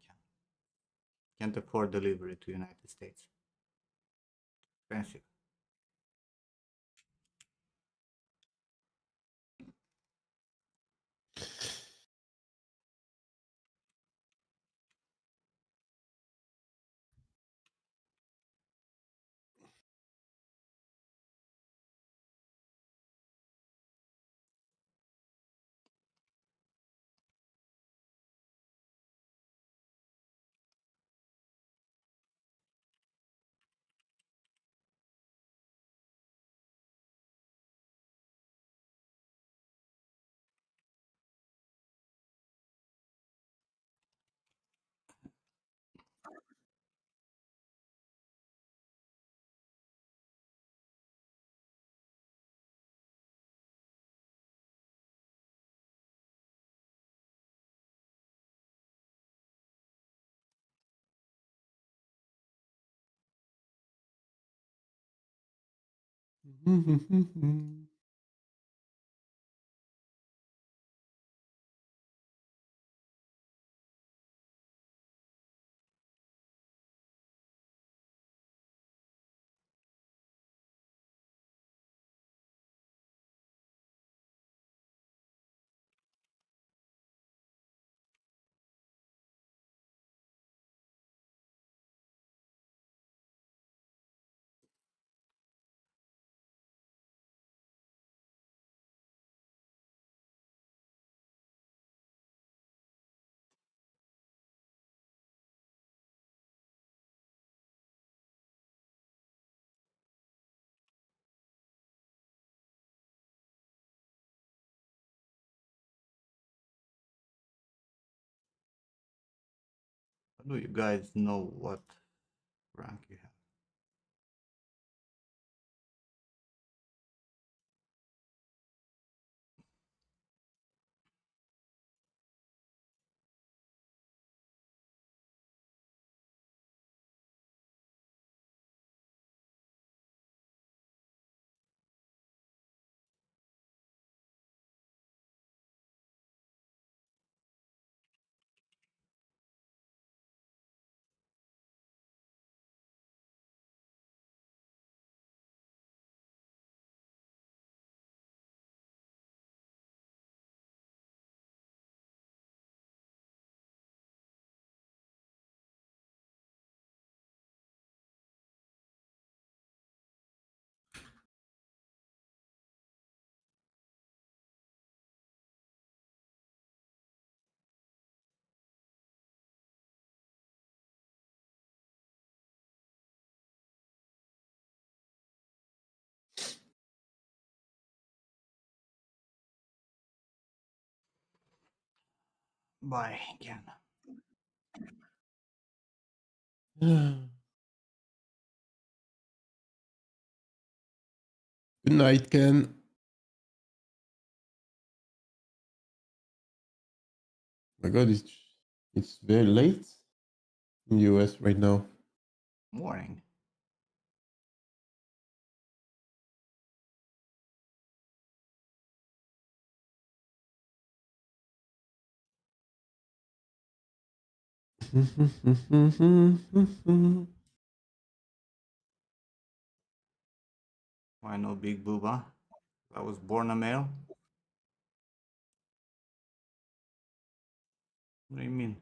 Can't afford delivery to United States. Expensive. How do you guys know what rank you have? Bye again. Good night, Ken. My God, it's very late in the US right now. Morning. Why no big booba? I was born a male. What do you mean?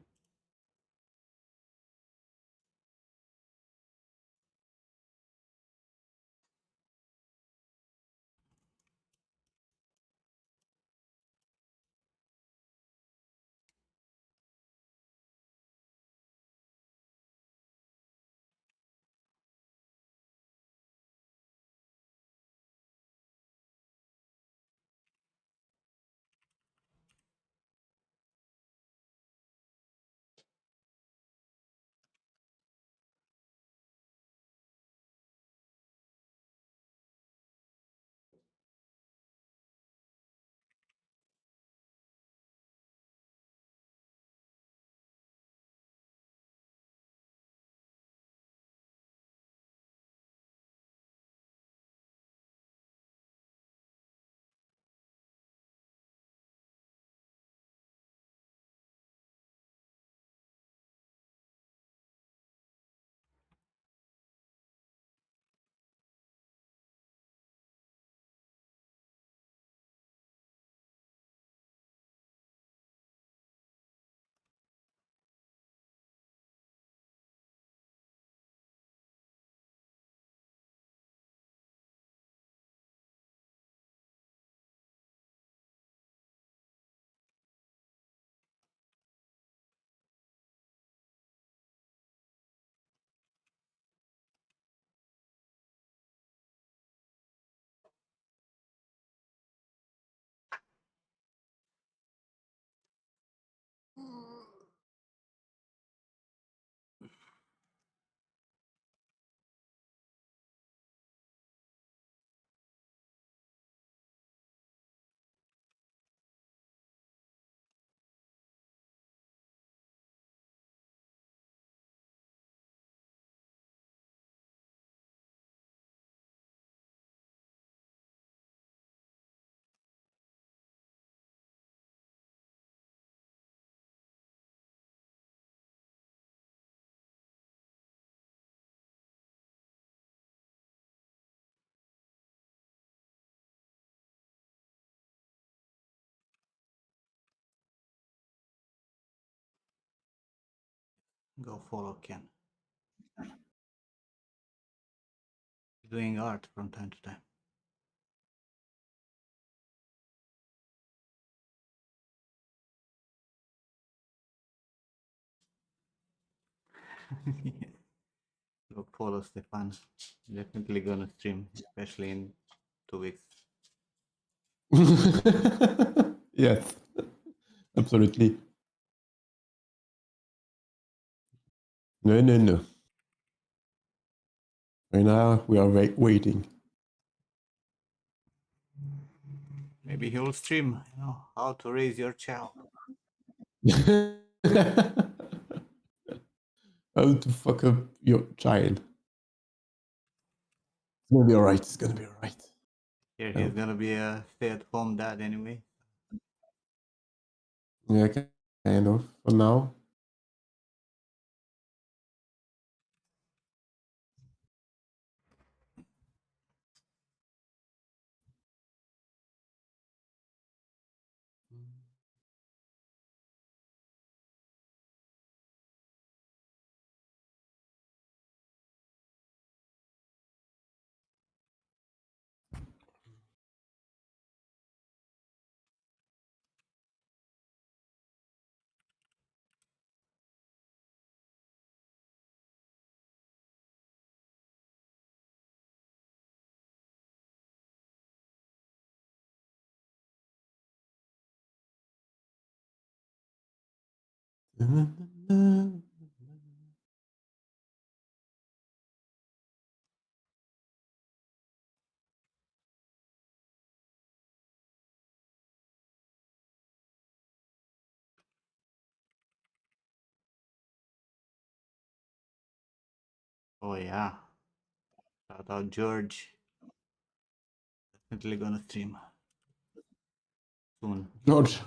Go follow Ken. He's doing art from time to time. Go follow Stefan. Definitely gonna stream, especially in 2 weeks. Yes, absolutely. No, no, no. Right now we are waiting. Maybe he'll stream, how to raise your child. How to fuck up your child. It's gonna be alright. It's gonna be alright. Here he's gonna be a stay-at-home dad anyway. Yeah, kind of. For now. Oh yeah. Shout out George. Definitely gonna stream soon. George.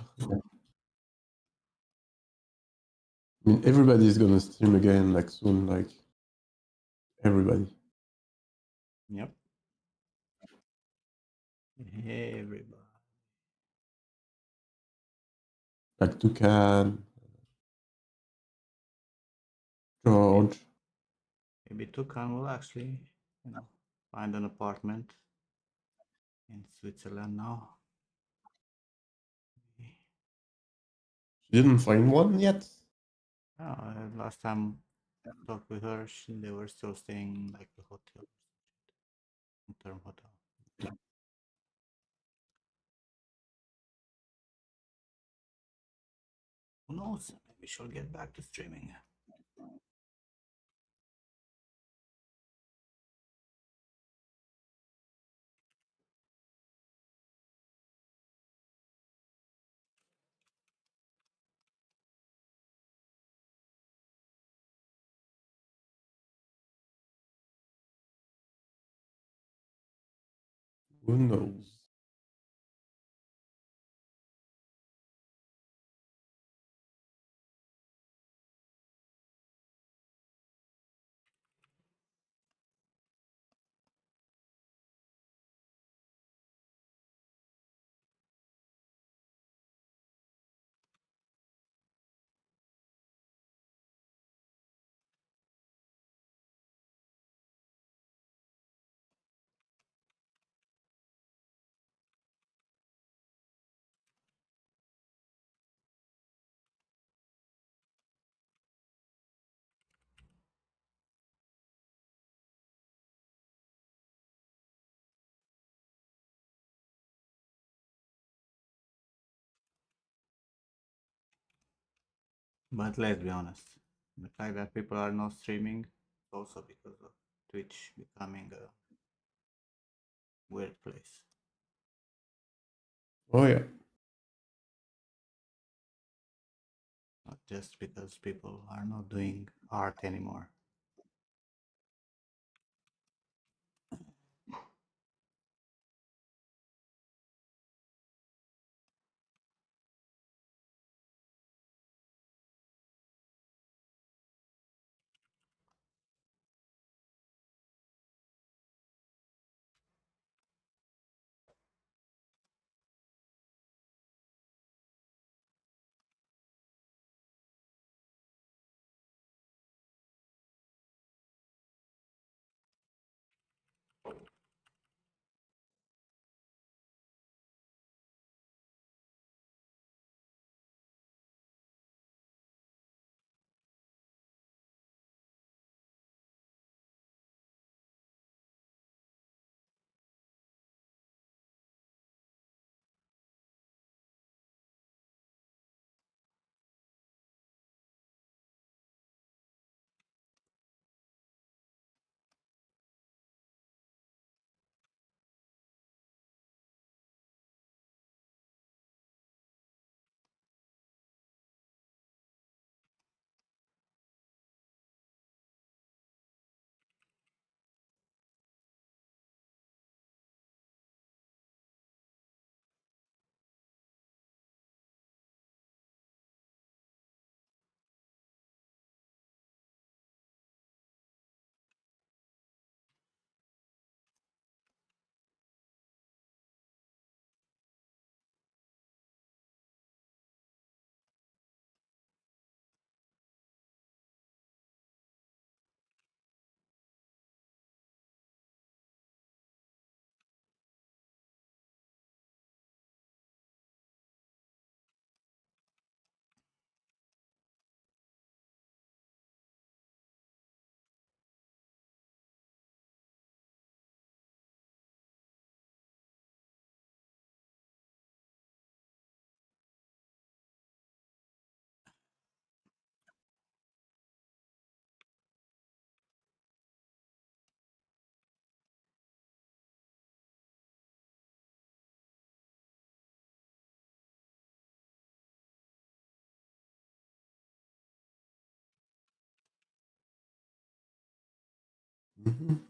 I mean, everybody's gonna stream again, like soon, like everybody. Yep. Everybody. Like Toucan, George. Maybe Tukan will actually, find an apartment in Switzerland now. She didn't find one yet. Last time I talked with her, they were still staying in like the hotel, long-term hotel. Who knows? Maybe she'll get back to streaming. Who knows? But let's be honest, the fact that people are not streaming is also because of Twitch becoming a weird place. Oh yeah. Not just because people are not doing art anymore. Mhm.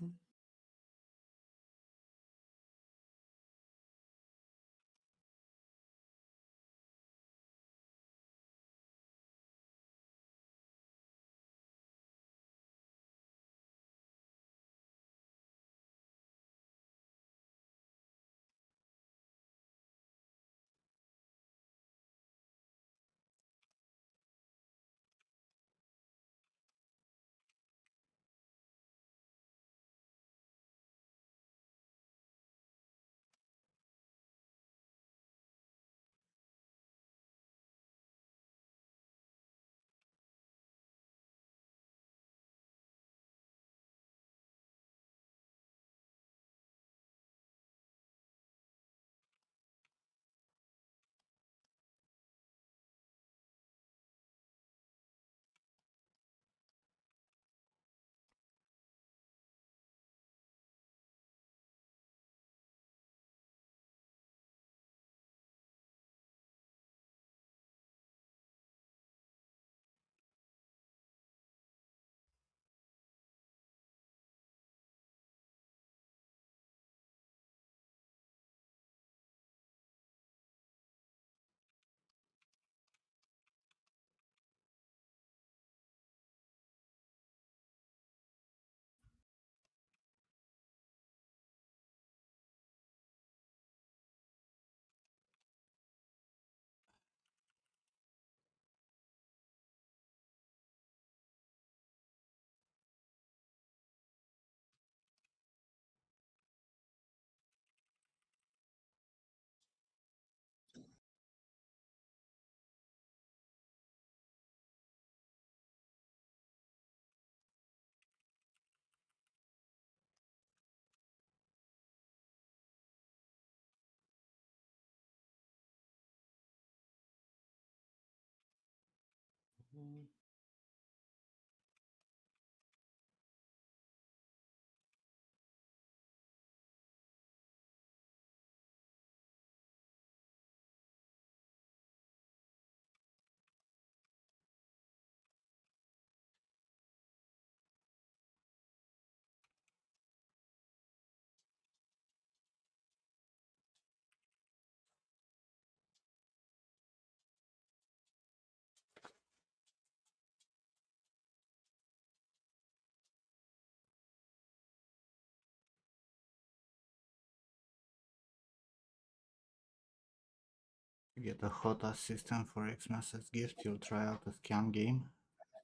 To get a hot assistant for Xmas gift, you'll try out a scam game.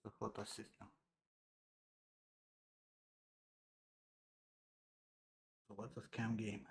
The hot assistant. So what's a scam game?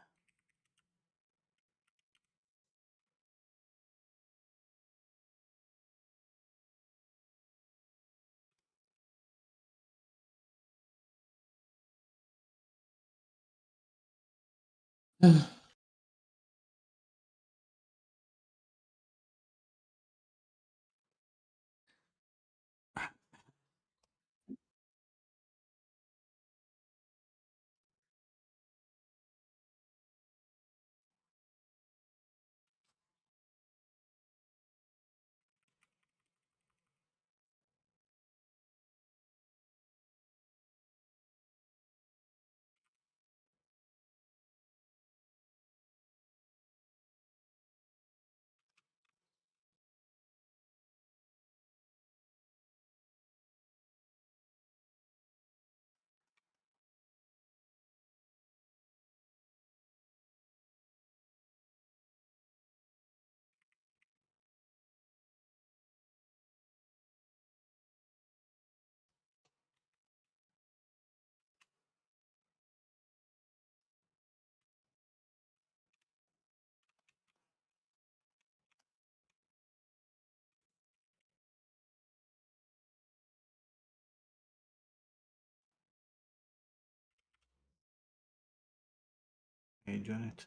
Hey, Janet.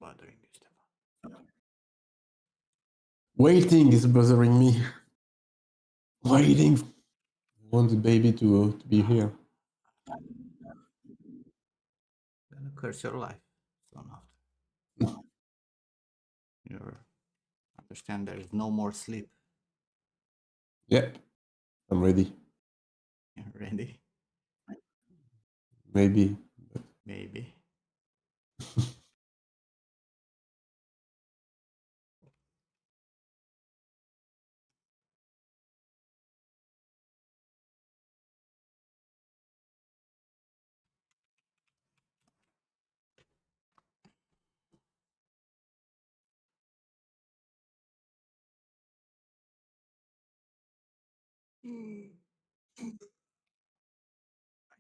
Bothering you, Stefan. Waiting is bothering me. Waiting. I want the baby to be here. Gonna curse your life soon after. You understand there is no more sleep. Yeah, I'm ready. You ready? Maybe. Maybe.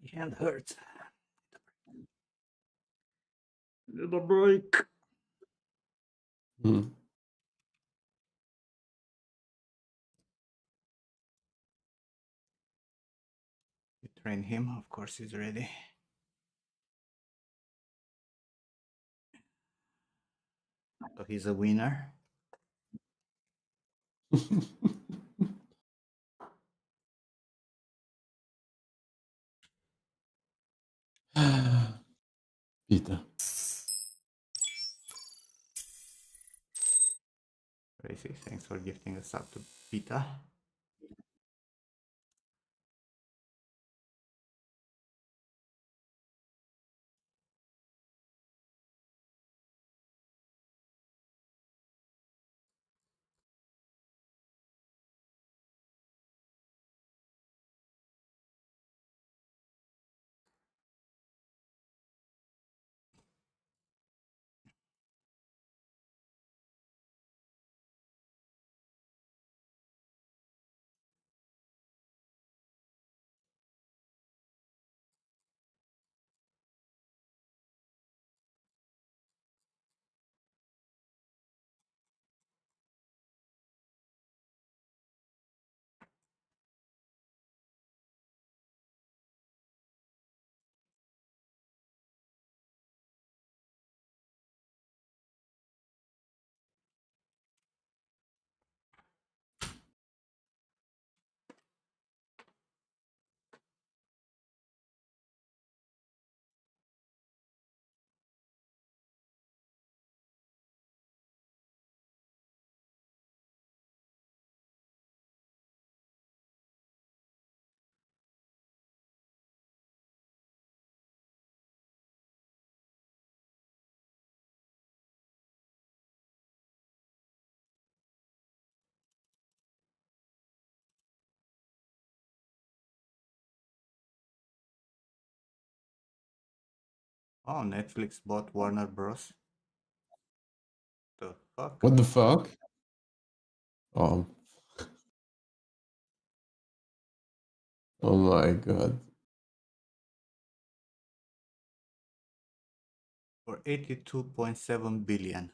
My hand hurts. Little break. Hmm. You train him, of course he's ready. So he's a winner. Peter. Tracy, thanks for gifting us up to Pita. Oh, Netflix bought Warner Bros. The fuck? What the fuck? Oh, oh my god. For 82.7 billion.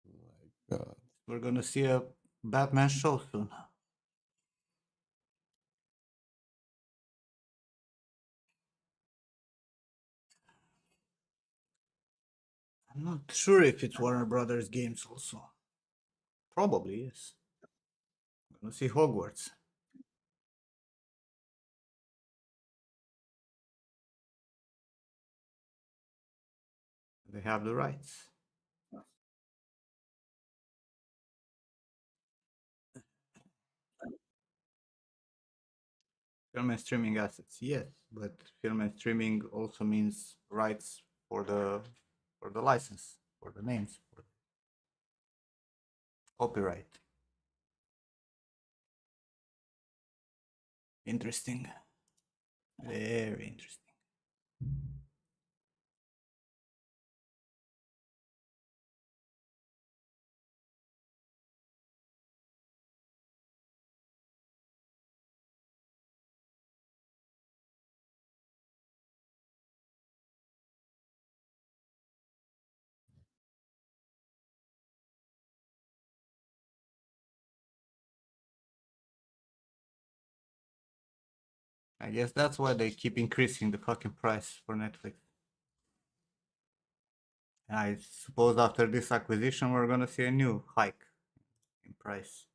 Oh my god. We're gonna see a Batman show soon. I'm not sure if it's Warner Brothers games also. Probably yes. Gonna see Hogwarts. They have the rights. Film and streaming assets, yes, but film and streaming also means rights for the license, for the names, for copyright. Interesting. Very interesting. I guess that's why they keep increasing the fucking price for Netflix. I suppose after this acquisition we're gonna see a new hike in price.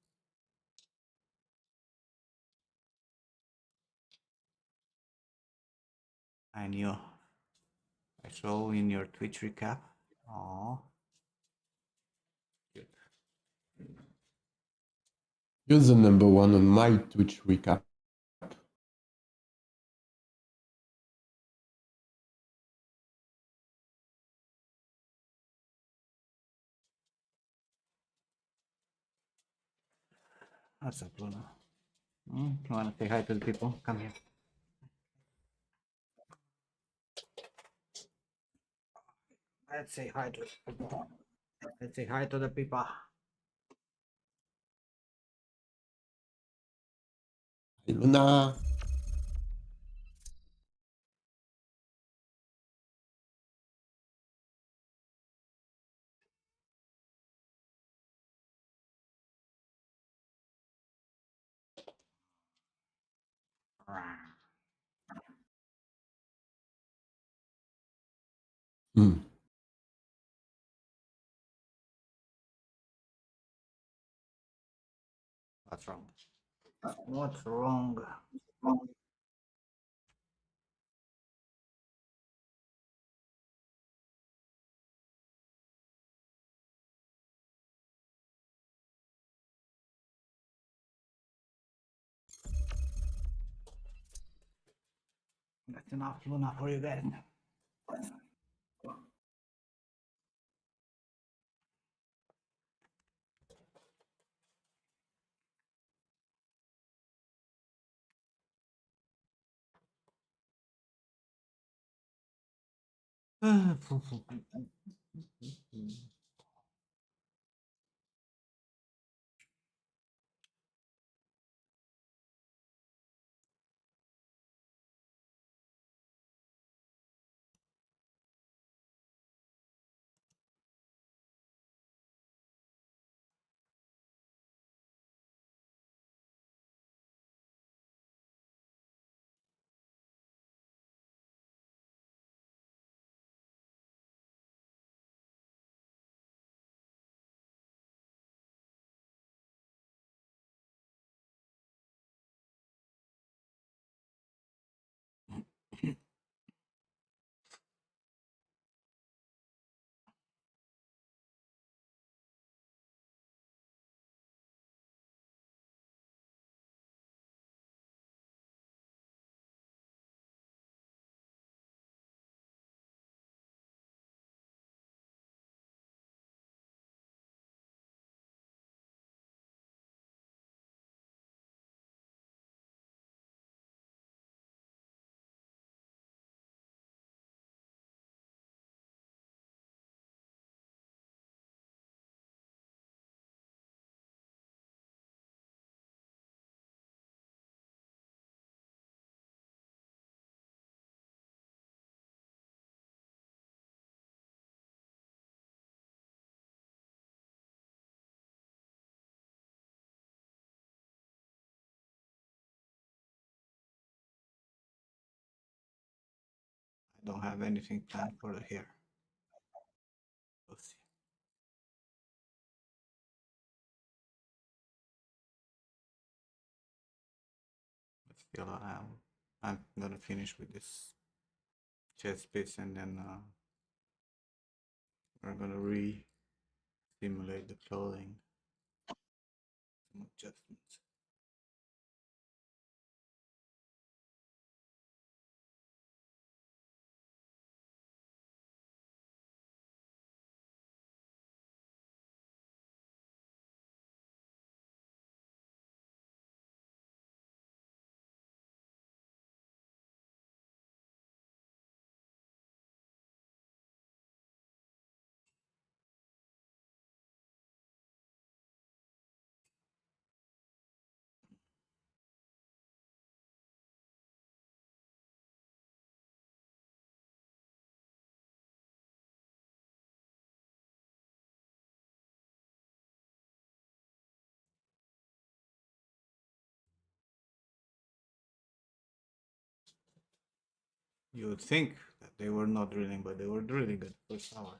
I knew. I saw in your Twitch recap. Oh, good. You're the number one on my Twitch recap. What's up, Luna? You wanna say hi to the people? Come here. Let's say hi to the people. Let's say hi to the people. Hey, Luna. Hmm. What's wrong? What's wrong? That's enough, Luna, for you guys. I don't have anything planned for the hair. We'll see. But still, I'm gonna finish with this chest piece and then we're gonna re-simulate the clothing. Some adjustments. You would think that they were not drilling, but they were drilling at first hour.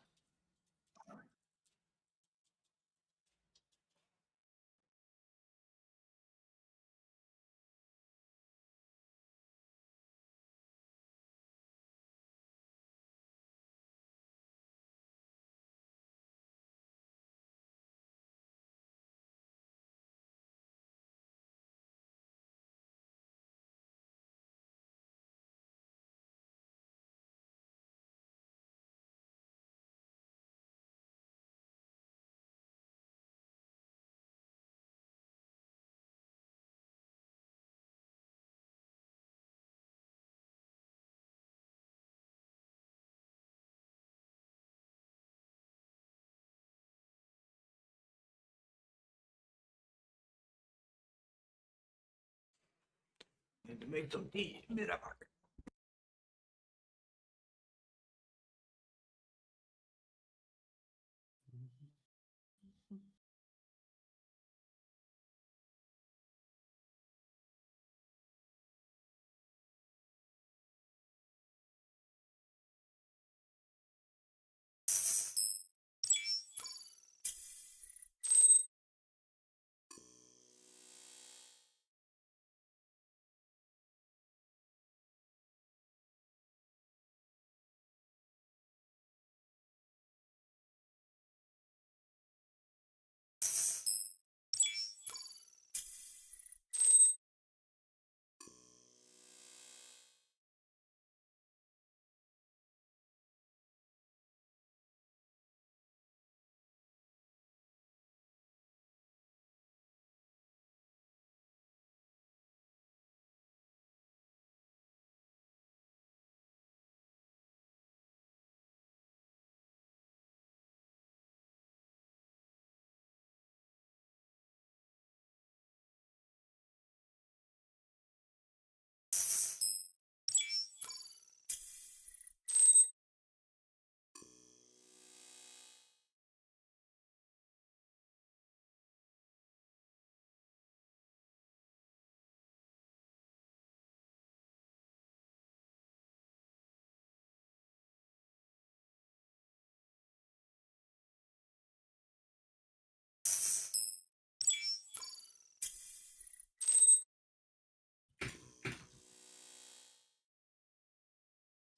Going to make some tea. Be right back.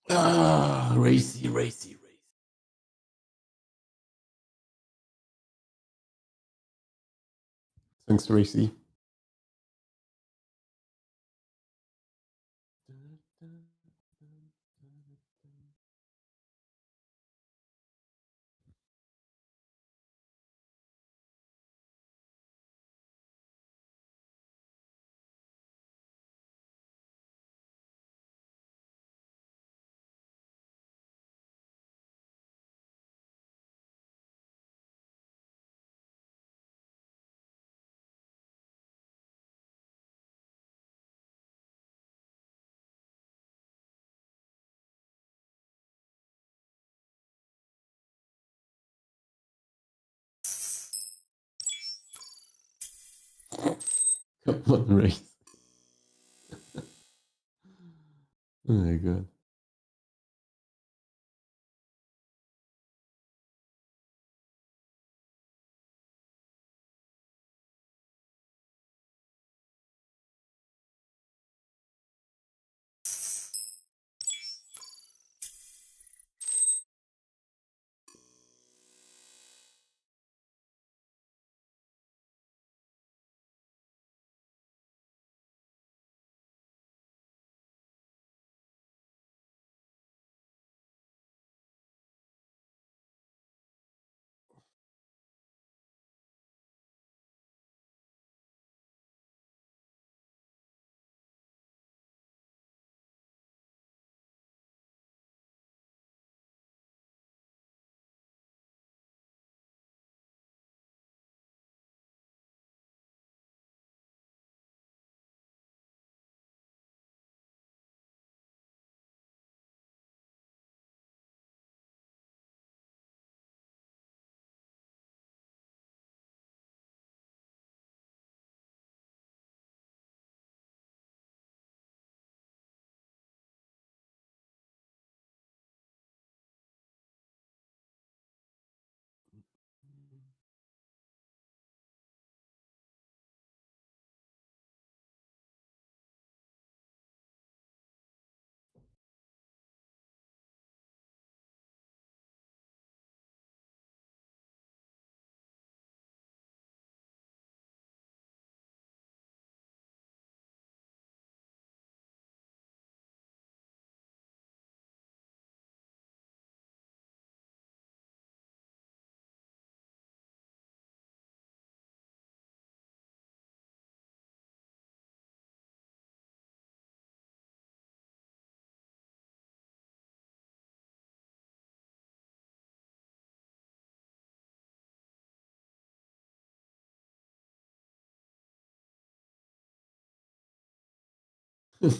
Ah, racy, racy, racy. Thanks, Racy. Come on, Race. Oh my god. You're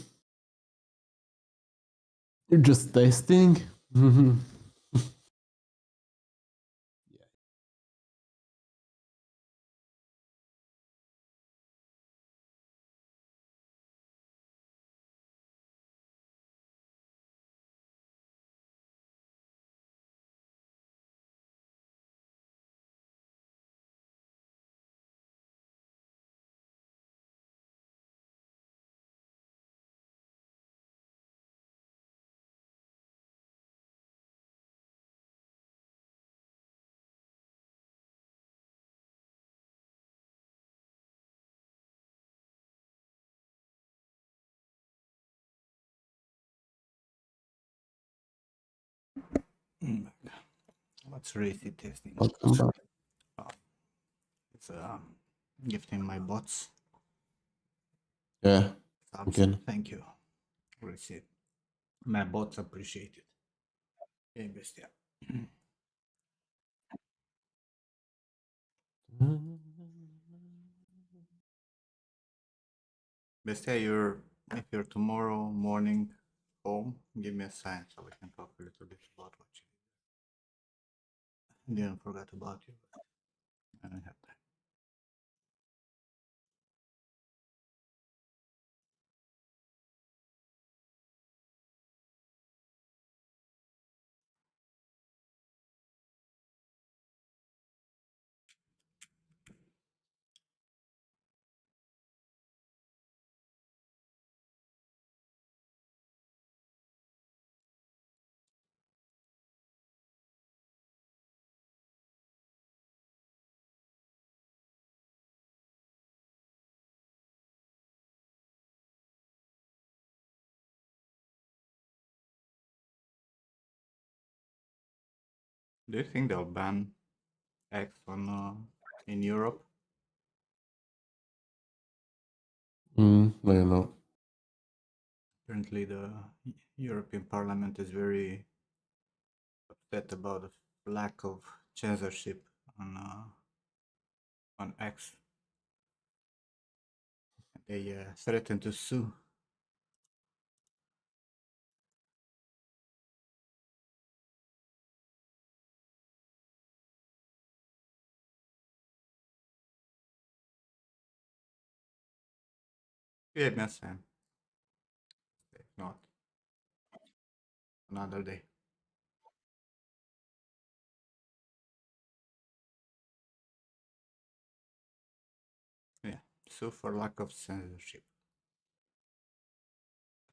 just testing. Mhm. Mm, What's racy testing? Welcome back. Oh, it's gifting my bots. Yeah, Thumbs up. again. Thank you. Racy. My bots appreciate it. Okay, bestia. Bestia, if you're tomorrow morning home, give me a sign so we can talk a little bit about what you didn't forget about you. I don't have time. Do you think they'll ban X on in Europe? I don't know. Apparently, the European Parliament is very upset about the lack of censorship on X. They threaten to sue. Yeah, that's Sam. If not, another day. Yeah, sue for lack of censorship.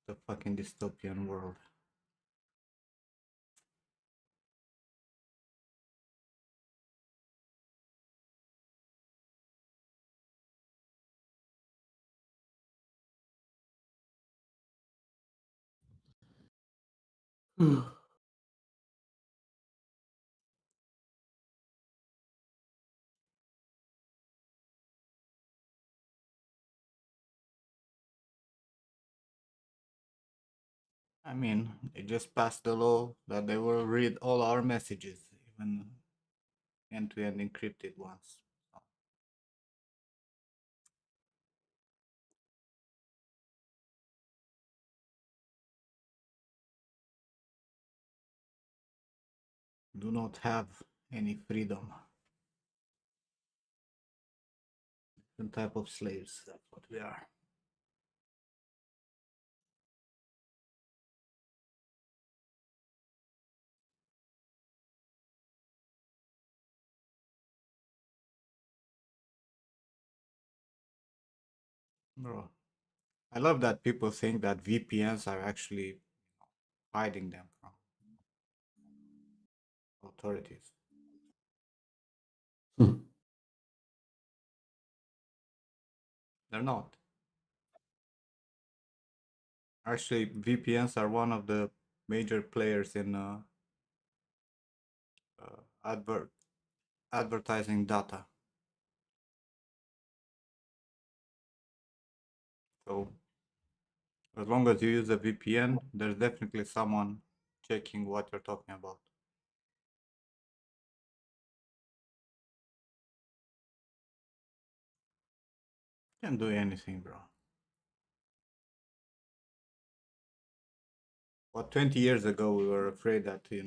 The fucking dystopian world. I mean, they just passed the law that they will read all our messages, even end-to-end encrypted ones. So, do not have any freedom. Different type of slaves. That's what we are. Bro, I love that people think that VPNs are actually hiding them from authorities. Hmm. They're not. Actually, VPNs are one of the major players in uh, advert advertising data. So as long as you use a VPN, there's definitely someone checking what you're talking about. Can't do anything, bro. What 20 years ago we were afraid that the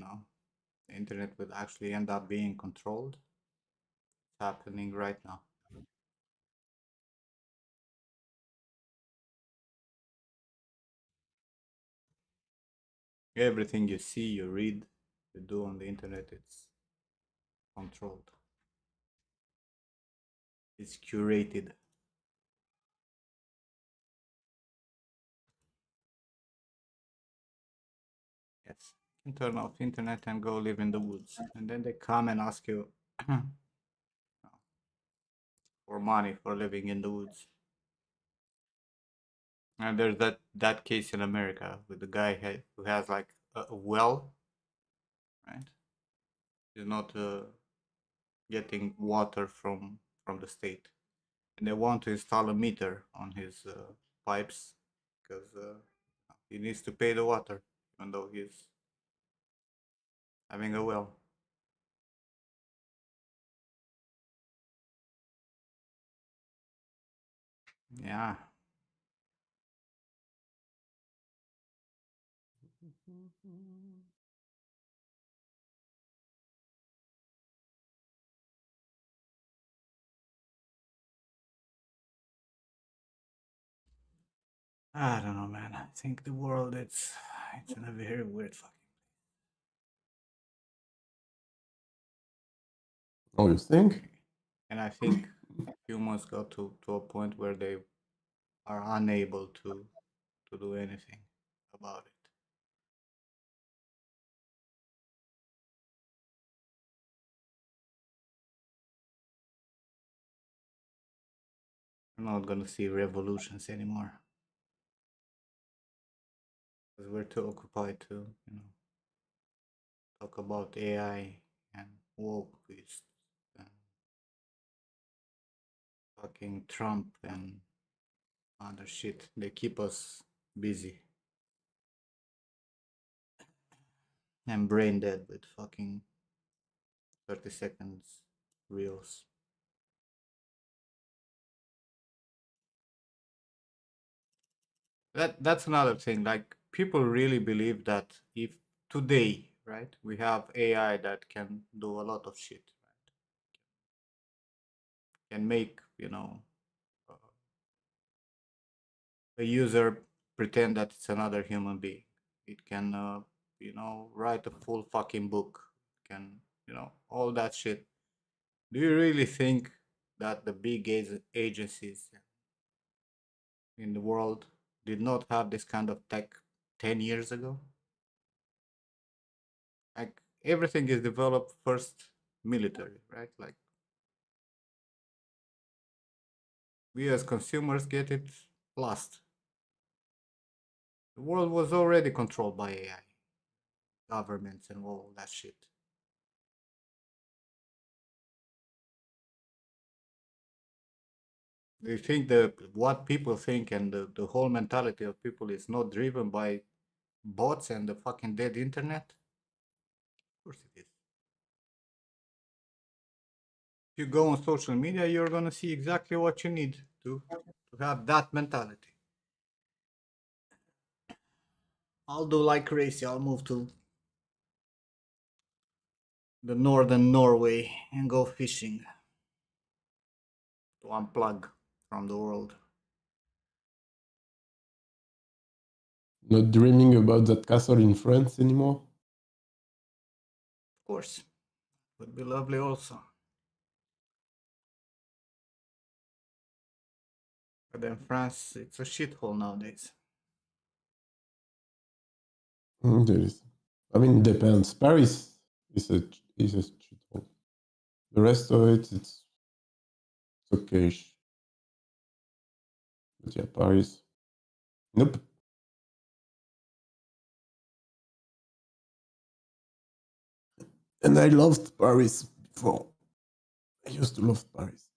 internet would actually end up being controlled. It's happening right now. Everything you see, you read, you do on the internet, it's controlled. It's curated. Yes. You can turn off internet and go live in the woods. And then they come and ask you for money for living in the woods. And there's that case in America with the guy who has like a well, right? He's not getting water from the state, and they want to install a meter on his pipes because he needs to pay the water, even though he's having a well. Yeah. I don't know, man. I think the world it's in a very weird fucking. Oh, you think? And I think humans got to a point where they are unable to do anything about it. We're not gonna see revolutions anymore because we're too occupied to, talk about AI and woke and fucking Trump and other shit. They keep us busy and brain dead with fucking 30 seconds reels. That's another thing. Like people really believe that if today, right, we have AI that can do a lot of shit, right? Can make, uh, a user pretend that it's another human being. It can, write a full fucking book. Can, all that shit. Do you really think that the big agencies in the world did not have this kind of tech 10 years ago? Like everything is developed first military, right? Like we as consumers get it last. The world was already controlled by AI, governments and all that shit. Do you think that what people think and the whole mentality of people is not driven by bots and the fucking dead internet? Of course it is. If you go on social media, you're gonna see exactly what you need to have that mentality. I'll do like crazy. I'll move to the northern Norway and go fishing to unplug from the world. Not dreaming about that castle in France anymore? Of course, would be lovely also. But then France, it's a shithole nowadays. There is. I mean, depends. Paris is a shithole. The rest of it's okay. But yeah, Paris. Nope. And I loved Paris before. I used to love Paris.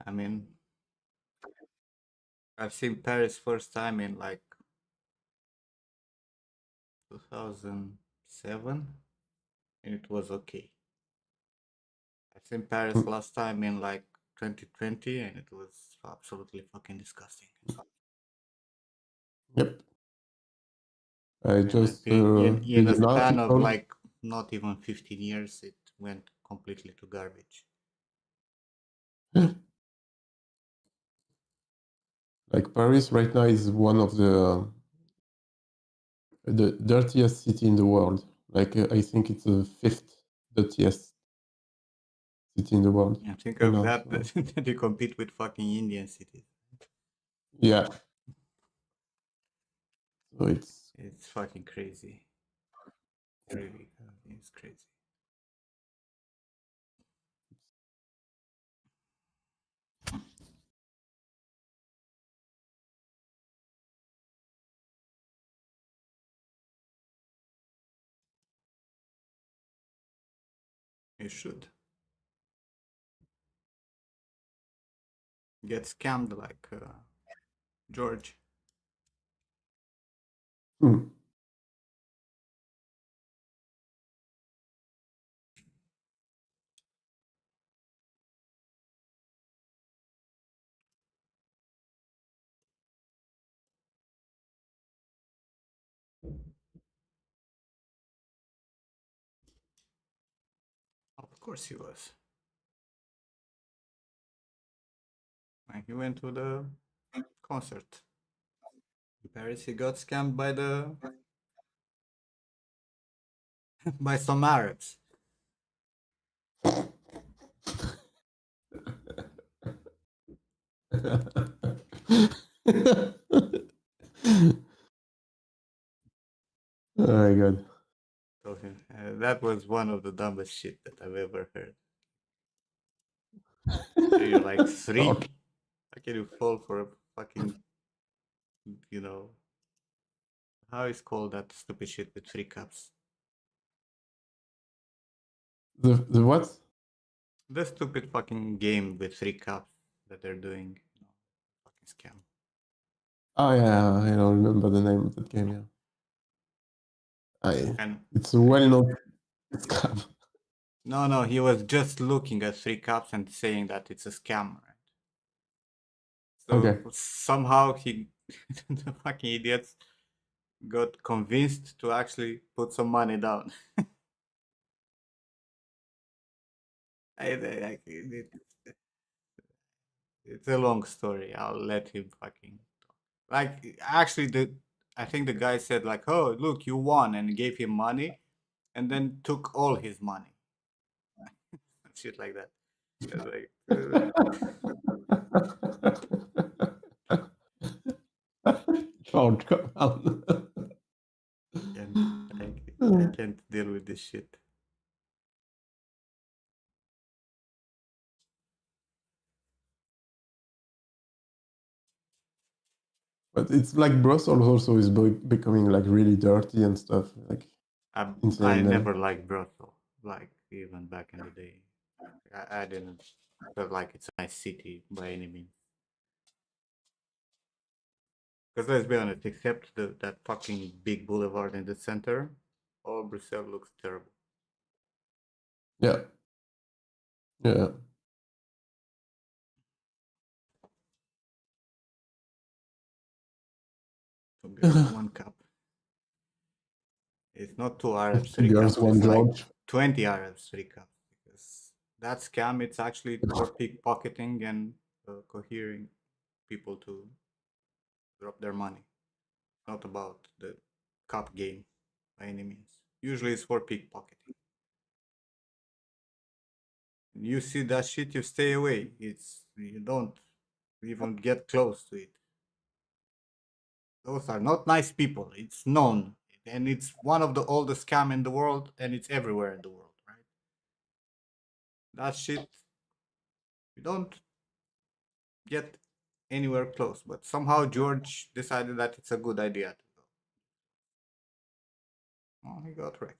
I mean, I've seen Paris first time in like 2007 and it was okay. I've seen Paris Mm, last time in like 2020 and it was absolutely fucking disgusting. Yep. I In, my just opinion, in read a an span of article. like not even 15 years, it went completely to garbage. Like Paris right now is one of the dirtiest city in the world. Like I think it's the fifth dirtiest city in the world Yeah, think right of now. that, So that you compete with fucking Indian cities. yeah, so It's fucking crazy. Really, it's crazy. You should get scammed like George. hmm. Of course he was. When he went to the concert in Paris, he got scammed by the by some Arabs. Oh my god. So that was one of the dumbest shit that I've ever heard. You're like Okay. three. How can you fall for a fucking, you know, how is called that stupid shit with 3 cups? The what? The stupid fucking game with 3 cups that they're doing. Fucking scam. Oh yeah, I don't remember the name of that game. Yeah, And it's a well-known scam. no, he was just looking at 3 cups and saying that it's a scam, right? So Okay. somehow he, the fucking idiots, got convinced to actually put some money down. It's a long story. I'll let him fucking like. Actually, I think the guy said like, "Oh, look, you won," and gave him money, and then took all his money, shit like that. It's like, George, come on. can't, I can't deal with this shit. But it's like Brussels also is becoming like really dirty and stuff. Like I insane there. never liked Brussels, like even back in the day. I didn't feel like it's a nice city by any means. Because let's be honest, except that fucking big boulevard in the center, all Brussels looks terrible. Yeah. Yeah. Two girls, 1 cup. It's not 2 Arabs, Two three girls, cups. one It's like George. 20 Arabs, 3 cups. Because that scam, it's actually for pickpocketing and cohering people to drop their money. Not about the cup game by any means. Usually it's for pickpocketing. You see that shit, you stay away. You don't even get close to it. Those are not nice people. It's known, and it's one of the oldest scam in the world, and it's everywhere in the world, right? That shit, you don't get anywhere close. But somehow George decided that it's a good idea to go. Oh, he got wrecked.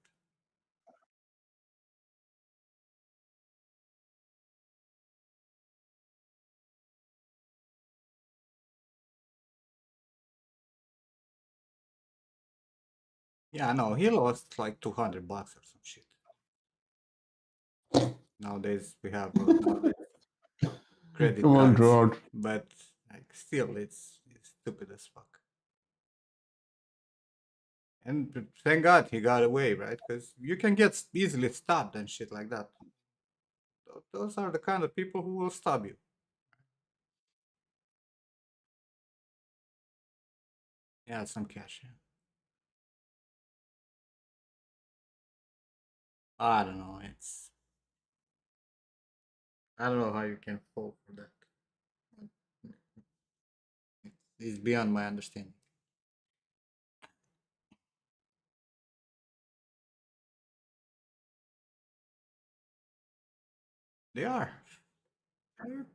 Yeah, no, he lost like $200 or some shit. Nowadays we have credit Come on, cards, George. but like still, it's stupid as fuck. And thank God he got away, right? Because you can get easily stabbed and shit like that. Those are the kind of people who will stab you. Yeah, some cash. Yeah. I don't know. I don't know how you can fall for that. It's beyond my understanding. They are. They're,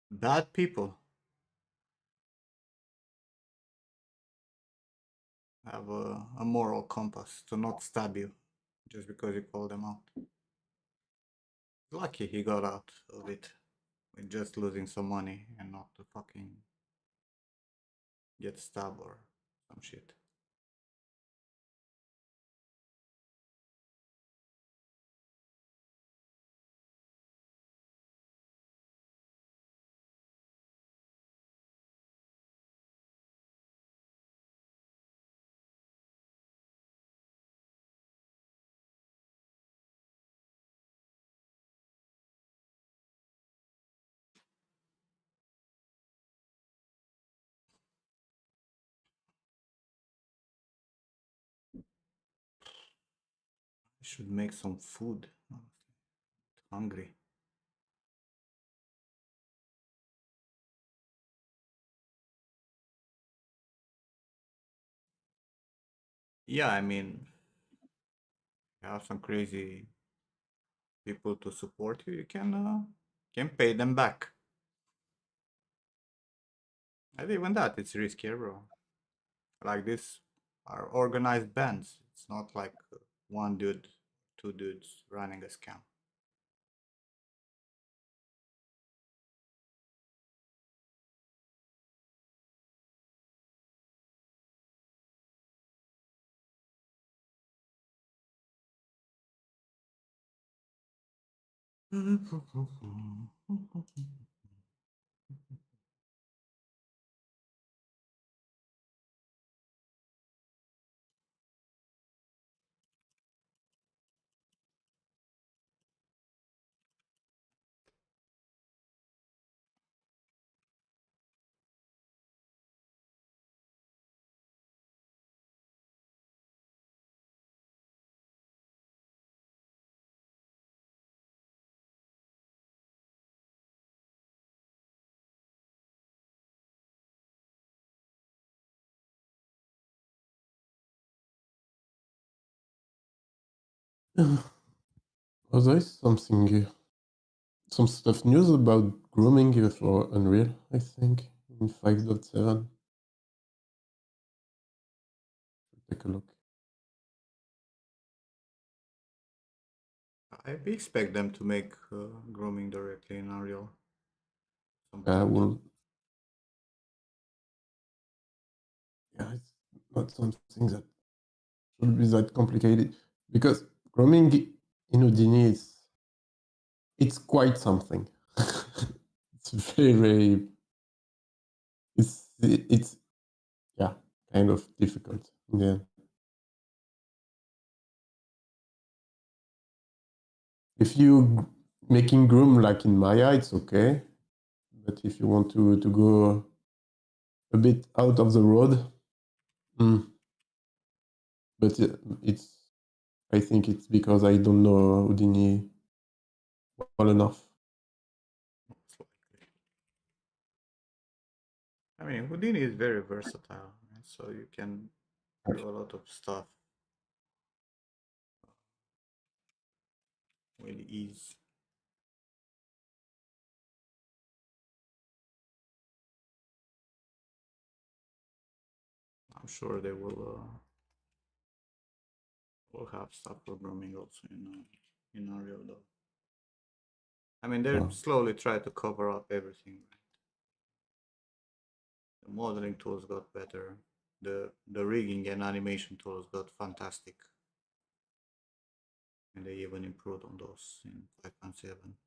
bad people have a moral compass to not stab you just because you call them out. Lucky he got out of it with just losing some money and not to fucking get stabbed or some shit. I should make some food. I'm hungry. Yeah, I mean, you have some crazy people to support you. You can pay them back. And even that, it's riskier, bro. Like this are organized bands. It's not like one dude, two dudes running a scam. Was there something, some stuff news about grooming for Unreal? I think in 5.7. Take a look. I expect them to make grooming directly in Unreal some I point. will. Yeah, it's not something that should be that complicated because grooming in Houdini is it's quite something. It's very it's yeah kind of difficult in the end. If you making groom like in Maya, it's okay, but if you want to go a bit out of the road, mm, but it's I think it's because I don't know Houdini well enough. I mean, Houdini is very versatile, right? So you can do a lot of stuff with ease. I'm sure they will have stuff for grooming also in Unreal though. I mean, they're Yeah. slowly trying to cover up everything. Right? The modeling tools got better. The rigging and animation tools got fantastic, and they even improved on those in 5.7.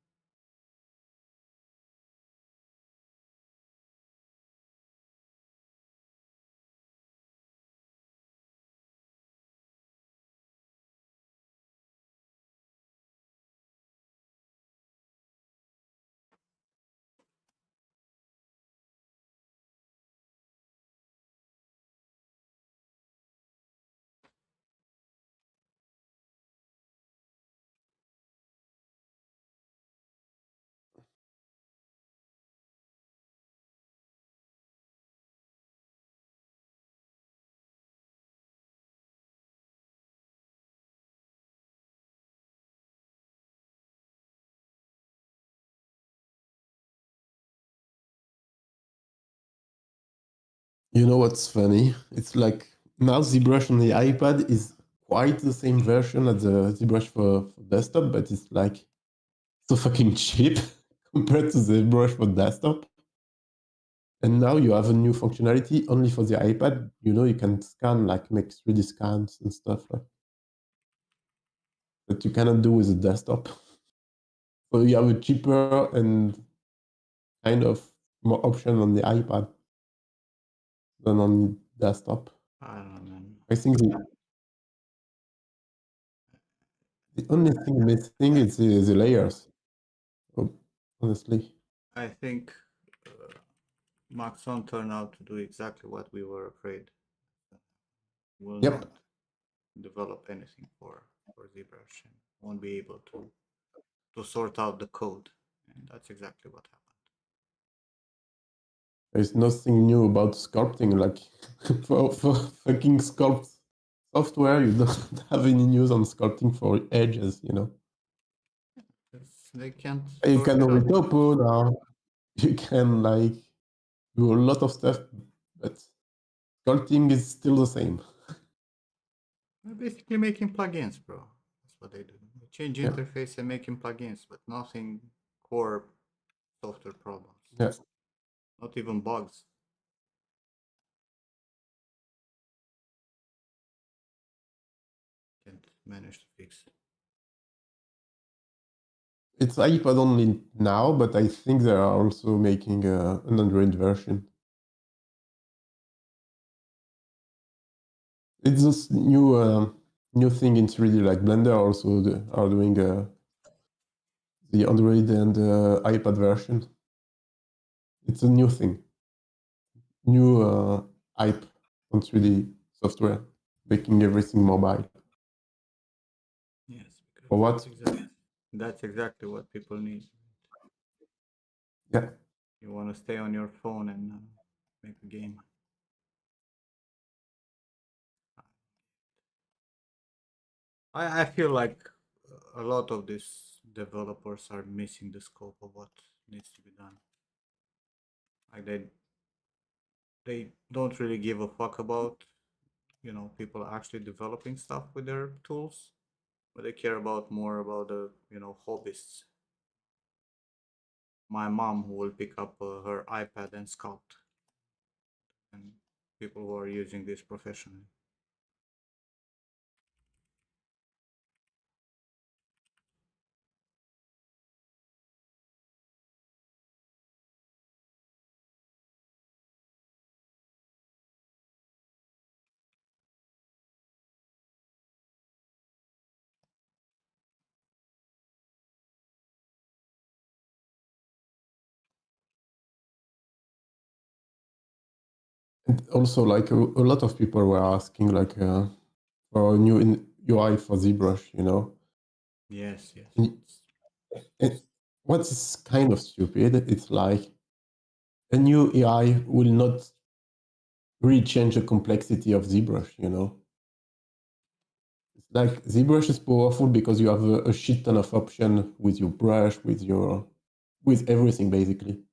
You know what's funny? It's like now ZBrush on the iPad is quite the same version as the ZBrush for desktop, but it's like so fucking cheap compared to the brush for desktop. And now you have a new functionality only for the iPad. You know, you can scan, like make 3D scans and stuff like that you cannot do with a desktop. So you have a cheaper and kind of more option on the iPad than on desktop. I don't know, man. I think the only thing missing is the layers. Honestly, I think Maxon turned out to do exactly what we were afraid. Will yep. not develop anything for ZBrush and won't be able to sort out the code, and that's exactly what happened. There's nothing new about sculpting. Like for fucking sculpt software, you don't have any news on sculpting for edges. You know, They can't you can shortcut. retopo now. You can like do a lot of stuff, but sculpting is still the same. They're basically making plugins, bro. That's what they do. They change Yeah. interface and making plugins, but nothing core software problems. Yeah. Not even bugs. Can't manage to fix. It's iPad only now, but I think they are also making an Android version. It's this new thing in 3D, like Blender also are doing the Android and iPad version. It's a new thing, new hype on 3D software, making everything mobile. Yes, because For what? that's exactly what people need. Yeah. You want to stay on your phone and make a game. I feel like a lot of these developers are missing the scope of what needs to be done. Like they don't really give a fuck about people actually developing stuff with their tools, but they care about more about the hobbyists. My mom who will pick up her iPad and sculpt, and people who are using this professionally. And also, like a lot of people were asking, like for a new UI for ZBrush, you know. Yes, yes. And, and what's kind of stupid? It's like a new AI will not really change the complexity of ZBrush, you know. It's like ZBrush is powerful because you have a shit ton of option with your brush, with everything basically.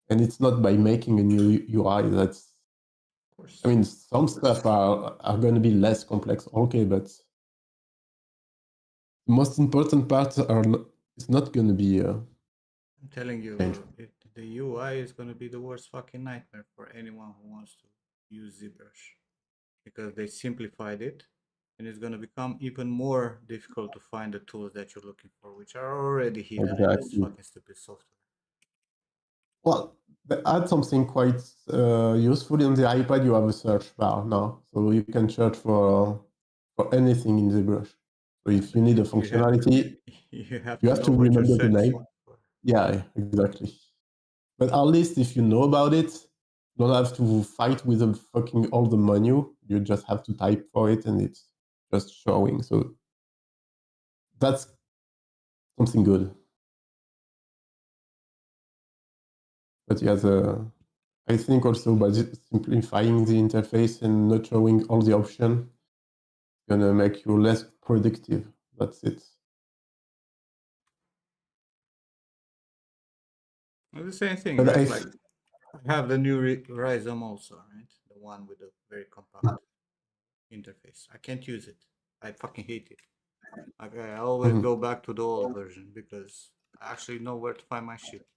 And it's not by making a new UI that's. Of course. I mean, some stuff are going to be less complex, okay, but the most important parts it's not going to be. I'm telling you, the UI is going to be the worst fucking nightmare for anyone who wants to use ZBrush, because they simplified it, and it's going to become even more difficult to find the tools that you're looking for, which are already hidden in this Exactly. fucking stupid software. Well, they add something quite useful in the iPad. You have a search bar now, so you can search for anything in ZBrush. So if you need a functionality, You have you to have know to what you're remember the searching name. for. Yeah, exactly. But at least if you know about it, you don't have to fight with the fucking all the menu. You just have to type for it, and it's just showing. So that's something good. But yeah, I think also by simplifying the interface and not showing all the options, gonna make you less productive. That's it. Well, the same thing, But right? Like I have the new Rhizome also, right? The one with the very compact interface. I can't use it. I fucking hate it. I always Mhm. go back to the old version because I actually know where to find my shit.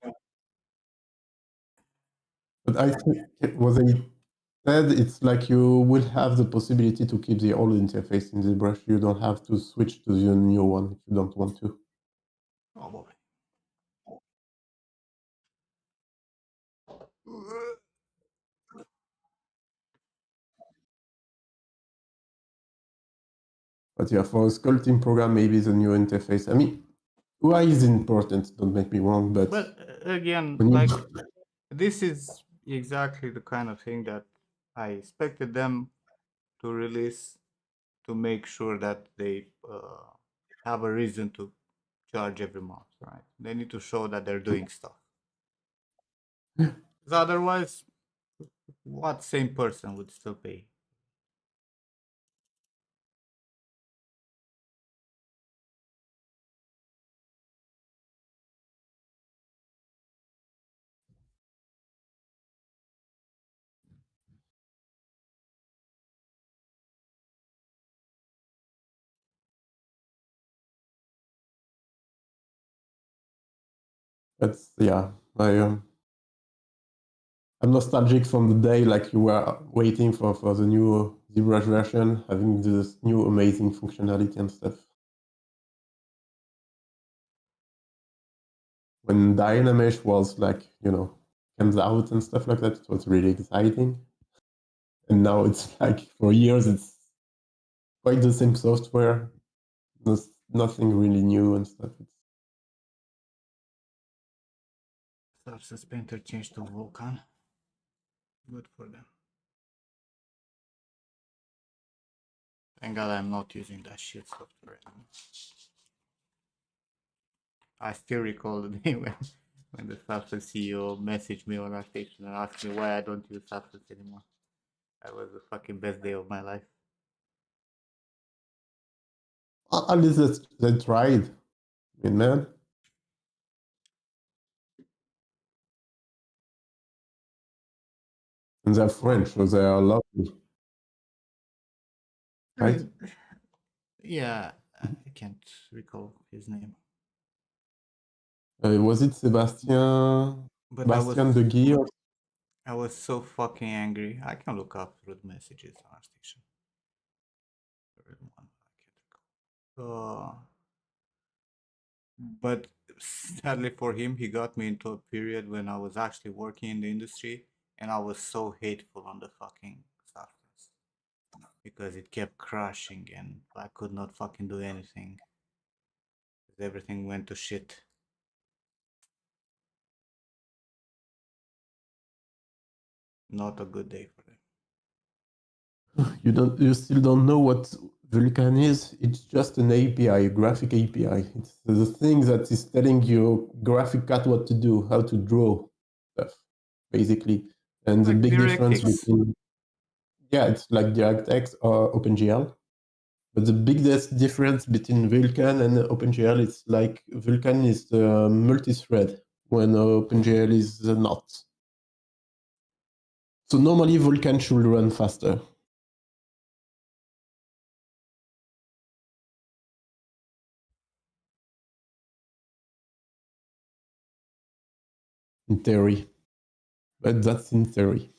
But I think what they said, it's like you will have the possibility to keep the old interface in the brush. You don't have to switch to the new one if you don't want to. Probably. But yeah, for a sculpting program, maybe the new interface. I mean, UI is important, don't make me wrong, but But again, when you like this is exactly the kind of thing that I expected them to release to make sure that they have a reason to charge every month, right? They need to show that they're doing stuff. 'Cause otherwise, what same person would still pay? that's yeah, I'm nostalgic from the day like you were waiting for the new ZBrush version, having this new amazing functionality and stuff. When Dynamesh was like, comes out and stuff like that, it was really exciting. And now it's like for years it's quite the same software. There's nothing really new and stuff. Substance Painter changed to Vulkan. Good for them. Thank God I'm not using that shit software anymore. I still recall the day when the Substance CEO messaged me on our station and asked me why I don't use Substance anymore. That was the fucking best day of my life. At least they tried. I mean, man. And they're Well, French, so they are lovely, I right? mean, yeah, I can't recall his name, Was it Sébastien but Bastien de Guy? I was so fucking angry. I can look up through the messages on our station. There is one I can't recall. But sadly for him, he got me into a period when I was actually working in the industry, and I was so hateful on the fucking substance because it kept crashing and I could not fucking do anything. Everything went to shit. Not a good day for them. You still don't know what Vulkan is. It's just an API, a graphic API. It's the thing that is telling your graphic card what to do, how to draw stuff, basically. And the Like big difference DirectX. between it's like DirectX or OpenGL. But the biggest difference between Vulkan and OpenGL is like Vulkan is multi-thread when OpenGL is not. So normally Vulkan should run faster in theory, but that's in theory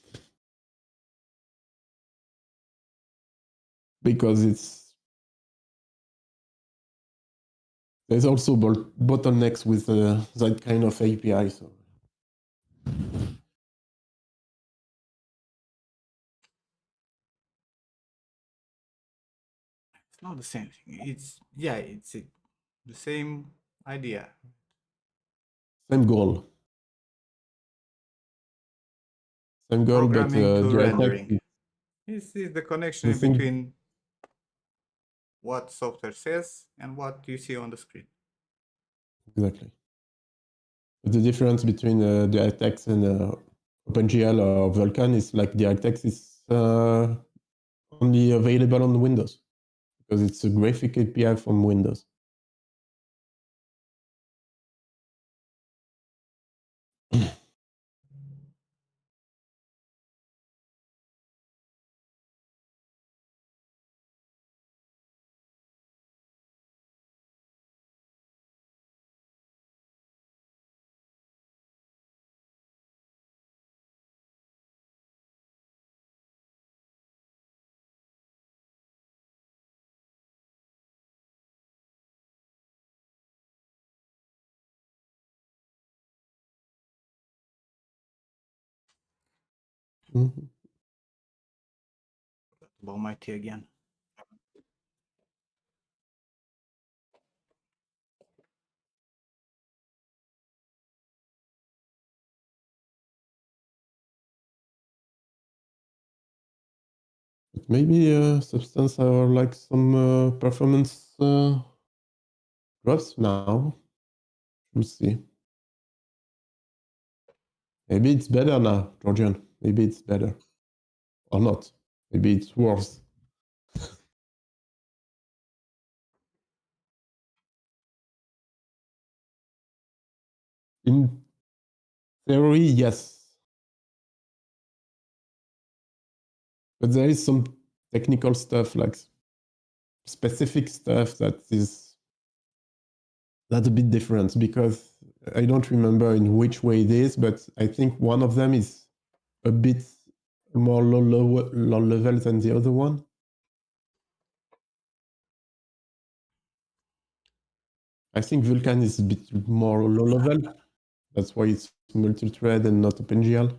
because there's also bottlenecks with that kind of API. So It's not the same thing. It's the same idea. same goal, but Programming to DirectX rendering. This is the connection the in thing between what software says and what you see on the screen. exactly. But the difference between DirectX and OpenGL or Vulkan is like DirectX is only available on Windows because it's a graphic API from Windows. Mhm. About my tea again. But maybe Substance are like some performance drops now. We'll see. Maybe it's better now, Georgian. Maybe it's better. Or not. Maybe it's worse. In theory, yes. But there is some technical stuff, like specific stuff that's a bit different, because I don't remember in which way it is, but I think one of them is a bit more low level than the other one. I think Vulkan is a bit more low level. That's why it's multi-thread and not OpenGL.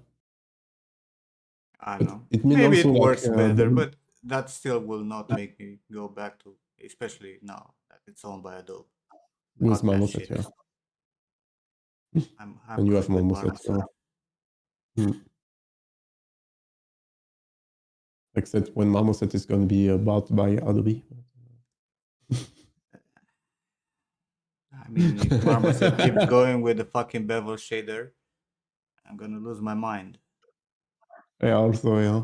I But know. it means Maybe also it like works better, but that still will not make me go back to, especially now that it's owned by Adobe. with Fuck that Marmoset, shit. yeah. I'm And you have good with Marmoset, Marmoset. yeah. Except when Marmoset is going to be bought by Adobe. I mean, if Marmoset keeps going with the fucking bevel shader, I'm gonna lose my mind. Yeah, also, yeah.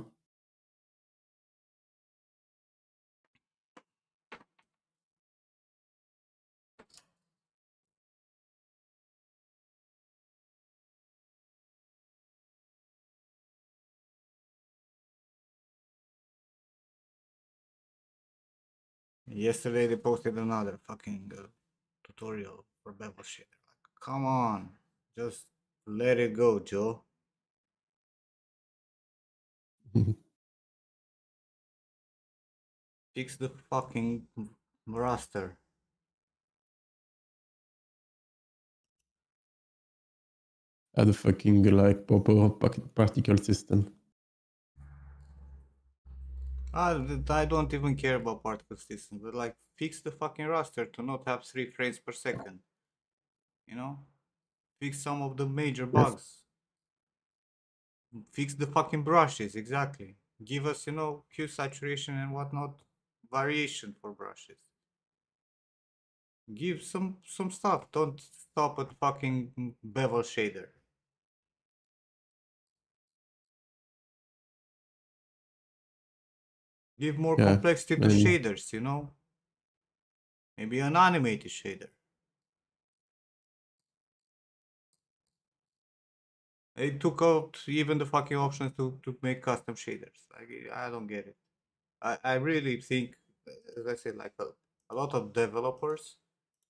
Yesterday they posted another fucking tutorial for bevel shader. Like, come on, just let it go, Joe. Fix the fucking raster. Add a fucking like proper particle system. I don't even care about particle system, but like fix the fucking raster to not have 3 frames per second. You know? Fix some of the major Yes. bugs. Fix the fucking brushes, exactly. Give us, hue saturation and whatnot variation for brushes. Give some stuff. Don't stop at fucking bevel shader. Give more Yeah. complexity to And shaders, Maybe an animated shader. It took out even the fucking options to make custom shaders. Like, I don't get it. I really think, as I said, like a lot of developers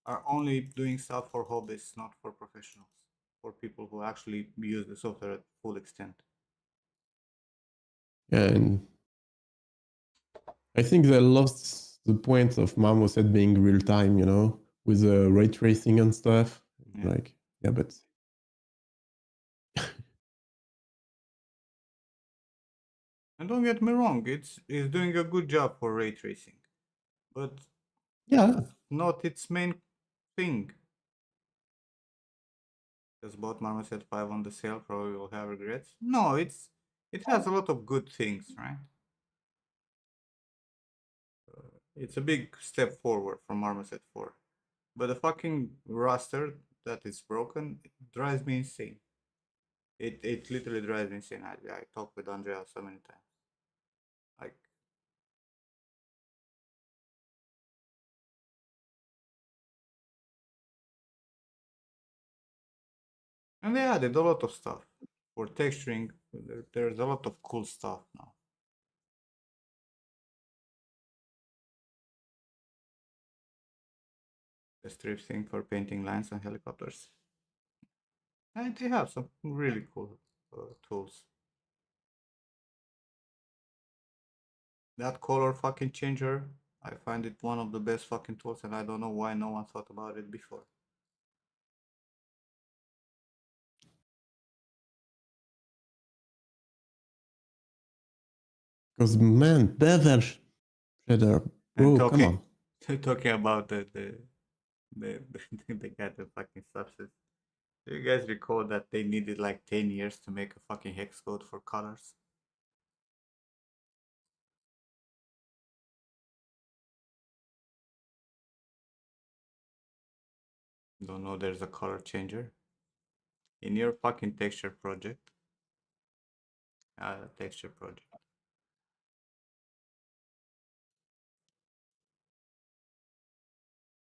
are only doing stuff for hobbies, not for professionals, for people who actually use the software at full extent. and I think they lost the point of Marmoset being real time, with the ray tracing and stuff. Yeah. Like, yeah, but And don't get me wrong, it's doing a good job for ray tracing, but yeah, not its main thing. Just bought Marmoset 5 on the sale, probably will have regrets. No, it has a lot of good things, right? It's a big step forward from Marmoset 4. But the fucking raster that is broken, it drives me insane. It literally drives me insane. I talked with Andrea so many times. Like, and they added a lot of stuff for texturing. There's a lot of cool stuff now. The strip thing for painting lines on helicopters. And they have some really cool tools. That color fucking changer, I find it one of the best fucking tools, and I don't know why no one thought about it before. Because man, bevel shader, And bro, come on. talking about the they got the fucking substance. Do you guys recall that they needed like 10 years to make a fucking hex code for colors? Don't know there's a color changer in your fucking texture project. Texture project.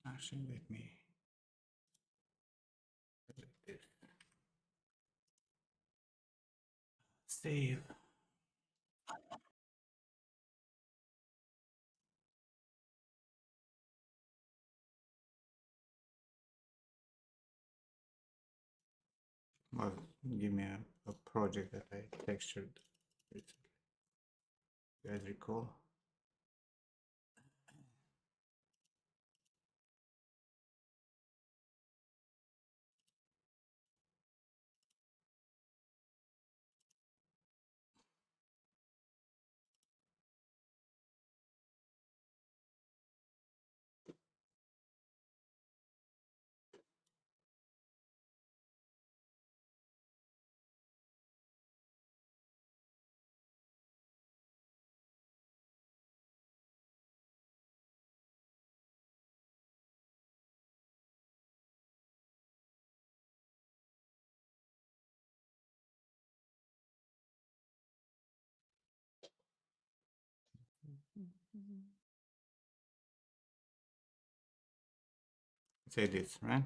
Actually, let me delete this. Save. Well, give me a project that I textured recently. You guys recall? Say this, right?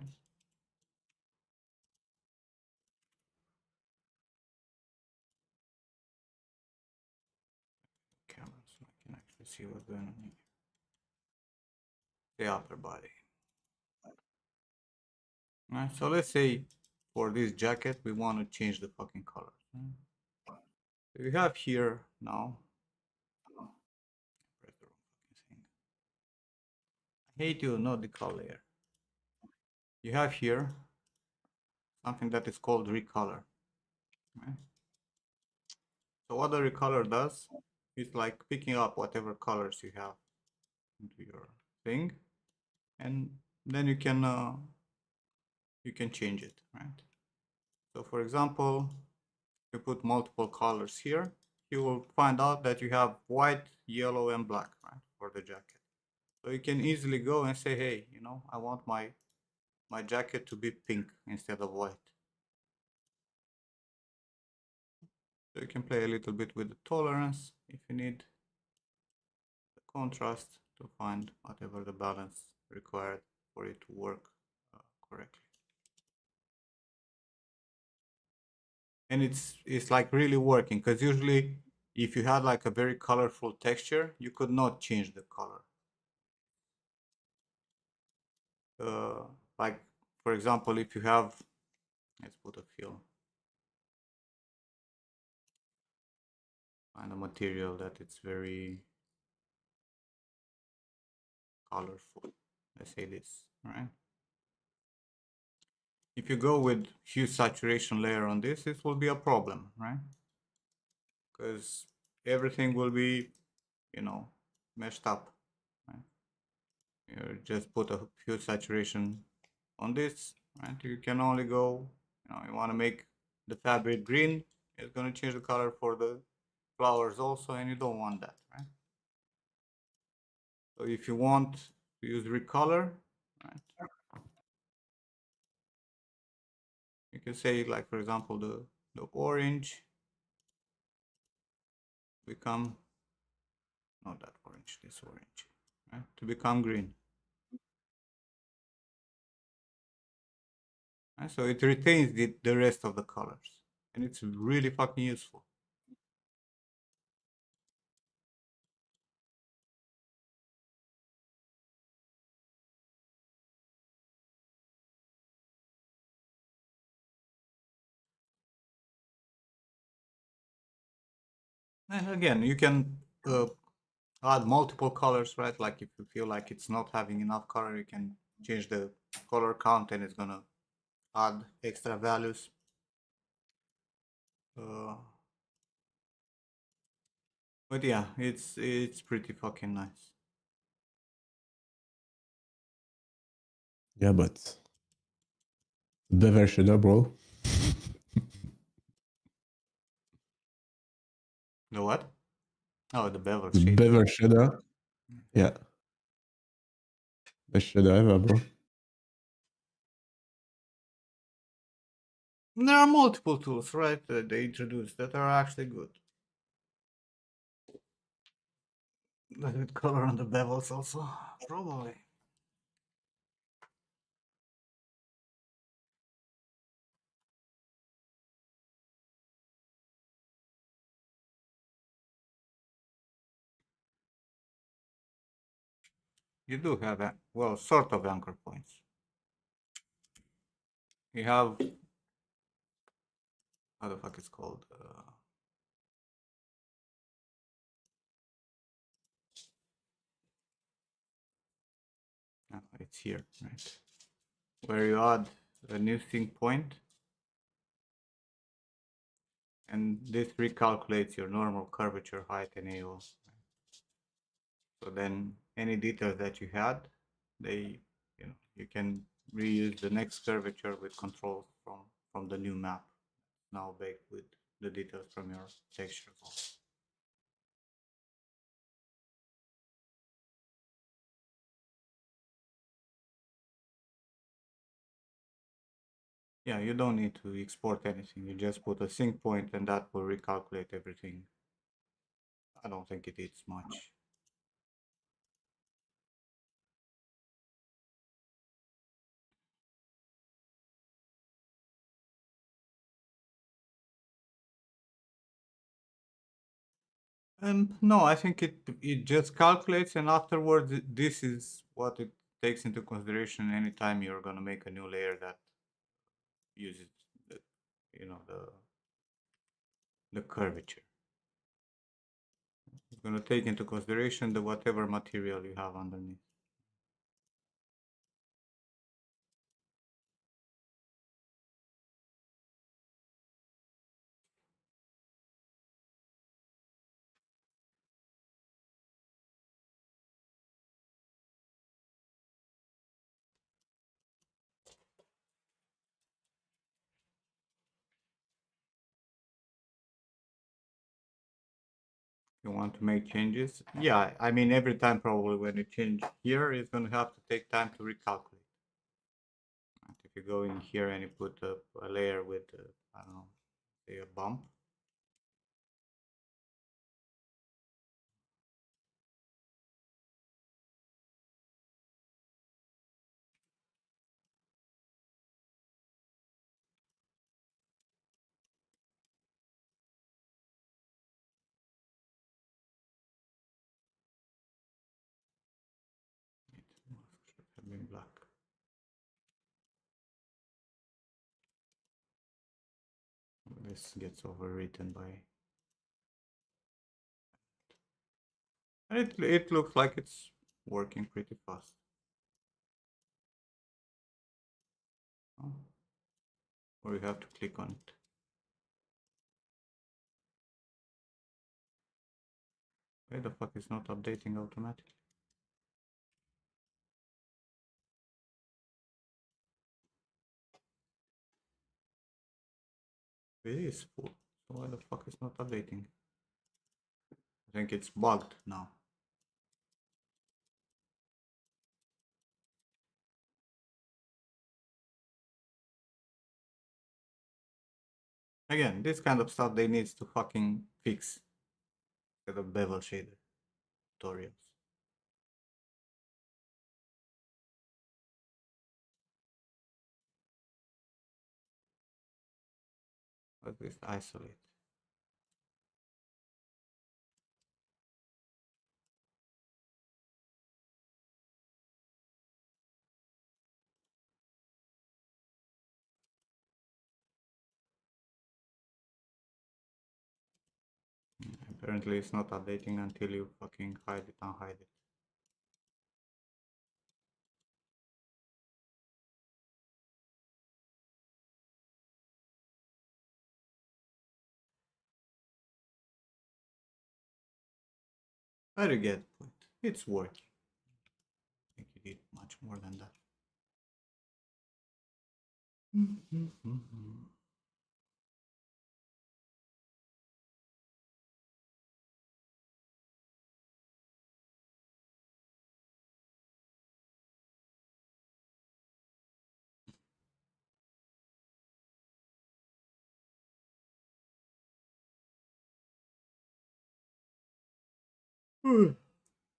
Camera, so I can actually see what's going on here. The upper body. Right, so let's say for this jacket we want to change the fucking colors. Right? So we have here now. Press the wrong fucking thing. I hate you, not the color layer. You have here something that is called recolor. Right? So what the recolor does is like picking up whatever colors you have into your thing, and then you can change it, right? So for example, you put multiple colors here, you will find out that you have white, yellow, and black, right, for the jacket. So you can easily go and say, hey, you know, I want my jacket to be pink instead of white. So you can play a little bit with the tolerance if you need, the contrast to find whatever the balance required for it to work correctly. And it's like really working, because usually if you had like a very colorful texture, you could not change the color. Like for example, if you have, let's put a fill, find a material that it's very colorful. Let's say this, right? If you go with hue saturation layer on this, it will be a problem, right? Because everything will be, you know, meshed up, right? You just put a hue saturation on this, right? You can only go, you know, you want to make the fabric green, it's going to change the color for the flowers also, and you don't want that, right? So if you want to use recolor, right, you can say, like for example, the orange become, not that orange, this orange, right, to become green. Right? So it retains the rest of the colors, and it's really fucking useful. And again, you can add multiple colors, right? Like if you feel like it's not having enough color, you can change the color count, and it's gonna add extra values. But yeah, it's pretty fucking nice. Yeah, but bevel shader, bro. The what? Oh, the bevel The shader. bevel shader. Yeah. Best shader ever, bro. There are multiple tools, right, that they introduced that are actually good. Does it color on the bevels also? Probably. You do have, well, sort of anchor points. You have, how the fuck it's called? It's here, right? Where you add a new sync point, and this recalculates your normal curvature, height, and AO. So then any details that you had, they, you can reuse the next curvature with controls from the new map, now baked with the details from your texture. Yeah, you don't need to export anything. You just put a sync point and that will recalculate everything. I don't think it eats much. No, I think it just calculates, and afterwards this is what it takes into consideration anytime you're gonna make a new layer that uses the, the curvature. It's gonna take into consideration the whatever material you have underneath. You want to make changes? Yeah, I mean every time probably when you change here, it's gonna have to take time to recalculate. If you go in here and you put a layer with, I don't know, say a bump, it should have been black. This gets overwritten by, and it looks like it's working pretty fast. Oh, or you have to click on it. Why the fuck is not updating automatically? It is full. So why the fuck is not updating? I think it's bugged now. Again, this kind of stuff they need to fucking fix. The bevel shader tutorials. At least isolate. Apparently it's not updating until you fucking hide it, unhide it. But you get the point. It's worth it. I think you did much more than that.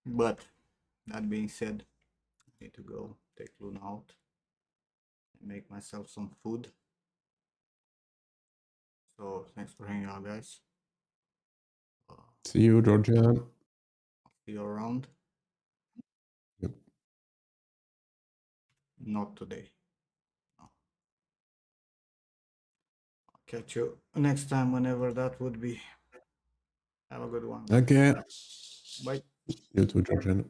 But that being said, I need to go take Luna out and make myself some food. So thanks for hanging out, guys. See you, Georgia. See you around. Yep. Not today. No. I'll catch you next time, whenever that would be. Have a good one. Okay. Bye. You too, Georgia.